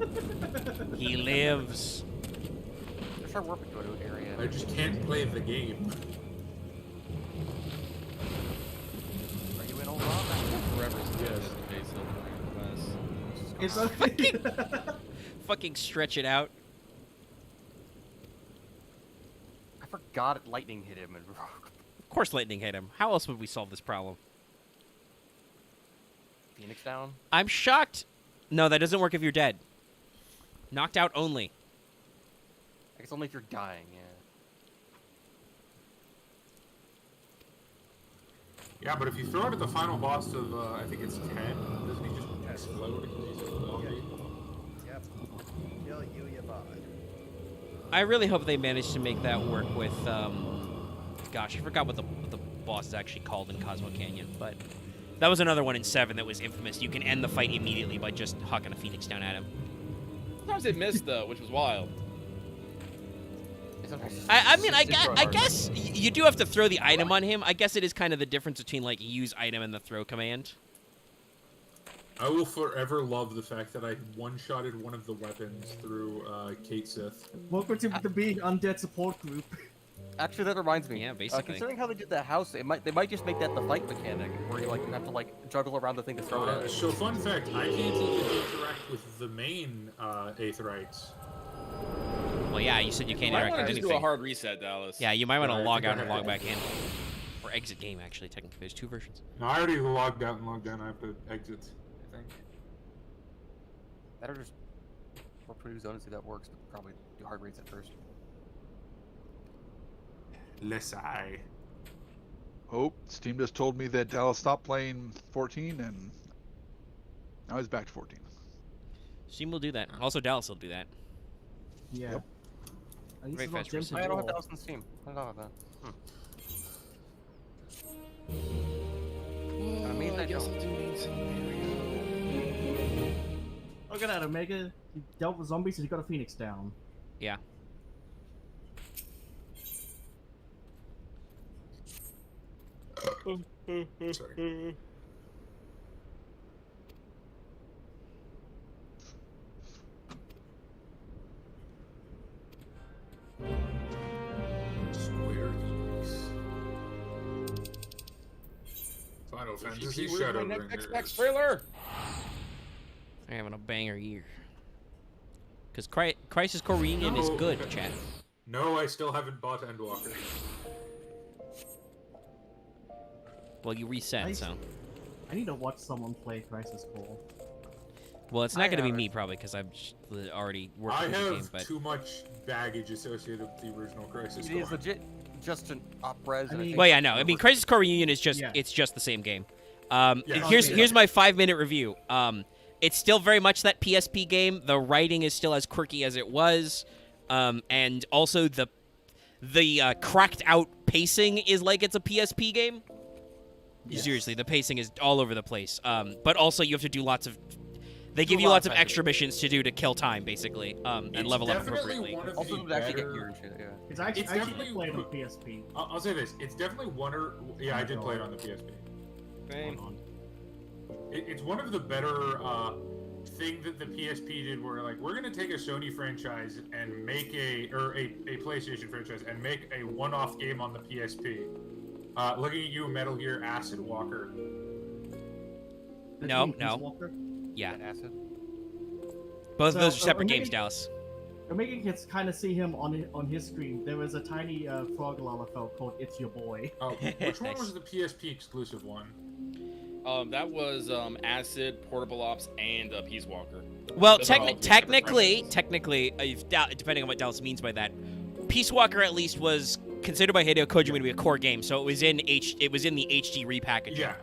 He lives. Just try warping to an area. I just can't play the game. Are you in old Rob? Forever Yes. It's okay. Fucking stretch it out. I forgot lightning hit him and Of course lightning hit him. How else would we solve this problem? Phoenix down. I'm shocked. No, that doesn't work if you're dead. Knocked out only. I guess only if you're dying, yeah. Yeah, but if you throw it at the final boss of, I think it's 10, doesn't he just explode because he's a zombie? Yep. Kill you, you bud. I really hope they manage to make that work with, gosh, I forgot what the boss is actually called in Cosmo Canyon, but that was another one in 7 that was infamous. You can end the fight immediately by just hucking a phoenix down at him. Sometimes it missed though, which was wild. I mean, I guess you do have to throw the item on him. I guess it is kind of the difference between, like, use item and the throw command. I will forever love the fact that I one-shotted one of the weapons through Kate Sith. Welcome to the Being Undead support group. Actually, that reminds me. Yeah, basically. Considering how they did that house, they might just make that the fight mechanic, where you have to juggle around the thing to throw it at. So fun fact, I can't even interact with the main Aetherites. Well, yeah, you said you can't Might interact want with to just do anything. a hard reset, Dallas. Yeah, you might want to Yeah, I log think out I and have log to. back in. Or exit game, actually, technically. There's 2 versions. No, I already logged out and logged in. I have to exit, I think. Better just or produce zone and see if that works, but probably do hard reset first. Less I. Oh, Steam just told me that Dallas stopped playing 14, and now he's back to 14. Steam will do that. Also, Dallas will do that. Yeah. Yep. At least Very it's not fast Jim reset. I don't have Control. that on Steam. I don't have that. I mean, I guess Look at that, Omega. You dealt with zombies and you got a phoenix down. Yeah. Sorry. Square Enix. Final Fantasy Where's my Shadowbringers. next Xbox trailer? They're having a banger year. Because Crisis Core Reunion is No. good, chat. No, I still haven't bought Endwalker. Well, you reset, Nice. so. I need to watch someone play Crisis Core. Well, it's not going to be haven't. me, probably, because I've just already worked I through the game, have but... too much baggage associated with the original Crisis it is Core. legit just an op-res. I mean- Well, yeah, no. I mean, Crisis Core Reunion is just, Yeah. it's just the same game. Yeah. Here's my 5-minute review. It's still very much that PSP game. The writing is still as quirky as it was. And also the cracked out pacing is like it's a PSP game. Yes. Seriously, the pacing is all over the place. But also you have to do lots of... They Do give a you lot lots of of extra missions to do to kill time, basically, and It's level up definitely appropriately. one of Also, the to actually get better- gear and shit, yeah. Because I It's actually definitely- did play it on PSP. I'll say this: it's definitely one or yeah, I did play it on the PSP. Same. It's one of the better thing that the PSP did, where like we're gonna take a Sony franchise and make a PlayStation franchise and make a one-off game on the PSP. Looking at you, Metal Gear Acid Walker. Did No, you mean no. Peace Walker? Yeah, And acid. both of those are So, separate Omega- games, Dallas. Omega can kind of see him on his screen. There was a tiny frog Lalafell called It's Your Boy. Oh, which one Nice. was the PSP exclusive one? That was Acid, Portable Ops, and Peace Walker. Well, That's all. technically, depending on what Dallas means by that, Peace Walker at least was considered by Hideo Kojima to be a core game, so it was in the HD repackaging. Yeah.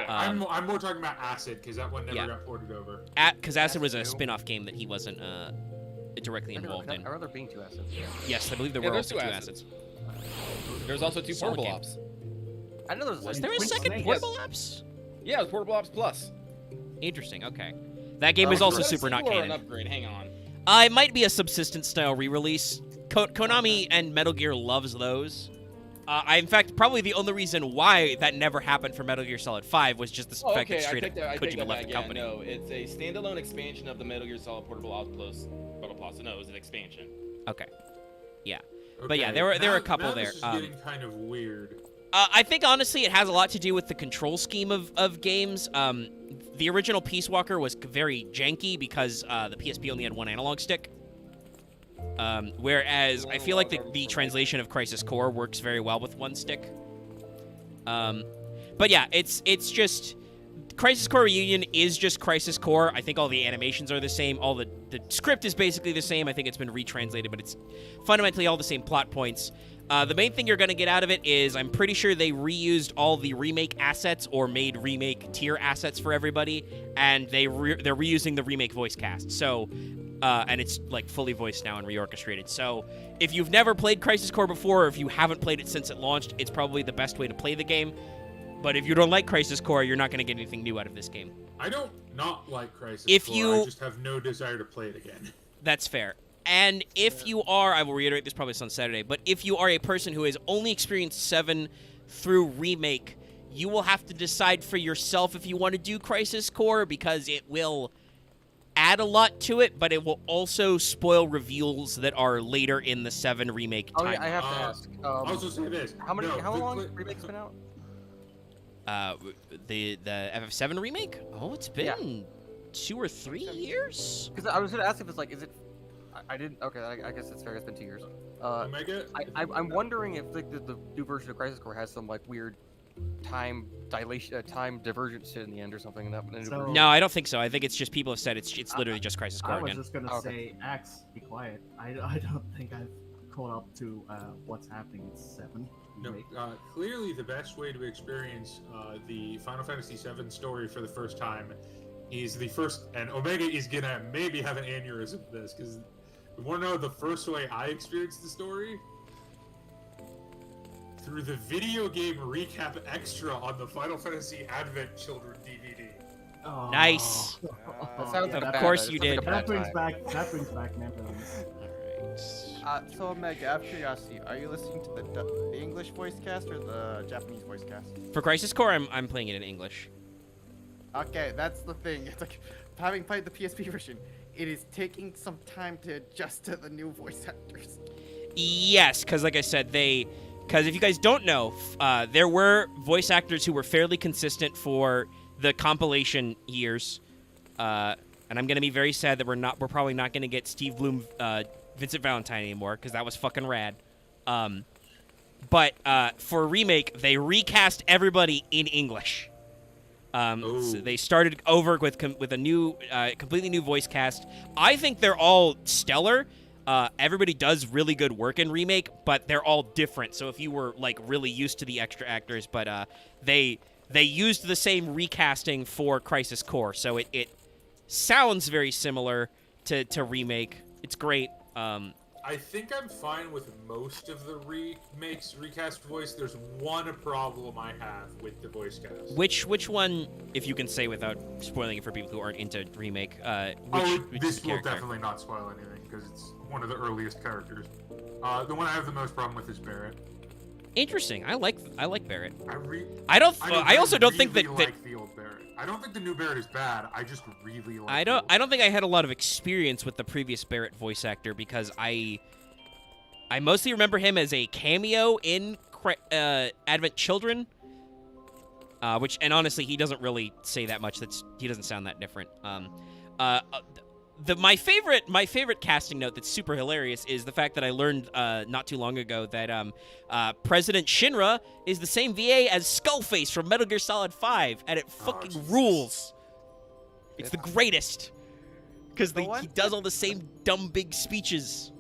I'm more talking about Acid because that one never got ported over. Because Acid was a spin-off game that he wasn't directly involved in. I remember there being 2 acids. Yes, I believe there were there's also 2 two acids. There's also 2 Solid portable game. ops. I know there was. Was there a second portable ops? Yeah, it was portable ops plus. Interesting. Okay, that game is also Is that a super not sequel or canon. An upgrade. Hang on. It might be a subsistence style re-release. Konami and Metal Gear loves those. In fact, probably the only reason why that never happened for Metal Gear Solid 5 was just the fact that straight up Kojima left the company. No, it's a standalone expansion of the Metal Gear Solid Portable Ops Plus. No, it was an expansion. Okay. Yeah. But yeah, there were a couple now there. This is getting kind of weird. I think honestly, it has a lot to do with the control scheme of games. The original Peace Walker was very janky because the PSP only had one analog stick. Whereas I feel like the translation of Crisis Core works very well with one stick. But yeah, it's just Crisis Core Reunion is just Crisis Core. I think all the animations are the same. All the script is basically the same. I think it's been retranslated, but it's fundamentally all the same plot points. The main thing you're going to get out of it is I'm pretty sure they reused all the remake assets or made remake tier assets for everybody, and they're reusing the remake voice cast. So, and it's like fully voiced now and reorchestrated. So, if you've never played Crisis Core before, or if you haven't played it since it launched, it's probably the best way to play the game. But if you don't like Crisis Core, you're not going to get anything new out of this game. I don't not like Crisis Core. I just have no desire to play it again. That's fair. And if you are, I will reiterate this probably on Saturday, but if you are a person who has only experienced 7 through Remake, you will have to decide for yourself if you want to do Crisis Core, because it will add a lot to it, but it will also spoil reveals that are later in the 7 Remake Oh, time. yeah, I have to ask. I'll also say this. How long Remake's been out? The FF7 Remake? Oh, it's been 2 or 3 years? Because I was going to ask if it's like, is it... I didn't... Okay, I guess it's fair. It's been 2 years. Omega? I'm wondering if like the new version of Crisis Core has some like weird time dilation, time divergence in the end or something. No, I don't think so. I think it's just people have said it's literally just Crisis Core again. I was just gonna say, Axe, be quiet. I don't think I've caught up to what's happening in 7. No, clearly the best way to experience the Final Fantasy VII story for the first time is the first, and Omega is gonna maybe have an aneurysm for this, because we want to know the first way I experienced the story? Through the video game recap extra on the Final Fantasy Advent Children DVD. Oh. Nice. Of course you did. That brings back memories. So Omega, out of curiosity, are you listening to the English voice cast or the Japanese voice cast? For Crisis Core, I'm playing it in English. Okay, that's the thing. It's like, having played the PSP version, it is taking some time to adjust to the new voice actors. Yes, because like I said, because if you guys don't know, there were voice actors who were fairly consistent for the compilation years, and I'm gonna be very sad that we're probably not gonna get Steve Bloom, Vincent Valentine anymore, because that was fucking rad. But for Remake, they recast everybody in English. So they started over with a new, completely new voice cast. I think they're all stellar. Everybody does really good work in Remake, but they're all different. So if you were like really used to the extra actors, but they used the same recasting for Crisis Core, so it sounds very similar to Remake. It's great. I think I'm fine with most of the remakes recast voice. There's one problem I have with the voice cast. Which one, if you can say without spoiling it for people who aren't into Remake? Which this will character? definitely not spoil anything because it's one of the earliest characters. The one I have the most problem with is Barrett. Interesting. I like Barrett. I also don't think that like the old Barrett. I don't think the new Barrett is bad. I just really like. I don't think I had a lot of experience with the previous Barrett voice actor because I mostly remember him as a cameo in Advent Children, and honestly he doesn't really say that much. He doesn't sound that different. My favorite casting note that's super hilarious is the fact that I learned not too long ago that President Shinra is the same VA as Skullface from Metal Gear Solid 5, and it fucking rules. It's the greatest. Because The he one- does all the same dumb big speeches.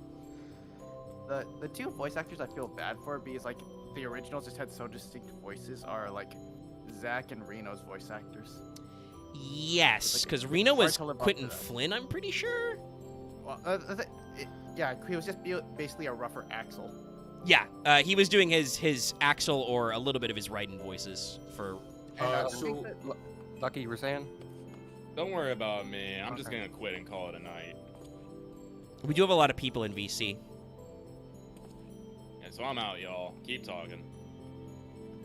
The two voice actors I feel bad for because like the originals just had so distinct voices are like Zach and Reno's voice actors. Yes, Like, because it's Reno hard was to live up Quentin to that. Flynn, I'm pretty sure. Well, yeah, he was just basically a rougher Axel. Yeah, he was doing his Axel or a little bit of his Raiden voices for. And, I So- think that, Lucky, you were saying? Don't worry about me. I'm just Okay. gonna quit and call it a night. We do have a lot of people in VC. Yeah, so I'm out, y'all. Keep talking.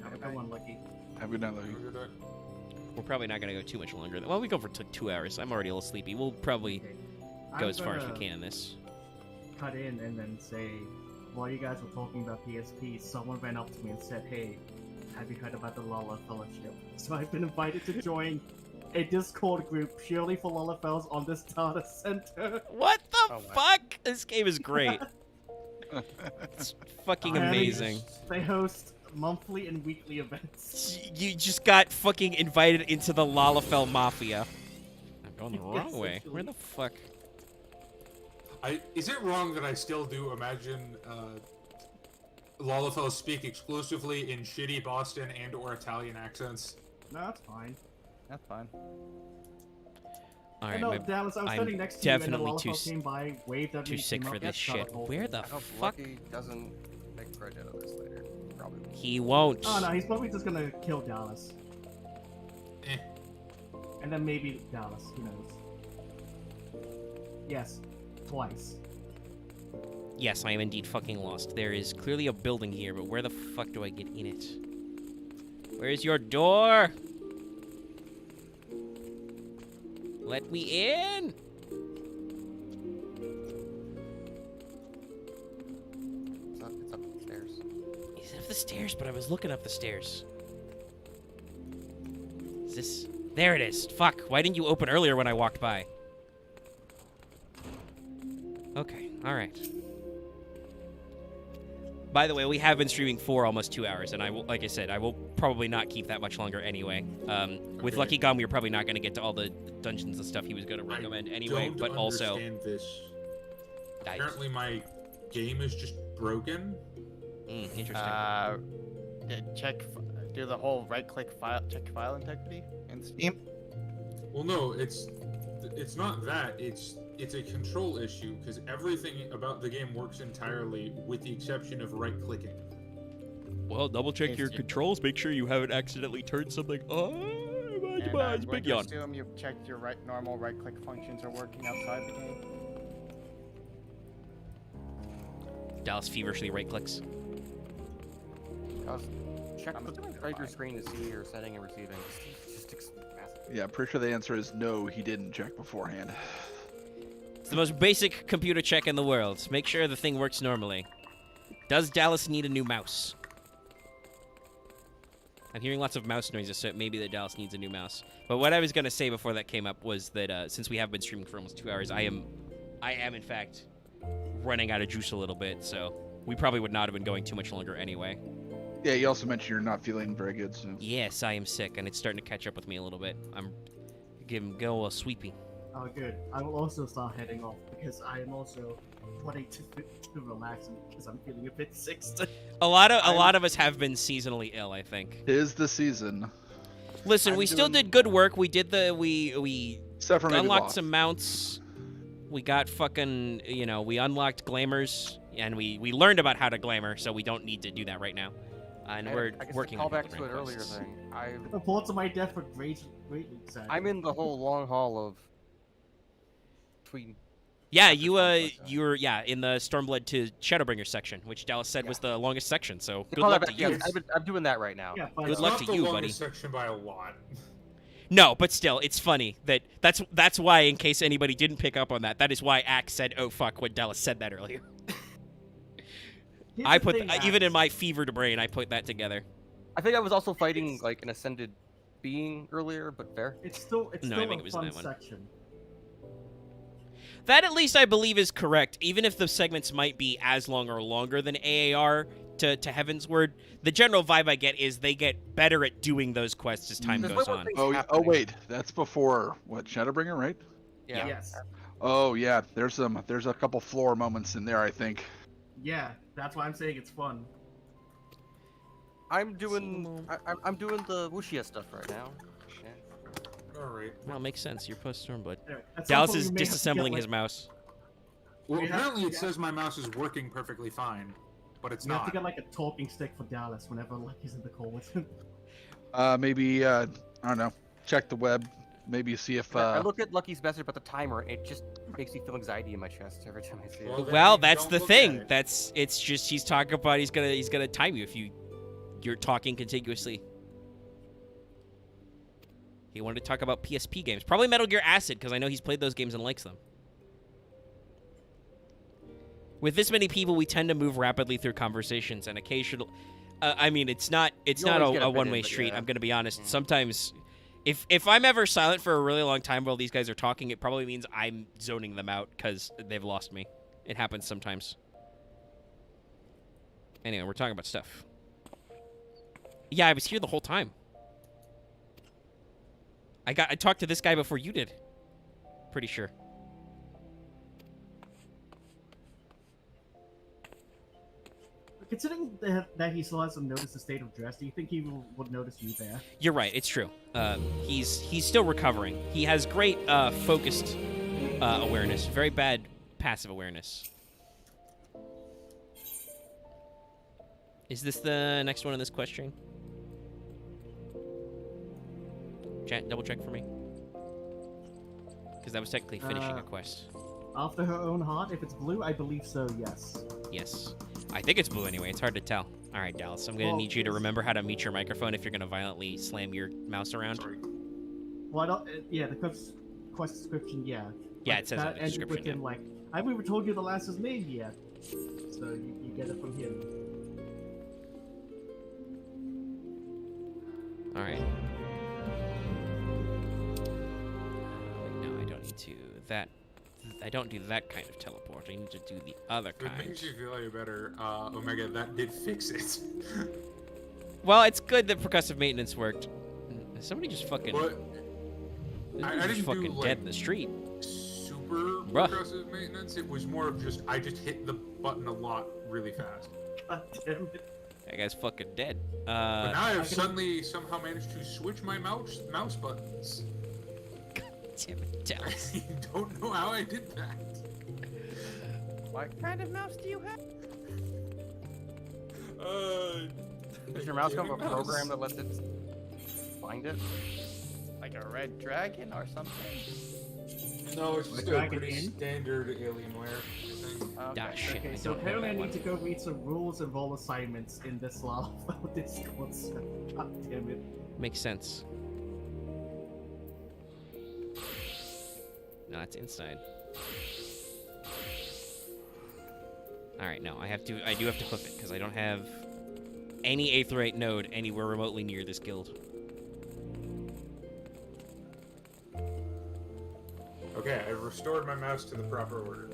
Have a good one, Lucky. Have a good night, Lucky. We're probably not going to go too much longer. Well, we go for 2 hours. I'm already a little sleepy. We'll probably Okay. go I'm as far as we gonna can this. Cut in and then say, while you guys were talking about PSP, someone ran up to me and said, "Hey, have you heard about the Lala Fellowship?" So I've been invited to join a Discord group purely for Lala Fells on this data center. What the Oh, wow. fuck? This game is great. It's fucking And amazing. They host monthly and weekly events. You just got fucking invited into the Lalafell Mafia. I'm going the wrong way. Essentially. Where the fuck? Is it wrong that I still do imagine Lalafell speak exclusively in shitty Boston and or Italian accents? No, that's fine. That's fine. All right, no, my, Dallas, I was I'm standing next to you and the definitely Lalafell came by, waved at me, too sick came for up, this shut shit. up, whole Where thing. the I hope fuck? Lucky doesn't make credit of this later. Probably. He won't. Oh no, he's probably just gonna kill Dallas. Eh. And then maybe Dallas, who knows. Yes, twice. Yes, I am indeed fucking lost. There is clearly a building here, but where the fuck do I get in it? Where's your door? Let me in! It's up the stairs. He's up the stairs, but I was looking up the stairs. Is this... There it is. Fuck, why didn't you open earlier when I walked by? Okay, alright. By the way, we have been streaming for almost 2 hours, and I will, like I said, I will probably not keep that much longer anyway. With Okay. Lucky Gum, we are probably not going to get to all the dungeons and stuff he was going to recommend anyway, don't but also... understand this. I- Apparently my game is just broken. interesting. Yeah, do the whole right-click file, check file integrity in Steam. Well, no, it's not that. It's a control issue because everything about the game works entirely with the exception of right-clicking. Well, double check Yes, your you- controls. Make sure you haven't accidentally turned something on. And Big I'm going to yawn. assume you've checked your normal right-click functions are working outside the game. Dallas feverishly right clicks. Check I'm the doing right your fine. screen to see your setting and receiving. It's just massive. Yeah, I'm pretty sure the answer is no, he didn't check beforehand. It's the most basic computer check in the world. Make sure the thing works normally. Does Dallas need a new mouse? I'm hearing lots of mouse noises, so maybe that Dallas needs a new mouse. But what I was going to say before that came up was that since we have been streaming for almost 2 hours, I am in fact running out of juice a little bit, so we probably would not have been going too much longer anyway. Yeah, you also mentioned you're not feeling very good, so. Yes, I am sick, and it's starting to catch up with me a little bit. I'm giving go a sweepy. Oh, good. I will also start heading off because I am also wanting to relax because I'm feeling a bit sick. A lot of us have been seasonally ill, I think. Tis the season. Listen, I'm we still doing- did good work. We did we Except for maybe unlocked boss. some mounts. We got fucking, we unlocked glamours, and we learned about how to glamour, so we don't need to do that right now. And we're I guess working to on call back to Hildibrand an earlier quests. thing. Reports of my death were greatly sad. I'm in the whole long haul of between. Yeah, Chapter you five, you were in the Stormblood to Shadowbringer section, which Dallas said was the longest section. So good Call that luck to back, you. yes, I'm doing that right now. Yeah, but Good It's luck not to the you, longest buddy. section by a lot. No, but still, it's funny that's why, in case anybody didn't pick up on that is why Axe said, "Oh fuck," when Dallas said that earlier. here's I the put thing, even in Axe. my fevered brain, I put that together. I think I was also fighting like an ascended being earlier, but fair. It's still No, I still think a it was in fun that one. section. That at least I believe is correct. Even if the segments might be as long or longer than AAR to Heaven's Word, the general vibe I get is they get better at doing those quests as time There's goes way more on. things Oh, oh happening. wait, that's before what? Shadowbringer, right? Yeah. Yes. Oh yeah, there's a couple floor moments in there, I think. Yeah, that's why I'm saying it's fun. I'm doing the wuxia stuff right now. Yeah. All right. Well, makes sense. You're post Stormblood. Anyway, at some Dallas point is we may have to get, disassembling like, his mouse. Well, We have- apparently it says my mouse is working perfectly fine, but it's We have to not. get like a talking stick for Dallas whenever Lucky's in the call with him. Maybe I don't know. Check the web. Maybe see if I look at Lucky's message about the timer, and it just makes me feel anxiety in my chest every time I see it. Well, then Well, you that's don't the look thing. at it. It's just he's talking about he's gonna time you if you're talking contiguously. He wanted to talk about PSP games, probably Metal Gear Acid, because I know he's played those games and likes them. With this many people, we tend to move rapidly through conversations, and occasionally, I mean, it's not You not always get a a bit in, one-way but street. yeah. I'm gonna be honest. Mhm. Sometimes, if I'm ever silent for a really long time while these guys are talking, it probably means I'm zoning them out because they've lost me. It happens sometimes. Anyway, we're talking about stuff. Yeah, I was here the whole time. I talked to this guy before you did. Pretty sure. Considering that he still hasn't noticed the state of dress, do you think he would notice you there? You're right. It's true. He's still recovering. He has great focused awareness. Very bad passive awareness. Is this the next one in this quest string? Chat, double check for me. Because that was technically finishing a quest. After her own heart, if it's blue, I believe so, yes. Yes. I think it's blue anyway. It's hard to tell. All right, Dallas. I'm going to Well, need you to remember how to mute your microphone if you're going to violently slam your mouse around. Sorry. Well, I don't, yeah, the quest description, yeah. Yeah, Like, it says in that the ended description, with him, like, I haven't even told you the last his name yet. So you get it from him. All right. No, I don't need to. I don't do that kind of teleport. I need to do the other If it kind. makes you feel any better, Omega, that did fix it. Well, it's good that percussive maintenance worked. Somebody just fucking. But this I dude's just didn't do, fucking like, dead in the street. super Bruh. progressive maintenance. It was more of just I just hit the button a lot really fast. God damn it. That guy's fucking dead. But now I I have can- suddenly somehow managed to switch my mouse buttons. Damn it, Dallas. I don't know how I did that. What kind of mouse do you have? Does your mouse come with a Mouse. program that lets it find it? Like a red dragon or something? No, it's The just a Dragon pretty Inn? standard Alienware thing. Ah, shit. Okay, I so don't have apparently I that need to one. go read some rules and role assignments in this Discord server. God damn it. Makes sense. No, that's inside. All right, no, I do have to hoof it because I don't have any Aetheryte node anywhere remotely near this guild. Okay, I've restored my mouse to the proper order.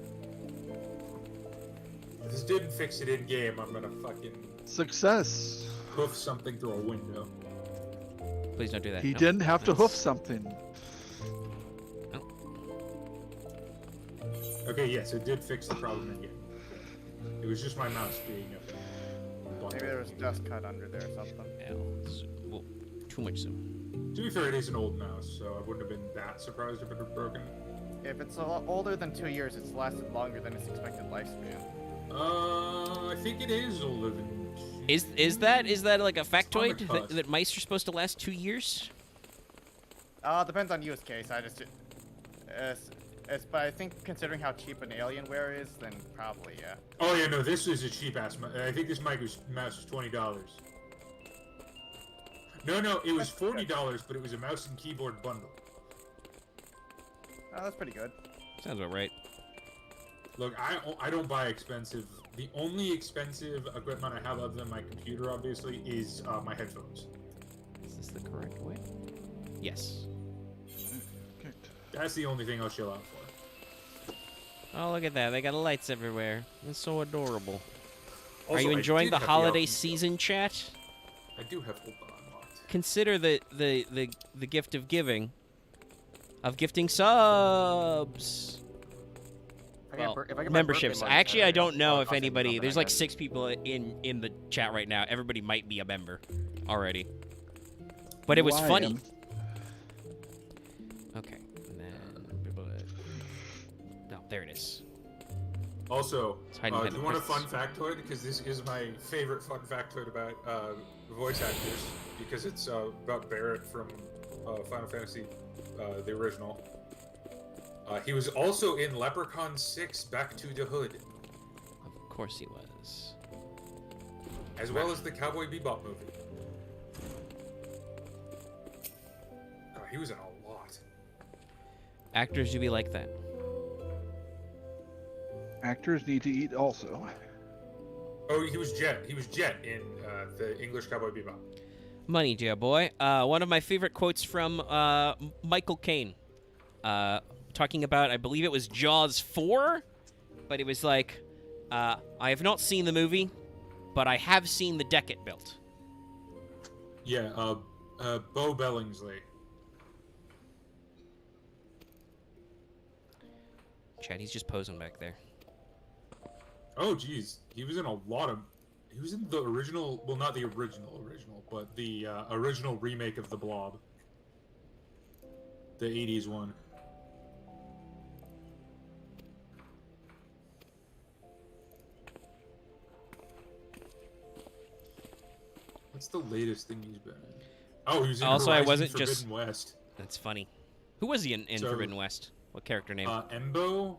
If this didn't fix it in game, I'm gonna fucking success. hoof something through a window. Please don't do that. He No. didn't have to hoof That's- something. Okay, yes, it did fix the problem in game. It was just my mouse being a button. Maybe there was dust cut under there or something. Well, too much so. To be fair, it is an old mouse, so I wouldn't have been that surprised if it had broken. If it's a lot older than 2 years, it's lasted longer than its expected lifespan. I think it is older than. Is that like a on the factoid cusp. that mice are supposed to last 2 years? Depends on use case. But I think considering how cheap an Alienware is, then probably, yeah. Oh yeah, no, this is a cheap ass. I think this mouse was $20. No, it was $40, but it was a mouse and keyboard bundle. Oh, that's pretty good. Sounds about right. Look, I don't buy expensive. The only expensive equipment I have other than my computer, obviously, is my headphones. Is this the correct way? Yes. That's the only thing I'll chill out for. Oh, look at that. They got lights everywhere. It's so adorable. Are Also, you I enjoying did the have holiday album, season, chat? I do have Hold On unlocked. Consider the gift of giving. Of gifting subs. Well, if I get my memberships. birthday money, Actually, I don't know I'll if send you anybody. something, There's I like guess. 6 people in the chat right now. Everybody might be a member already. But it was Well, I funny. am. Okay. And then. No, there it is. Also, It's hiding do behind you the want a credits. fun factoid? Because this is my favorite fun factoid about voice actors. Because it's about Barrett from Final Fantasy, the original. He was also in Leprechaun 6: Back to the Hood, Of course he was. as well as the Cowboy Bebop movie. He was in a lot. Actors do be like that. Actors need to eat also. Oh, he was Jet. He was Jet in the English Cowboy Bebop. Money, dear boy. One of my favorite quotes from Michael Caine. Talking about, I believe it was Jaws 4, but it was like, I have not seen the movie, but I have seen the deck it built. Yeah, Bo Billingsley. Chad, he's just posing back there. Oh, geez. He was in a lot of... He was in the original... Well, not the original, but the original remake of The Blob. The 80s one. What's the latest thing he's been in? Oh, he was in Also, I Horizon wasn't Forbidden just- West. That's funny. Who was he in So- Forbidden West? What character name? Embo?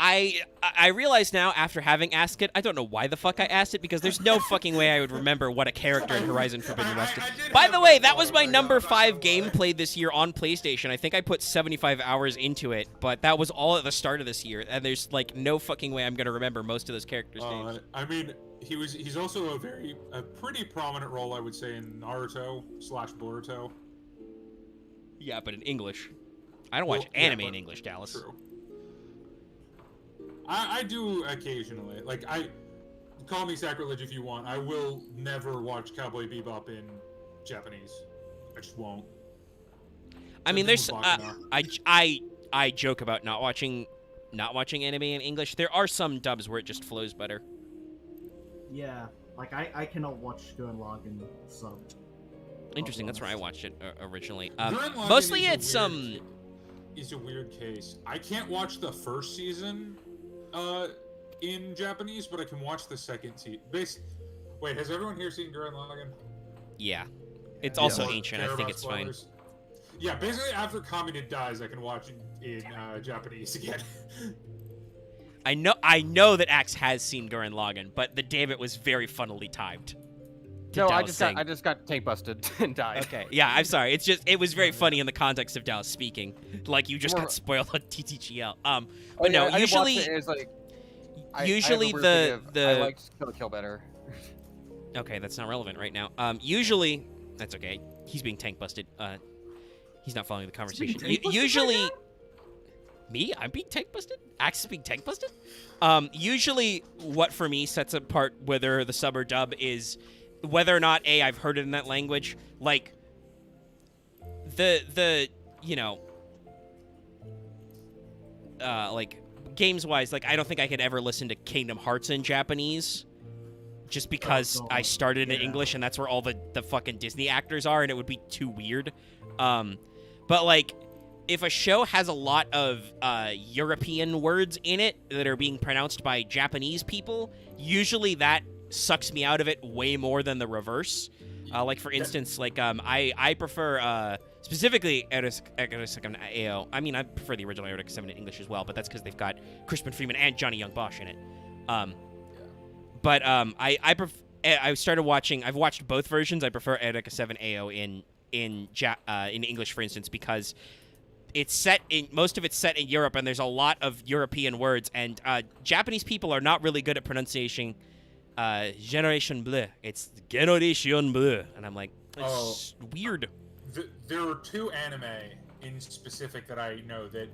I realize now, after having asked it, I don't know why the fuck I asked it, because there's no fucking way I would remember what a character in Horizon Forbidden West is. I did By have the way, that that was thought, my but number I'm not 5 gonna game lie. played this year on PlayStation. I think I put 75 hours into it, but that was all at the start of this year, and there's like no fucking way I'm gonna remember most of those characters' names. I mean, he's also a pretty prominent role, I would say, in Naruto / Boruto. Yeah, but in English. I don't Well, watch yeah, anime but- in English, Dallas. True. I do occasionally. Like, call me sacrilege if you want. I will never watch Cowboy Bebop in Japanese. I just won't. I mean, there's Bakuman. I joke about not watching anime in English. There are some dubs where it just flows better. Yeah, like I cannot watch Gurren Lagann subbed. Interesting. That's where I honest. watched it originally. Gurren Lagann Mostly is a it's weird- It's a weird case. I can't watch the first season in Japanese, but I can watch the second season. Wait, has everyone here seen Gurren Lagann? yeah. It's Yeah. also Or ancient. care I think about it's fine. spoilers? Yeah, basically after Kamina dies, I can watch it in Japanese again. I know that Axe has seen Gurren Lagann, but the damn it was very funnily timed. to No, Dallas saying- I just got tank busted and died. Okay, yeah, I'm sorry. It was very funny in the context of Dallas speaking, like you just More- got spoiled on TTGL. But Oh, yeah, no, I did watch usually, it, and it's like, I usually have a weird thing of, I the liked Kill la Kill better. okay, that's not relevant right now. Usually, that's okay. He's being tank busted. He's not following the conversation. tank busted right Usually, me, I'm being tank busted. Axe is being tank busted. Usually, what for me sets apart whether the sub or dub is whether or not I've heard it in that language. Like the you know, like games wise, like I don't think I could ever listen to Kingdom Hearts in Japanese. Just because God. I started in Yeah. English and that's where all the fucking Disney actors are, and it would be too weird. But like, if a show has a lot of European words in it that are being pronounced by Japanese people, usually that sucks me out of it way more than the reverse. Like for instance, like I prefer specifically Erotica 7 AO. I mean, I prefer the original Erotica 7 in English as well, but that's because they've got Crispin Freeman and Johnny Young Bosch in it. But I started watching. I've watched both versions. I prefer Erotica 7 AO in English, for instance, because it's set in most of it's set in Europe, and there's a lot of European words, and Japanese people are not really good at pronunciation. Generation Bleu. It's Generation Bleu, and I'm like, it's weird. There are two anime in specific that I know that,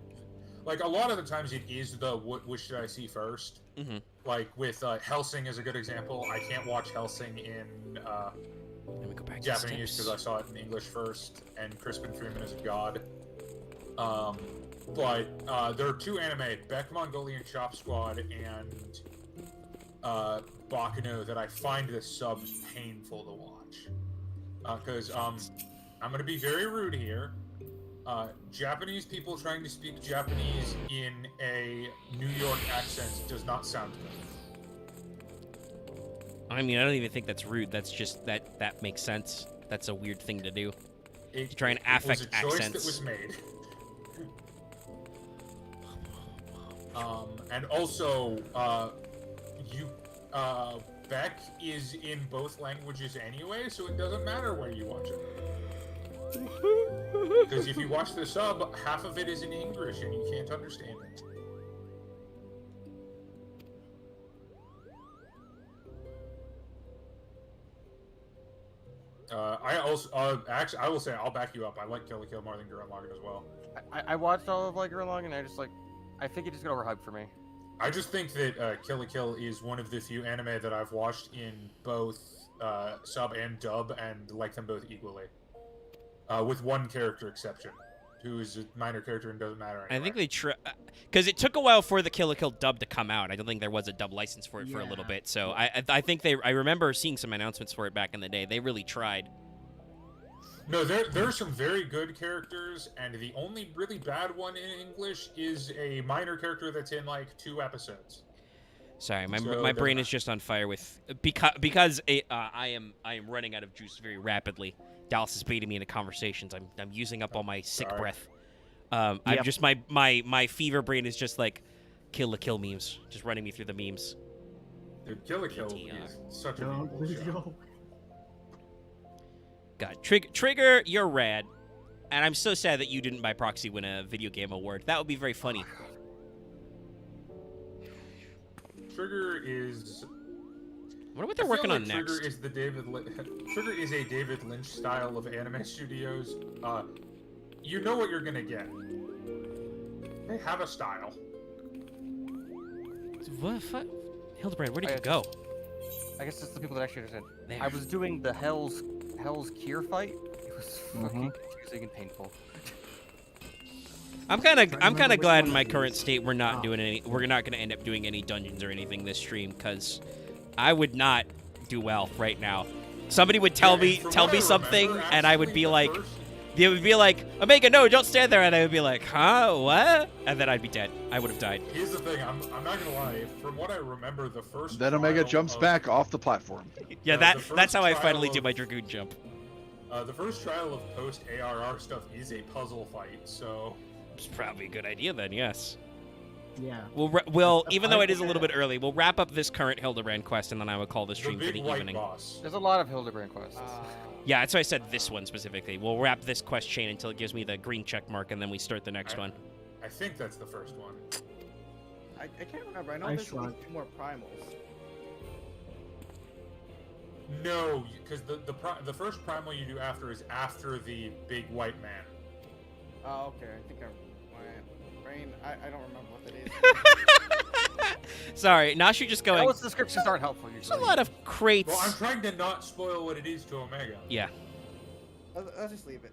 like, a lot of the times it is the what should I see first? Mm-hmm. Like with Hellsing is a good example. I can't watch Hellsing in Let me go back to Japanese steps. because I saw it in English first, and Crispin Freeman is a god. But there are two anime, Beck Mongolian Chop Squad and Baccano, that I find the subs painful to watch. Because I'm gonna be very rude here. Japanese people trying to speak Japanese in a New York accent does not sound good. I mean, I don't even think that's rude. That's just that makes sense. That's a weird thing to do. It, To try and it was affect a choice accents. that was made. And also, Beck is in both languages anyway, so it doesn't matter where you watch it. Because if you watch the sub, half of it is in English and you can't understand it. Actually, I will say I'll back you up. I like Kill la Kill more than Gurren Lagann as well. I watched all of like Gurren Lagann, and I just like, I think it just got overhyped for me. I just think that Kill la Kill is one of the few anime that I've watched in both sub and dub and like them both equally. With one character exception, who is a minor character and doesn't matter anyway. I think they because it took a while for the Kill la Kill dub to come out. I don't think there was a dub license for it for a little Yeah. bit. So I think I remember seeing some announcements for it back in the day. They really tried. No, there are some very good characters, and the only really bad one in English is a minor character that's in like 2 episodes. Sorry, my So my it brain doesn't is just on fire with because I am running out of juice very rapidly. Dallas is baiting me into conversations. I'm using up all my sick Sorry. breath. I'm Yep. just my fever brain is just like Kill la Kill memes, just running me through the memes. Dude, Kill la Kill PTR. is such a Don't beautiful show. go. God, Trigger, you're rad, and I'm so sad that you didn't by proxy win a video game award. That would be very funny. Trigger is. I wonder what I they're feel working like on Trigger next. is the Trigger is a David Lynch style of anime studios. You know what you're gonna get. They have a style. What? Hildibrand, where did I- you go? I guess it's the people that actually understand. There. I was doing the Hell's Cure fight. It was fucking confusing and painful. I'm kind of remember which glad one in my it current is. state we're not Oh. doing any. We're not going to end up doing any dungeons or anything this stream because I would not do well right now. Somebody would tell Yeah, me and from tell what me I something, remember, and I would actually, be the like, first- they would be like, Omega, no, don't stand there, and I would be like, huh, what? And then I'd be dead. I would have died. Here's the thing, I'm not gonna lie. From what I remember, the first. Then Omega trial jumps of- back off the platform. Yeah, the that's first how I trial finally do of- my Dragoon jump. The first trial of post ARR stuff is a puzzle fight, so. It's probably a good idea then. Yes. Yeah. We'll even though it is a Yeah. little bit early, we'll wrap up this current Hildibrand quest, and then I would call the The stream for big the white evening. boss. There's a lot of Hildibrand quests. Yeah, that's why I said this one specifically. We'll wrap this quest chain until it gives me the green check mark, and then we start the next one. I think that's the first one. I can't remember. I know I there's at least shrugged. 2 more primals. No, because the first primal you do after is after the big white man. Oh, okay. I think my brain. I don't remember what that is. Sorry, Nashu just going. Those descriptions aren't helpful There's a usually. lot of crates. Well, I'm trying to not spoil what it is to Omega. Yeah. I'll just leave it.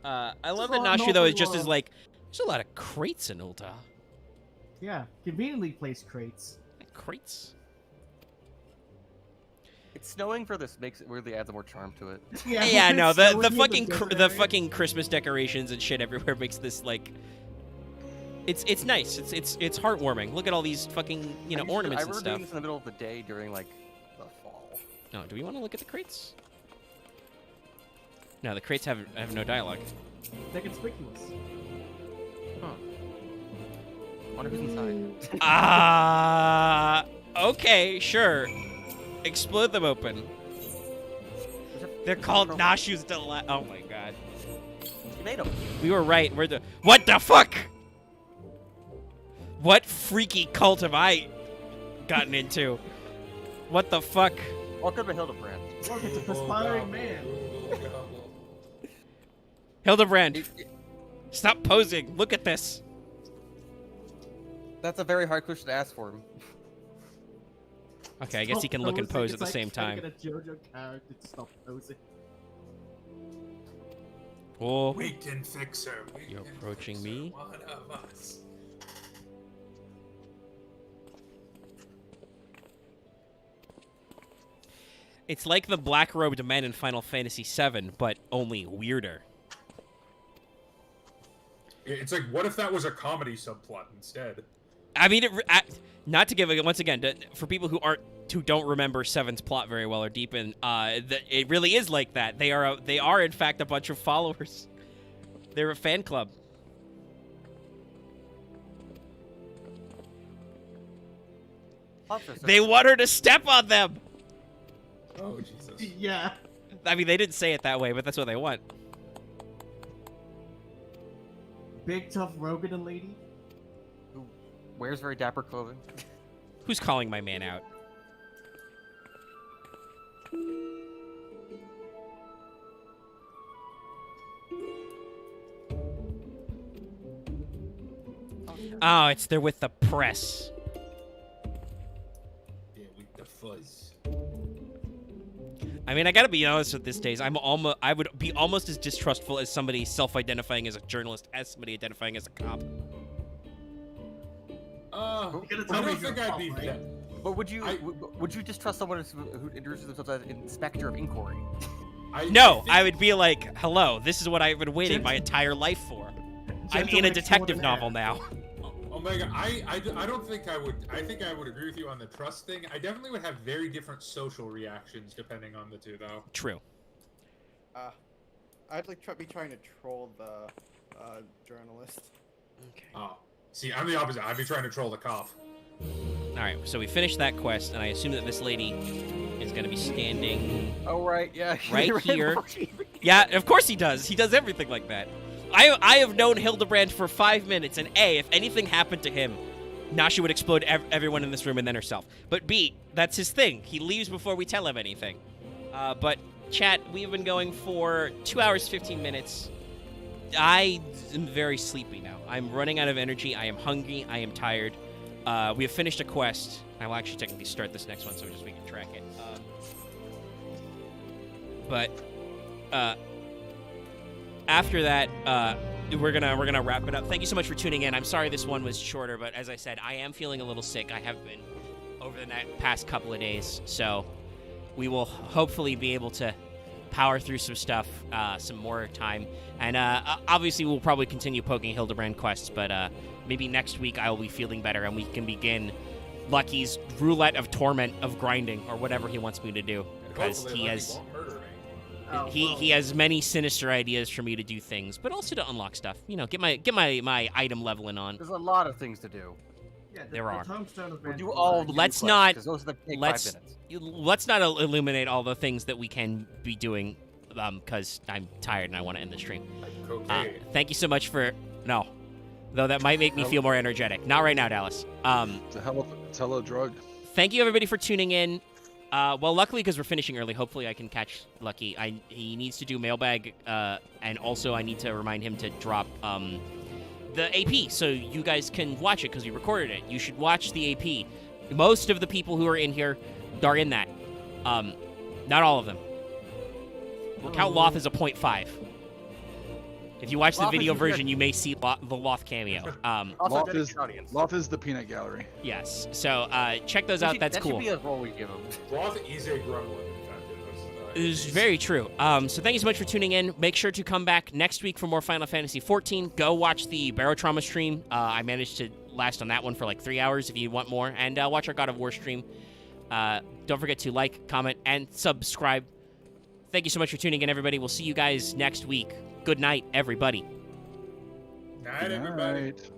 I love There's that a lot- Nashu though an is just awful as lot. like. There's a lot of crates in Ulta. Yeah. Conveniently placed crates. Crates. It's snowing for this makes it weirdly adds more charm to it. Yeah, no, it's the snowing in fucking desert the area. fucking Christmas decorations and shit everywhere makes this like. It's nice. It's heartwarming. Look at all these fucking I ornaments remember and doing stuff. this in the middle of the day during like the fall. No, do we want to look at the crates? No, the crates have no dialogue. They're conspicuous. Wonder who's inside. Okay, sure. Explode them open. They're called Nashu's Delight. Oh my god. You made them. We were right. We're the. What the fuck? What freaky cult have I gotten into? What the fuck? Welcome to Hildibrand. Look, it's a perspiring man. Hildibrand, stop posing. Look at this. That's a very hard question to ask for him. Okay, I guess he can look and Stop pose posing. at the It's same like trying time. to get a JoJo character to stop posing. Oh, We can fix her. We You're can approaching fix her, me? One of us. it's like the black-robed men in Final Fantasy VII, but only weirder. It's like, what if that was a comedy subplot instead? I mean, not to give it once again for people who don't remember Seven's plot very well or deep in. It really is like that. They are in fact a bunch of followers. They're a fan club. They want her to step on them. Oh, Jesus. Yeah. I mean, they didn't say it that way, but that's what they want. Big tough Rogan lady. Who wears very dapper clothing. Who's calling my man out? Oh, they're with the press. Yeah, with the fuzz. I mean, I gotta be honest with this days. I would be almost as distrustful as somebody self-identifying as a journalist as somebody identifying as a cop. I gotta tell don't me think you're I'd a be cop, right? that. But would you distrust someone who introduces themselves as Inspector of Inquiry? No, I would be like, hello, this is what I've been waiting my entire life for. I'm in a Gentleman detective extraordinaire. novel now. Omega, I don't think I would. I think I would agree with you on the trust thing. I definitely would have very different social reactions depending on the two, though. True. I'd like be trying to troll the journalist. Okay. Oh, see, I'm the opposite. I'd be trying to troll the cop. All right, so we finished that quest, and I assume that this lady is going to be standing Oh right, yeah. right Right here. before she even- Yeah, of course he does. He does everything like that. I have known Hildibrand for 5 minutes, and A, if anything happened to him, Nasha would explode everyone in this room and then herself. But B, that's his thing. He leaves before we tell him anything. But, chat, we've been going for 2 hours, 15 minutes. I am very sleepy now. I'm running out of energy. I am hungry. I am tired. We have finished a quest. I will actually technically start this next one so just we can track it. After that, we're gonna wrap it up. Thank you so much for tuning in. I'm sorry this one was shorter, but as I said, I am feeling a little sick. I have been over the past couple of days, so we will hopefully be able to power through some stuff, some more time, and obviously we'll probably continue poking Hildibrand quests, but maybe next week I will be feeling better and we can begin Lucky's roulette of torment of grinding or whatever he wants me to do, because Hopefully, he Lucky has. won't murder me. Oh, He has many sinister ideas for me to do things, but also to unlock stuff. You know, get my item leveling on. There's a lot of things to do. Yeah, There are. Tombstone We'll event do will, all the like, Let's quests, not- 'cause those are the take let's- 5 minutes. Let's not illuminate all the things that we can be doing, because I'm tired and I want to end the stream. Like cocaine. Thank you so much for though that might make me feel more energetic. Not right now, Dallas. It's a hell of a drug. Thank you everybody for tuning in. Well, luckily, because we're finishing early, hopefully I can catch Lucky. He needs to do mailbag, and also I need to remind him to drop the AP so you guys can watch it because we recorded it. You should watch the AP. Most of the people who are in here are in that. Not all of them. We'll count Loth as a 0.5. If you watch the Loth is video good. version, you may see the Loth cameo. Also, Loth dedicated is- audience. Loth is the peanut gallery. Yes. So check those That out. should- That's that cool. should be a role we give him. Roth is a gremlin. In fact, It is very true. So thank you so much for tuning in. Make sure to come back next week for more Final Fantasy XIV. Go watch the Barotrauma stream. I managed to last on that one for like 3 hours if you want more. And watch our God of War stream. Don't forget to like, comment, and subscribe. Thank you so much for tuning in, everybody. We'll see you guys next week. Good night, everybody. Night, everybody. Night.